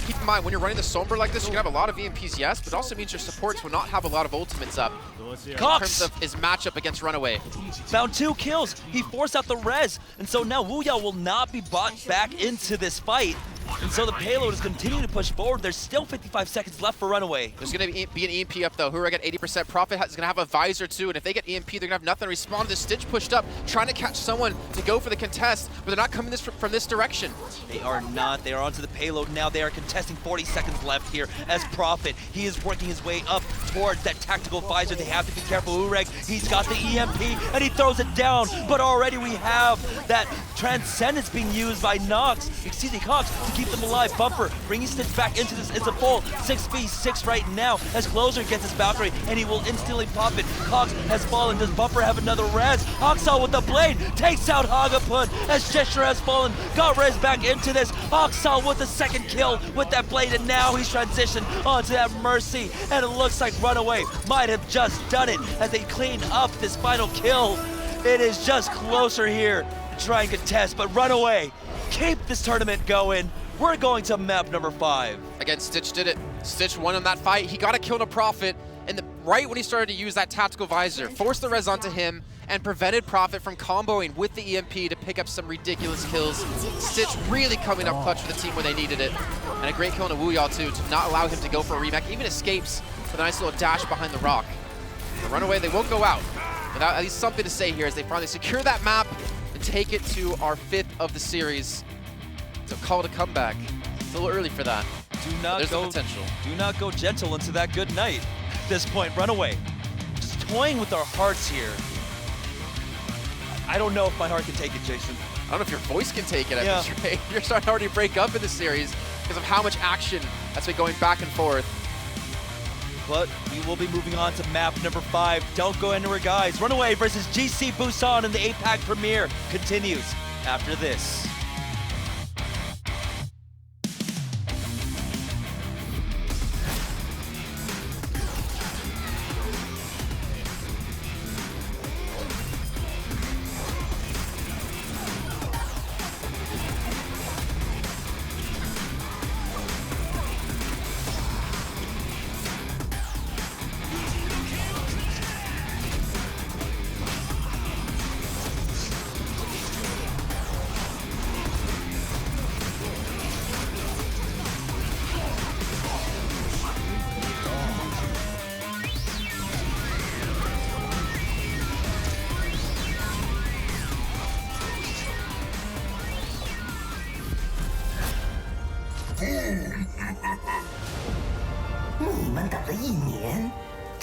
Keep in mind, when you're running the Sombra like this, you can have a lot of EMPs, yes, but it also means your supports will not have a lot of ultimates up. Cox! In terms of his matchup against Runaway. Found 2 kills. He forced out the res, and so now Wu Yao will not be brought back into this fight. And so the payload is continuing to push forward. There's still 55 seconds left for Runaway. There's going to be an EMP up, though. Hureg at 80%. Profit is going to have a visor, too. And if they get EMP, they're going to have nothing to respond to this. Stitch pushed up, trying to catch someone to go for the contest, but they're not coming from this direction. They are not. They are onto the payload now. They are contesting. 40 seconds left here as Profit. He is working his way up towards that tactical visor. They have to be careful. Hureg, he's got the EMP, and he throws it down. But already we have that Transcendence being used by Cox to keep them alive. Bumper bringing Stitch back into this. It's a full 6v6 right now as Closer gets his Valkyrie, and he will instantly pop it. Cox has fallen. Does Bumper have another res? Oxal with the blade takes out Hagapun as Gesture has fallen. Got res back into this. Oxal with the second kill with that blade, and now he's transitioned onto that Mercy, and it looks like Runaway might have just done it as they clean up this final kill. It is just Closer here to try and contest, but Runaway keep this tournament going. We're going to map number 5. Again, Stitch did it. Stitch won in that fight. He got a kill on a Profit, and right when he started to use that tactical visor, forced the res onto him, and prevented Profit from comboing with the EMP to pick up some ridiculous kills. Stitch really coming up clutch for the team when they needed it. And a great kill on a Wu Yao, too, to not allow him to go for a remake. Even escapes with a nice little dash behind the rock. The Runaway, they won't go out without at least something to say here as they finally secure that map and take it to our 5th of the series. So call it a comeback. It's a little early for that. There's the potential. Do not go gentle into that good night. At this point, Runaway just toying with our hearts here. I don't know if my heart can take it, Jason. I don't know if your voice can take it at Yeah. this rate. You're starting to already break up in the series because of how much action that's been going back and forth. But we will be moving on to map number 5. Don't go anywhere, guys. Runaway versus GC Busan in the APAC premiere continues after this.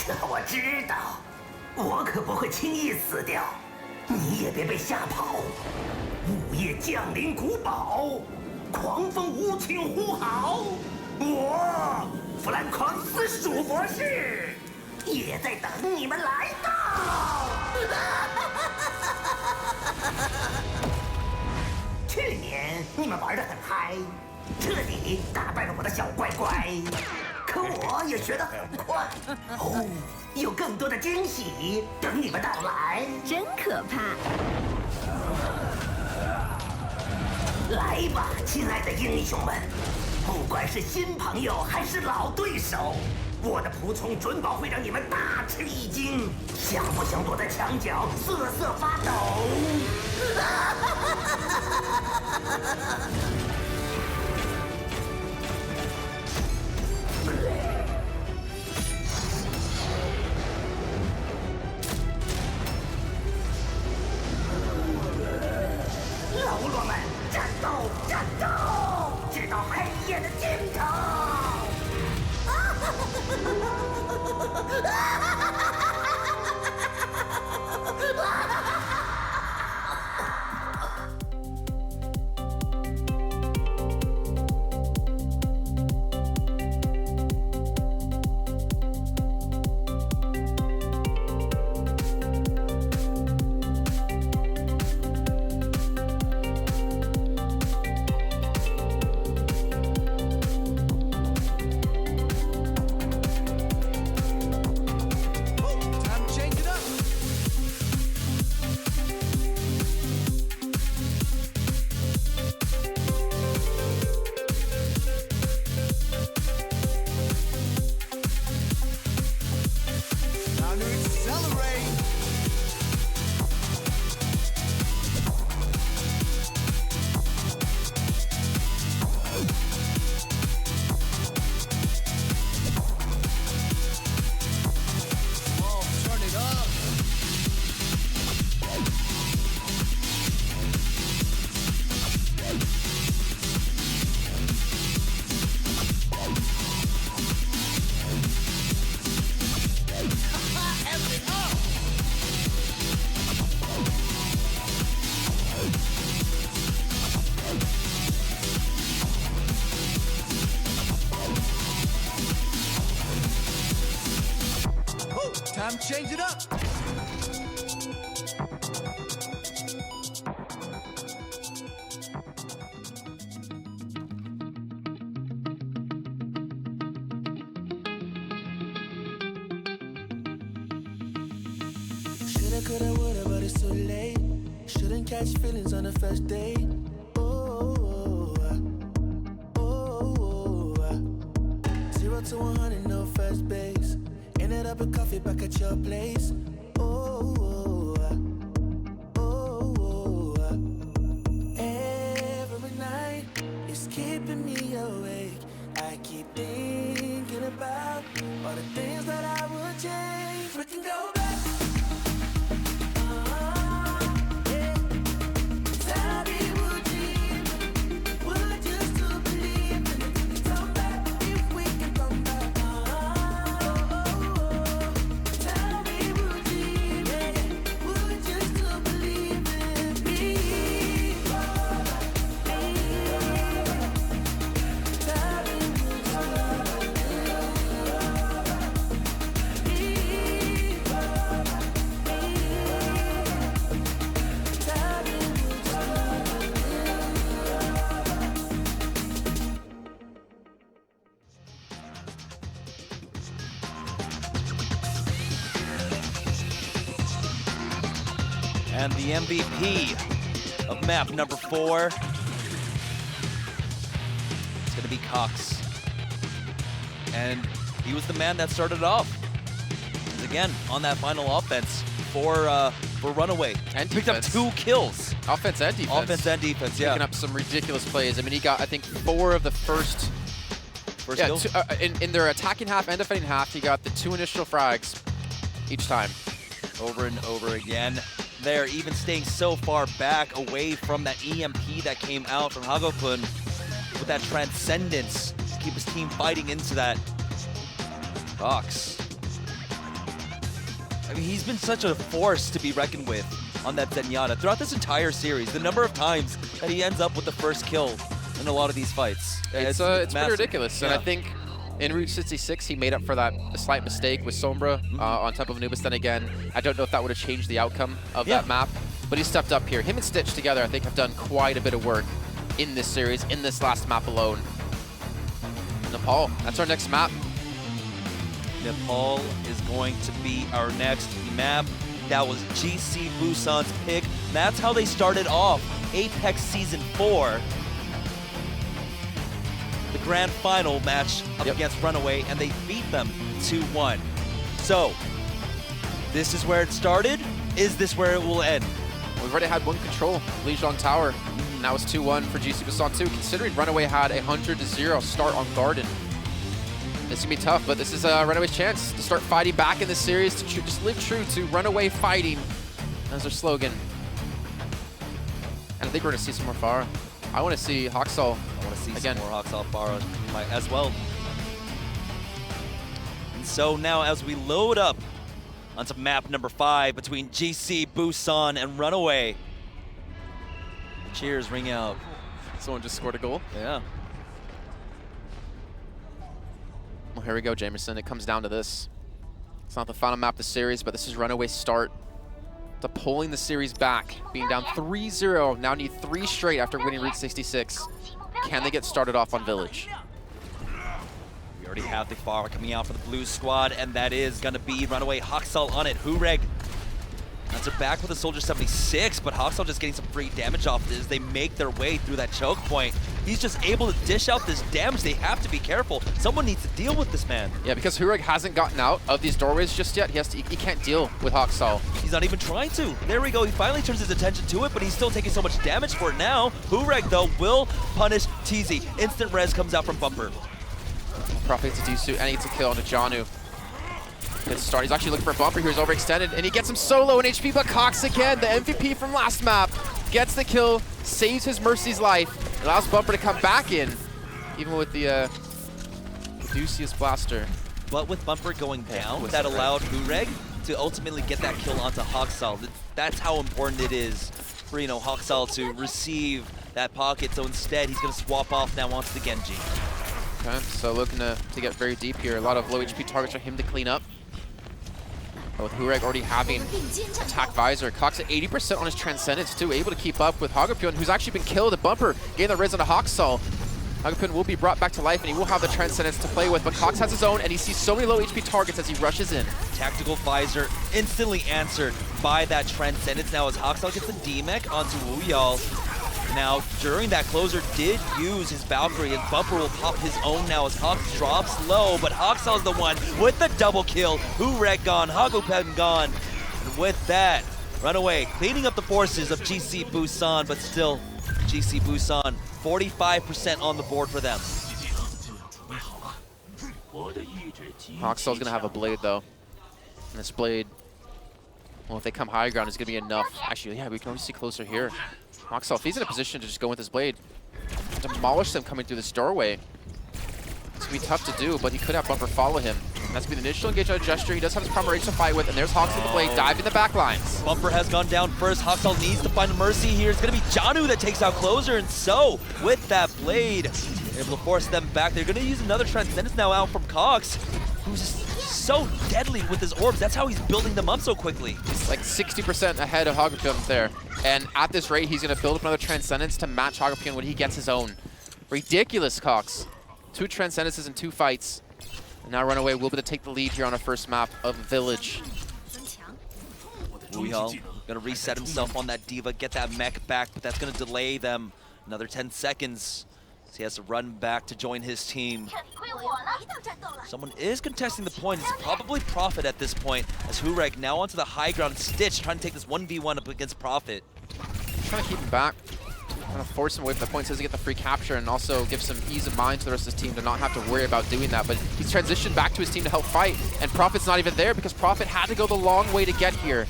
这我知道，我可不会轻易死掉，你也别被吓跑。午夜降临古堡，狂风无情呼号，我弗兰狂斯鼠博士也在等你们来到。去年你们玩得很嗨，彻底打败了我的小乖乖。可我也学得很快哦，有更多的惊喜等你们到来，真可怕！来吧，亲爱的英雄们，不管是新朋友还是老对手，我的仆从准保会让你们大吃一惊。想不想躲在墙角瑟瑟发抖？喽啰们，战斗，战斗，直到黑夜的尽头！Time to change it up. Shoulda, coulda, woulda, but it's too late. Shouldn't catch feelings on the first date. Oh, 0 to 100, no first base. Ended up with coffee back at your place. Every night it's keeping me awake. I keep thinking about all the things that I would change. We can go back. And the MVP of map number 4 is going to be Cox. And he was the man that started off. And again, on that final offense for Runaway. And picked up 2 kills. Offense and defense. Offense and defense, yeah. Picking up some ridiculous plays. I mean, he got, I think, 4 of the first kills? In their attacking half and defending half, he got the 2 initial frags each time. Over and over again. There, even staying so far back away from that EMP that came out from Hagokun with that transcendence to keep his team fighting into that. Cox I mean, he's been such a force to be reckoned with on that Zenyatta throughout this entire series. The number of times that he ends up with the first kill in a lot of these fights. It's pretty ridiculous. Yeah. And I think in Route 66, he made up for that slight mistake with Sombra on top of Anubis. Then again, I don't know if that would have changed the outcome of that map, but he stepped up here. Him and Stitch together, I think, have done quite a bit of work in this series, in this last map alone. Nepal, that's our next map. Nepal is going to be our next map. That was GC Busan's pick. That's how they started off APAC Season 4. The grand final match up against Runaway, and they beat them 2-1. So, this is where it started. Is this where it will end? We've already had one control, Lijiang Tower. And that was 2-1 for GC Busan 2, considering Runaway had a 100-0 start on Garden. This can be tough, but this is Runaway's chance to start fighting back in this series, to just live true to Runaway fighting as their slogan. And I think we're going to see some more Pharah. I want to see Hoxall. I want to see again. Some more Hoxall Pharah as well. And so now as we load up onto map number 5 between GC Busan and Runaway, cheers ring out. Someone just scored a goal. Yeah. Well, here we go, Jamerson. It comes down to this. It's not the final map of the series, but this is Runaway's start to pulling the series back. Being down 3-0, now need 3 straight after winning Route 66. Can they get started off on Village? We already have the Pharah coming out for the blue squad, and that is going to be Runaway. Hoxall on it. Hureg. They're back with a Soldier 76, but Hoxall just getting some free damage off as they make their way through that choke point. He's just able to dish out this damage. They have to be careful. Someone needs to deal with this man. Yeah, because Hureg hasn't gotten out of these doorways just yet. He can't deal with Hoxall. He's not even trying to. There we go. He finally turns his attention to it, but he's still taking so much damage for it now. Hureg, though, will punish TZ. Instant res comes out from Bumper. Prophet to Dusu, and he gets a kill on Janu. Good start. He's actually looking for a Bumper here. He's overextended, and he gets him so low in HP, but Cox again, the MVP from last map, gets the kill, saves his Mercy's life, allows Bumper to come back in, even with the Caduceus Blaster. But with Bumper going down, that allowed Hureg to ultimately get that kill onto Hoxall. That's how important it is for, you know, Hoxall to receive that pocket. So instead, he's going to swap off now onto the Genji. Okay, so looking to get very deep here. A lot of low HP targets for him to clean up. With Hureg already having attack visor. Cox at 80% on his Transcendence too, able to keep up with Hagapyeon, who's actually been killed. The Bumper getting the res on a Hoxall. Hagapyeon will be brought back to life, and he will have the Transcendence to play with, but Cox has his own, and he sees so many low HP targets as he rushes in. Tactical visor instantly answered by that Transcendence. Now as Hoxall gets the D-Mech onto Wuyal. Now, during that, Closer did use his Valkyrie, and Bumper will pop his own now as Hox drops low, but Hoxall is the one with the double kill. Hureg gone, Hagapyeon gone. And with that, Runaway cleaning up the forces of GC Busan, but still, GC Busan, 45% on the board for them. Hoxall's gonna have a blade though. And this blade, well, if they come high ground, it's gonna be enough. Actually, yeah, we can already see Closer here. Hoxall, if he's in a position to just go with his blade, demolish them coming through this doorway. It's gonna be tough to do, but he could have Bumper follow him. And that's gonna be the initial engagement gesture. He does have his primary to fight with, and there's Hoxall with the blade, diving the back lines. Bumper has gone down first. Hoxall needs to find a Mercy here. It's gonna be Janu that takes out Closer, and so, with that blade, able to force them back. They're gonna use another Transcendence now out from Cox, who's just so deadly with his orbs. That's how he's building them up so quickly. He's like 60% ahead of Hagapyeon there. And at this rate, he's gonna build up another Transcendence to match Hagapyeon when he gets his own. Ridiculous, Cox. 2 Transcendences in 2 fights. And now Runaway will be able to take the lead here on our first map of Village. Wuyal gonna reset himself on that D.Va, get that mech back, but that's gonna delay them another 10 seconds. So he has to run back to join his team. Someone is contesting the point. It's probably Prophet at this point, as Hureg now onto the high ground. Stitch trying to take this 1v1 up against Prophet. Trying to keep him back. Trying to force him away from the point so he doesn't get the free capture, and also give some ease of mind to the rest of his team to not have to worry about doing that. But he's transitioned back to his team to help fight, and Prophet's not even there because Prophet had to go the long way to get here.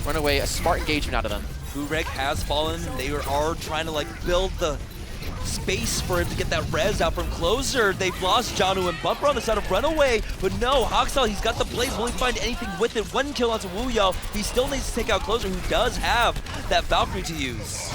Runaway, a smart engagement out of them. Hureg has fallen. They are trying to like build the space for him to get that res out from closer. They've lost Janu and Bumper on the side of Runaway, but no, Hoxel, he's got the blade. Will he find anything with it? One kill onto Wuyao. He still needs to take out closer, who does have that Valkyrie to use.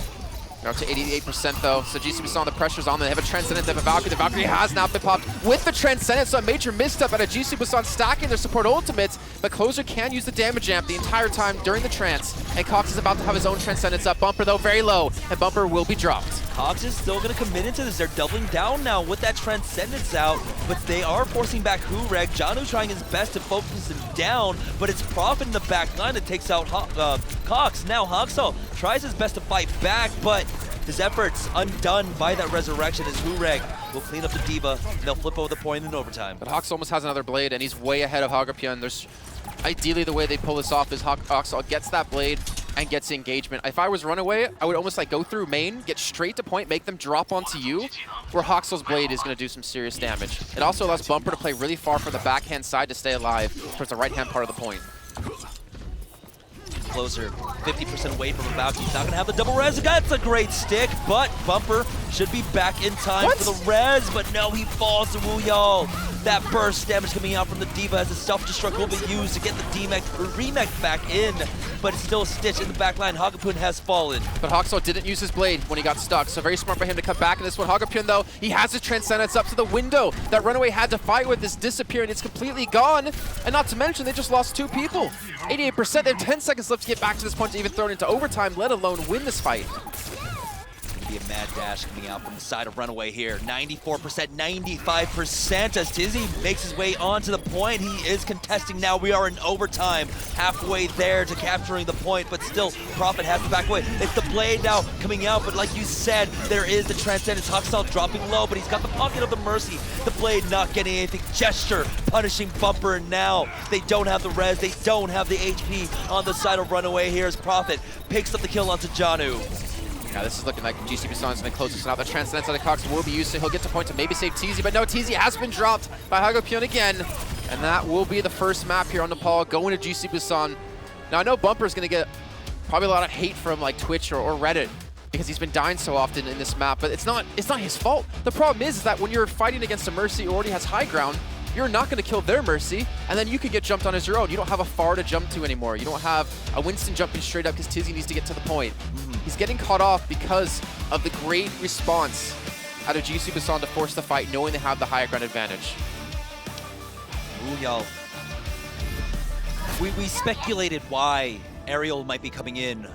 They're up to 88% though, so GC Busan, the pressure's on them. They have a Transcendent, they have a Valkyrie. The Valkyrie has now been popped with the Transcendent, so a major misstep out of GC Busan stacking their support ultimates, but Closer can use the damage amp the entire time during the trance, and Cox is about to have his own Transcendence up. Bumper though, very low, and Bumper will be dropped. Cox is still going to commit into this. They're doubling down now with that Transcendence out, but they are forcing back Hureg. Janu trying his best to focus him down, but it's Prophet in the back line that takes out Cox. Now Hoxel tries his best to fight back, but his efforts undone by that resurrection as Hureg will clean up the Diva, and they'll flip over the point in overtime. But Hoxel almost has another blade, and he's way ahead of Hagapyeon. There's ideally the way they pull this off is Hoxel gets that blade and gets the engagement. If I was Runaway, I would almost like go through main, get straight to point, make them drop onto you, where Hoxel's blade is going to do some serious damage. It also allows Bumper to play really far from the backhand side to stay alive towards the right-hand part of the point. Closer, 50% away from a Valkyrie. He's not going to have the double res. That's a great stick, but Bumper should be back in time for the res, but no, he falls to Wuyao. That burst damage coming out from the Diva as a self-destruct will be used to get the remech back in, but it's still a stitch in the back line. Hagapyeon has fallen. But Hoxel didn't use his blade when he got stuck, so very smart by him to cut back in this one. Hagapyeon, though, he has his Transcendence up to the window that Runaway had to fight with is disappearing. It's completely gone, and not to mention they just lost 2 people. 88%, they have 10 seconds left to get back to this point to even throw it into overtime, let alone win this fight. Be a mad dash coming out from the side of Runaway here. 94%, 95% as Tizzy makes his way onto the point. He is contesting now. We are in overtime, halfway there to capturing the point, but still Prophet has to back away. It's the blade now coming out, but like you said, there is the Transcendence. Hoxel dropping low, but he's got the pocket of the Mercy. The blade not getting anything. Gesture punishing Bumper, and now they don't have the res. They don't have the HP on the side of Runaway here as Prophet picks up the kill onto Janu. Yeah, this is looking like GC Busan is going to close this out. The Transcendence out of Cox will be used, so he'll get to point to maybe save TZ, but no, TZ has been dropped by Hagapyeon again, and that will be the first map here on Nepal going to GC Busan. Now, I know Bumper is going to get probably a lot of hate from like Twitch or Reddit because he's been dying so often in this map, but it's not his fault. The problem is that when you're fighting against a Mercy who already has high ground, you're not going to kill their Mercy, and then you could get jumped on as your own. You don't have a far to jump to anymore. You don't have a Winston jumping straight up because Tizzy needs to get to the point. He's getting caught off because of the great response out of GC Busan to force the fight, knowing they have the higher ground advantage. Ooh, y'all. We speculated why Ariel might be coming in,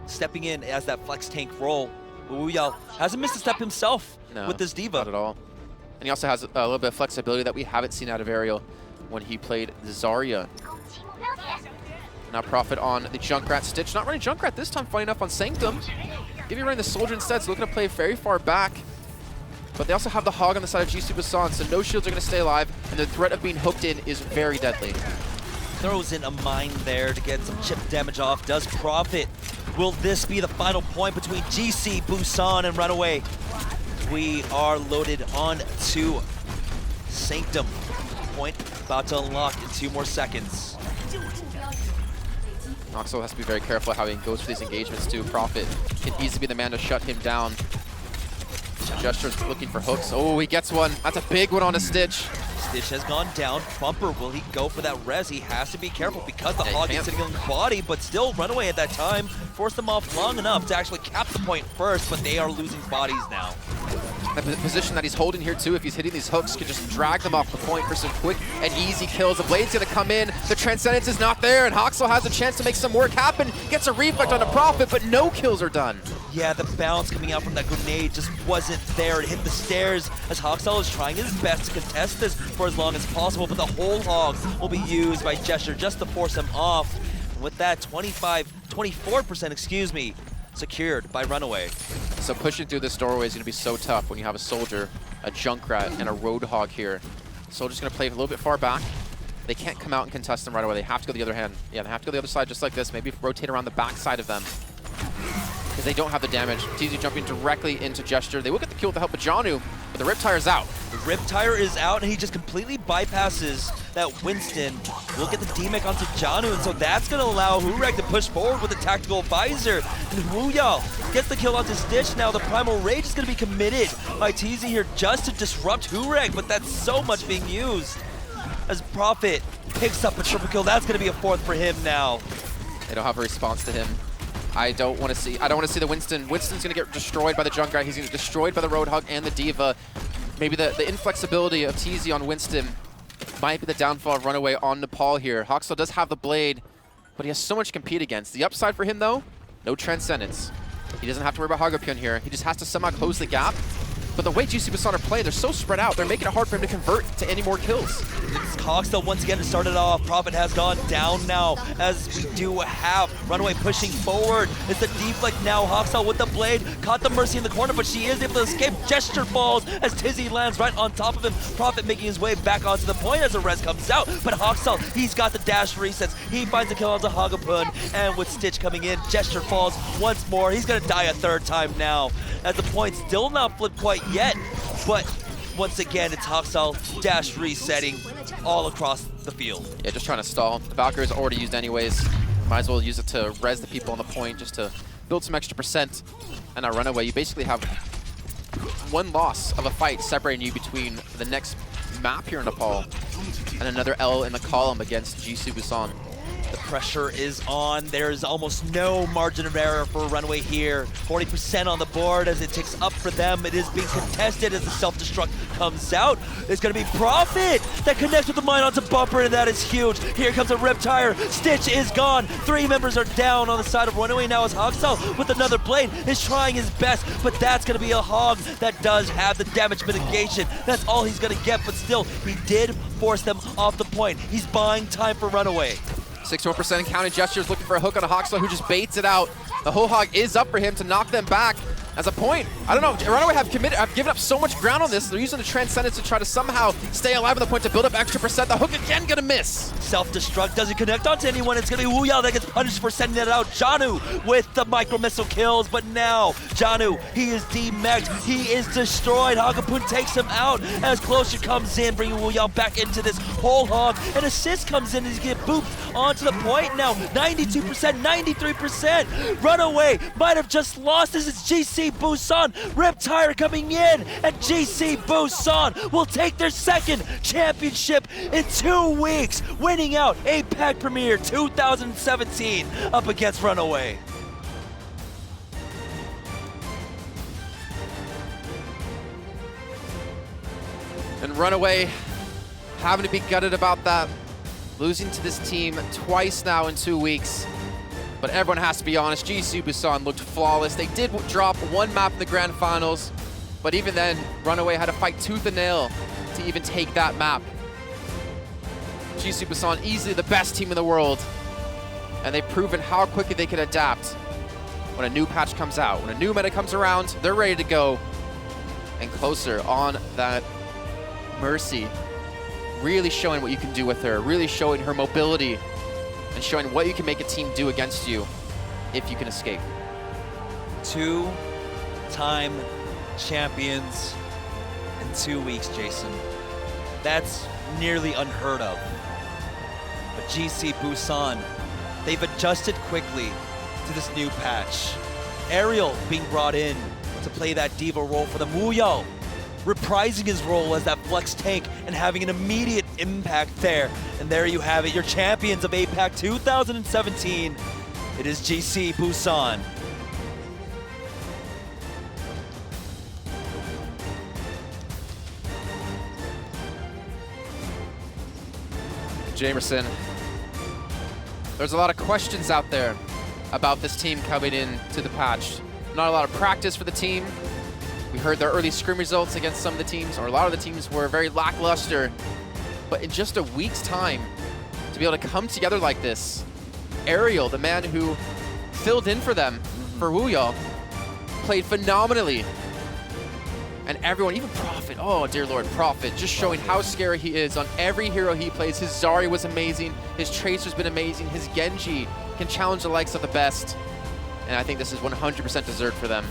stepping in as that flex tank role. Ooh, y'all hasn't missed a step himself with this Diva. Not at all. And he also has a little bit of flexibility that we haven't seen out of Ariel when he played Zarya. Now Prophet on the Junkrat Stitch. Not running Junkrat this time, funny enough, on Sanctum. Giving running the Soldier instead, so looking to play very far back. But they also have the Hog on the side of GC Busan, so no shields are going to stay alive, and the threat of being hooked in is very deadly. Throws in a mine there to get some chip damage off. Does Prophet. Will this be the final point between GC Busan and Runaway? We are loaded on to Sanctum. Point about to unlock in 2 more seconds. Noxel has to be very careful how he goes for these engagements too. Prophet can easily be the man to shut him down. Gesture's looking for hooks. Oh, he gets one. That's a big one on a Stitch. Stitch has gone down. Bumper, will he go for that res? He has to be careful because the Hog is sitting on the body, but still Runaway at that time forced them off long enough to actually cap the point first, but they are losing bodies now. The position that he's holding here too, if he's hitting these hooks, could just drag them off the point for some quick and easy kills. The blade's gonna come in, the Transcendence is not there, and Hoxel has a chance to make some work happen. Gets a reflect on the Prophet, but no kills are done. Yeah, the bounce coming out from that grenade just wasn't there. It hit the stairs as Hoxel is trying his best to contest this for as long as possible, but the whole Hog will be used by Gesture just to force him off. And with that 24%, excuse me, secured by Runaway. So pushing through this doorway is going to be so tough when you have a Soldier, a Junkrat, and a Roadhog here. Soldier's going to play a little bit far back. They can't come out and contest them right away. They have to go the other hand. Yeah, they have to go the other side just like this. Maybe rotate around the back side of them because they don't have the damage. TZ jumping directly into Gesture. They will get the kill with the help of Janu, but but the Riptire's out. The Riptire is out, and he just completely bypasses that Winston. Will get the DMEC onto Janu, and so that's going to allow Hurek to push forward with a tactical visor. And Wu Yao gets the kill onto Stitch. Now the Primal Rage is going to be committed by TZ here just to disrupt Hurek, but that's so much being used. As Prophet picks up a triple kill, that's going to be a 4th for him now. They don't have a response to him. I don't want to see the Winston. Winston's going to get destroyed by the Junkrat. He's going to get destroyed by the Roadhog and the D.Va. Maybe the inflexibility of TZ on Winston might be the downfall of Runaway on Nepal here. Hoxel does have the Blade, but he has so much to compete against. The upside for him, though, no Transcendence. He doesn't have to worry about Hagopyeon here. He just has to somehow close the gap. But the way GC Busan are playing, they're so spread out, they're making it hard for him to convert to any more kills. Hoxel once again started off. Prophet has gone down now as we do have Runaway pushing forward. It's the deflect now. Hoxel with the Blade. Caught the Mercy in the corner, but she is able to escape. Gesture falls as Tizzy lands right on top of him. Prophet making his way back onto the point as the res comes out. But Hoxel, he's got the dash resets. He finds the kill onto Hagopyeon, and with Stitch coming in, Gesture falls once more. He's going to die a 3rd time now. As the point still not flipped quite yet, but once again, it's Hoxel dash resetting all across the field. Yeah, just trying to stall. The Valkyrie is already used anyways. Might as well use it to res the people on the point just to build some extra percent. And now Runaway, you basically have one loss of a fight separating you between the next map here in Nepal and another L in the column against GC Busan. The pressure is on. There's almost no margin of error for Runaway here. 40% on the board as it ticks up for them. It is being contested as the self-destruct comes out. It's going to be Prophet that connects with the mine onto Bumper, and that is huge. Here comes a Riptire. Stitch is gone. 3 members are down on the side of Runaway now as Hoxel with another Blade is trying his best, but that's going to be a Hog that does have the damage mitigation. That's all he's going to get, but still, he did force them off the point. He's buying time for Runaway. 61% counting gestures, looking for a hook on a Hoxel who just baits it out. The whole hog is up for him to knock them back. As a point, I don't know, Runaway have given up so much ground on this. They're using the Transcendence to try to somehow stay alive at the point to build up extra percent. The hook again gonna miss. Self-destruct doesn't connect onto anyone. It's gonna be Wu Yao that gets punished for sending it out. Janu with the micro-missile kills, but now Janu, he is demexed. He is destroyed. Hagopyeon takes him out as Closure comes in, bringing Wu Yao back into this whole hog. An assist comes in as he gets booped onto the point now. 92%, 93%. Runaway might have just lost. This is GC Busan. Riptire coming in, and GC Busan will take their 2nd championship in 2 weeks, winning out APAC Premier 2017 up against Runaway. And Runaway having to be gutted about that, losing to this team twice now in 2 weeks. But everyone has to be honest, GC Busan looked flawless. They did drop 1 map in the grand finals, but even then, Runaway had to fight tooth and nail to even take that map. GC Busan, easily the best team in the world, and they've proven how quickly they can adapt when a new patch comes out. When a new meta comes around, they're ready to go. And Closer on that Mercy, really showing what you can do with her, really showing her mobility, and showing what you can make a team do against you if you can escape. 2-time champions in 2 weeks, Jason. That's nearly unheard of. But GC Busan, they've adjusted quickly to this new patch. Ariel being brought in to play that diva role for them. Wu Yao reprising his role as that flex tank and having an immediate impact there. And there you have it, your champions of APAC 2017. It is GC Busan. Jamerson, there's a lot of questions out there about this team coming in to the patch. Not a lot of practice for the team. We heard their early scrim results against some of the teams, or a lot of the teams were very lackluster. But in just a week's time, to be able to come together like this, Ariel, the man who filled in for them, for Wu Yao, played phenomenally. And everyone, even Prophet, oh dear Lord, Prophet, just showing how scary he is on every hero he plays. His Zarya was amazing, his Tracer's been amazing, his Genji can challenge the likes of the best. And I think this is 100% deserved for them.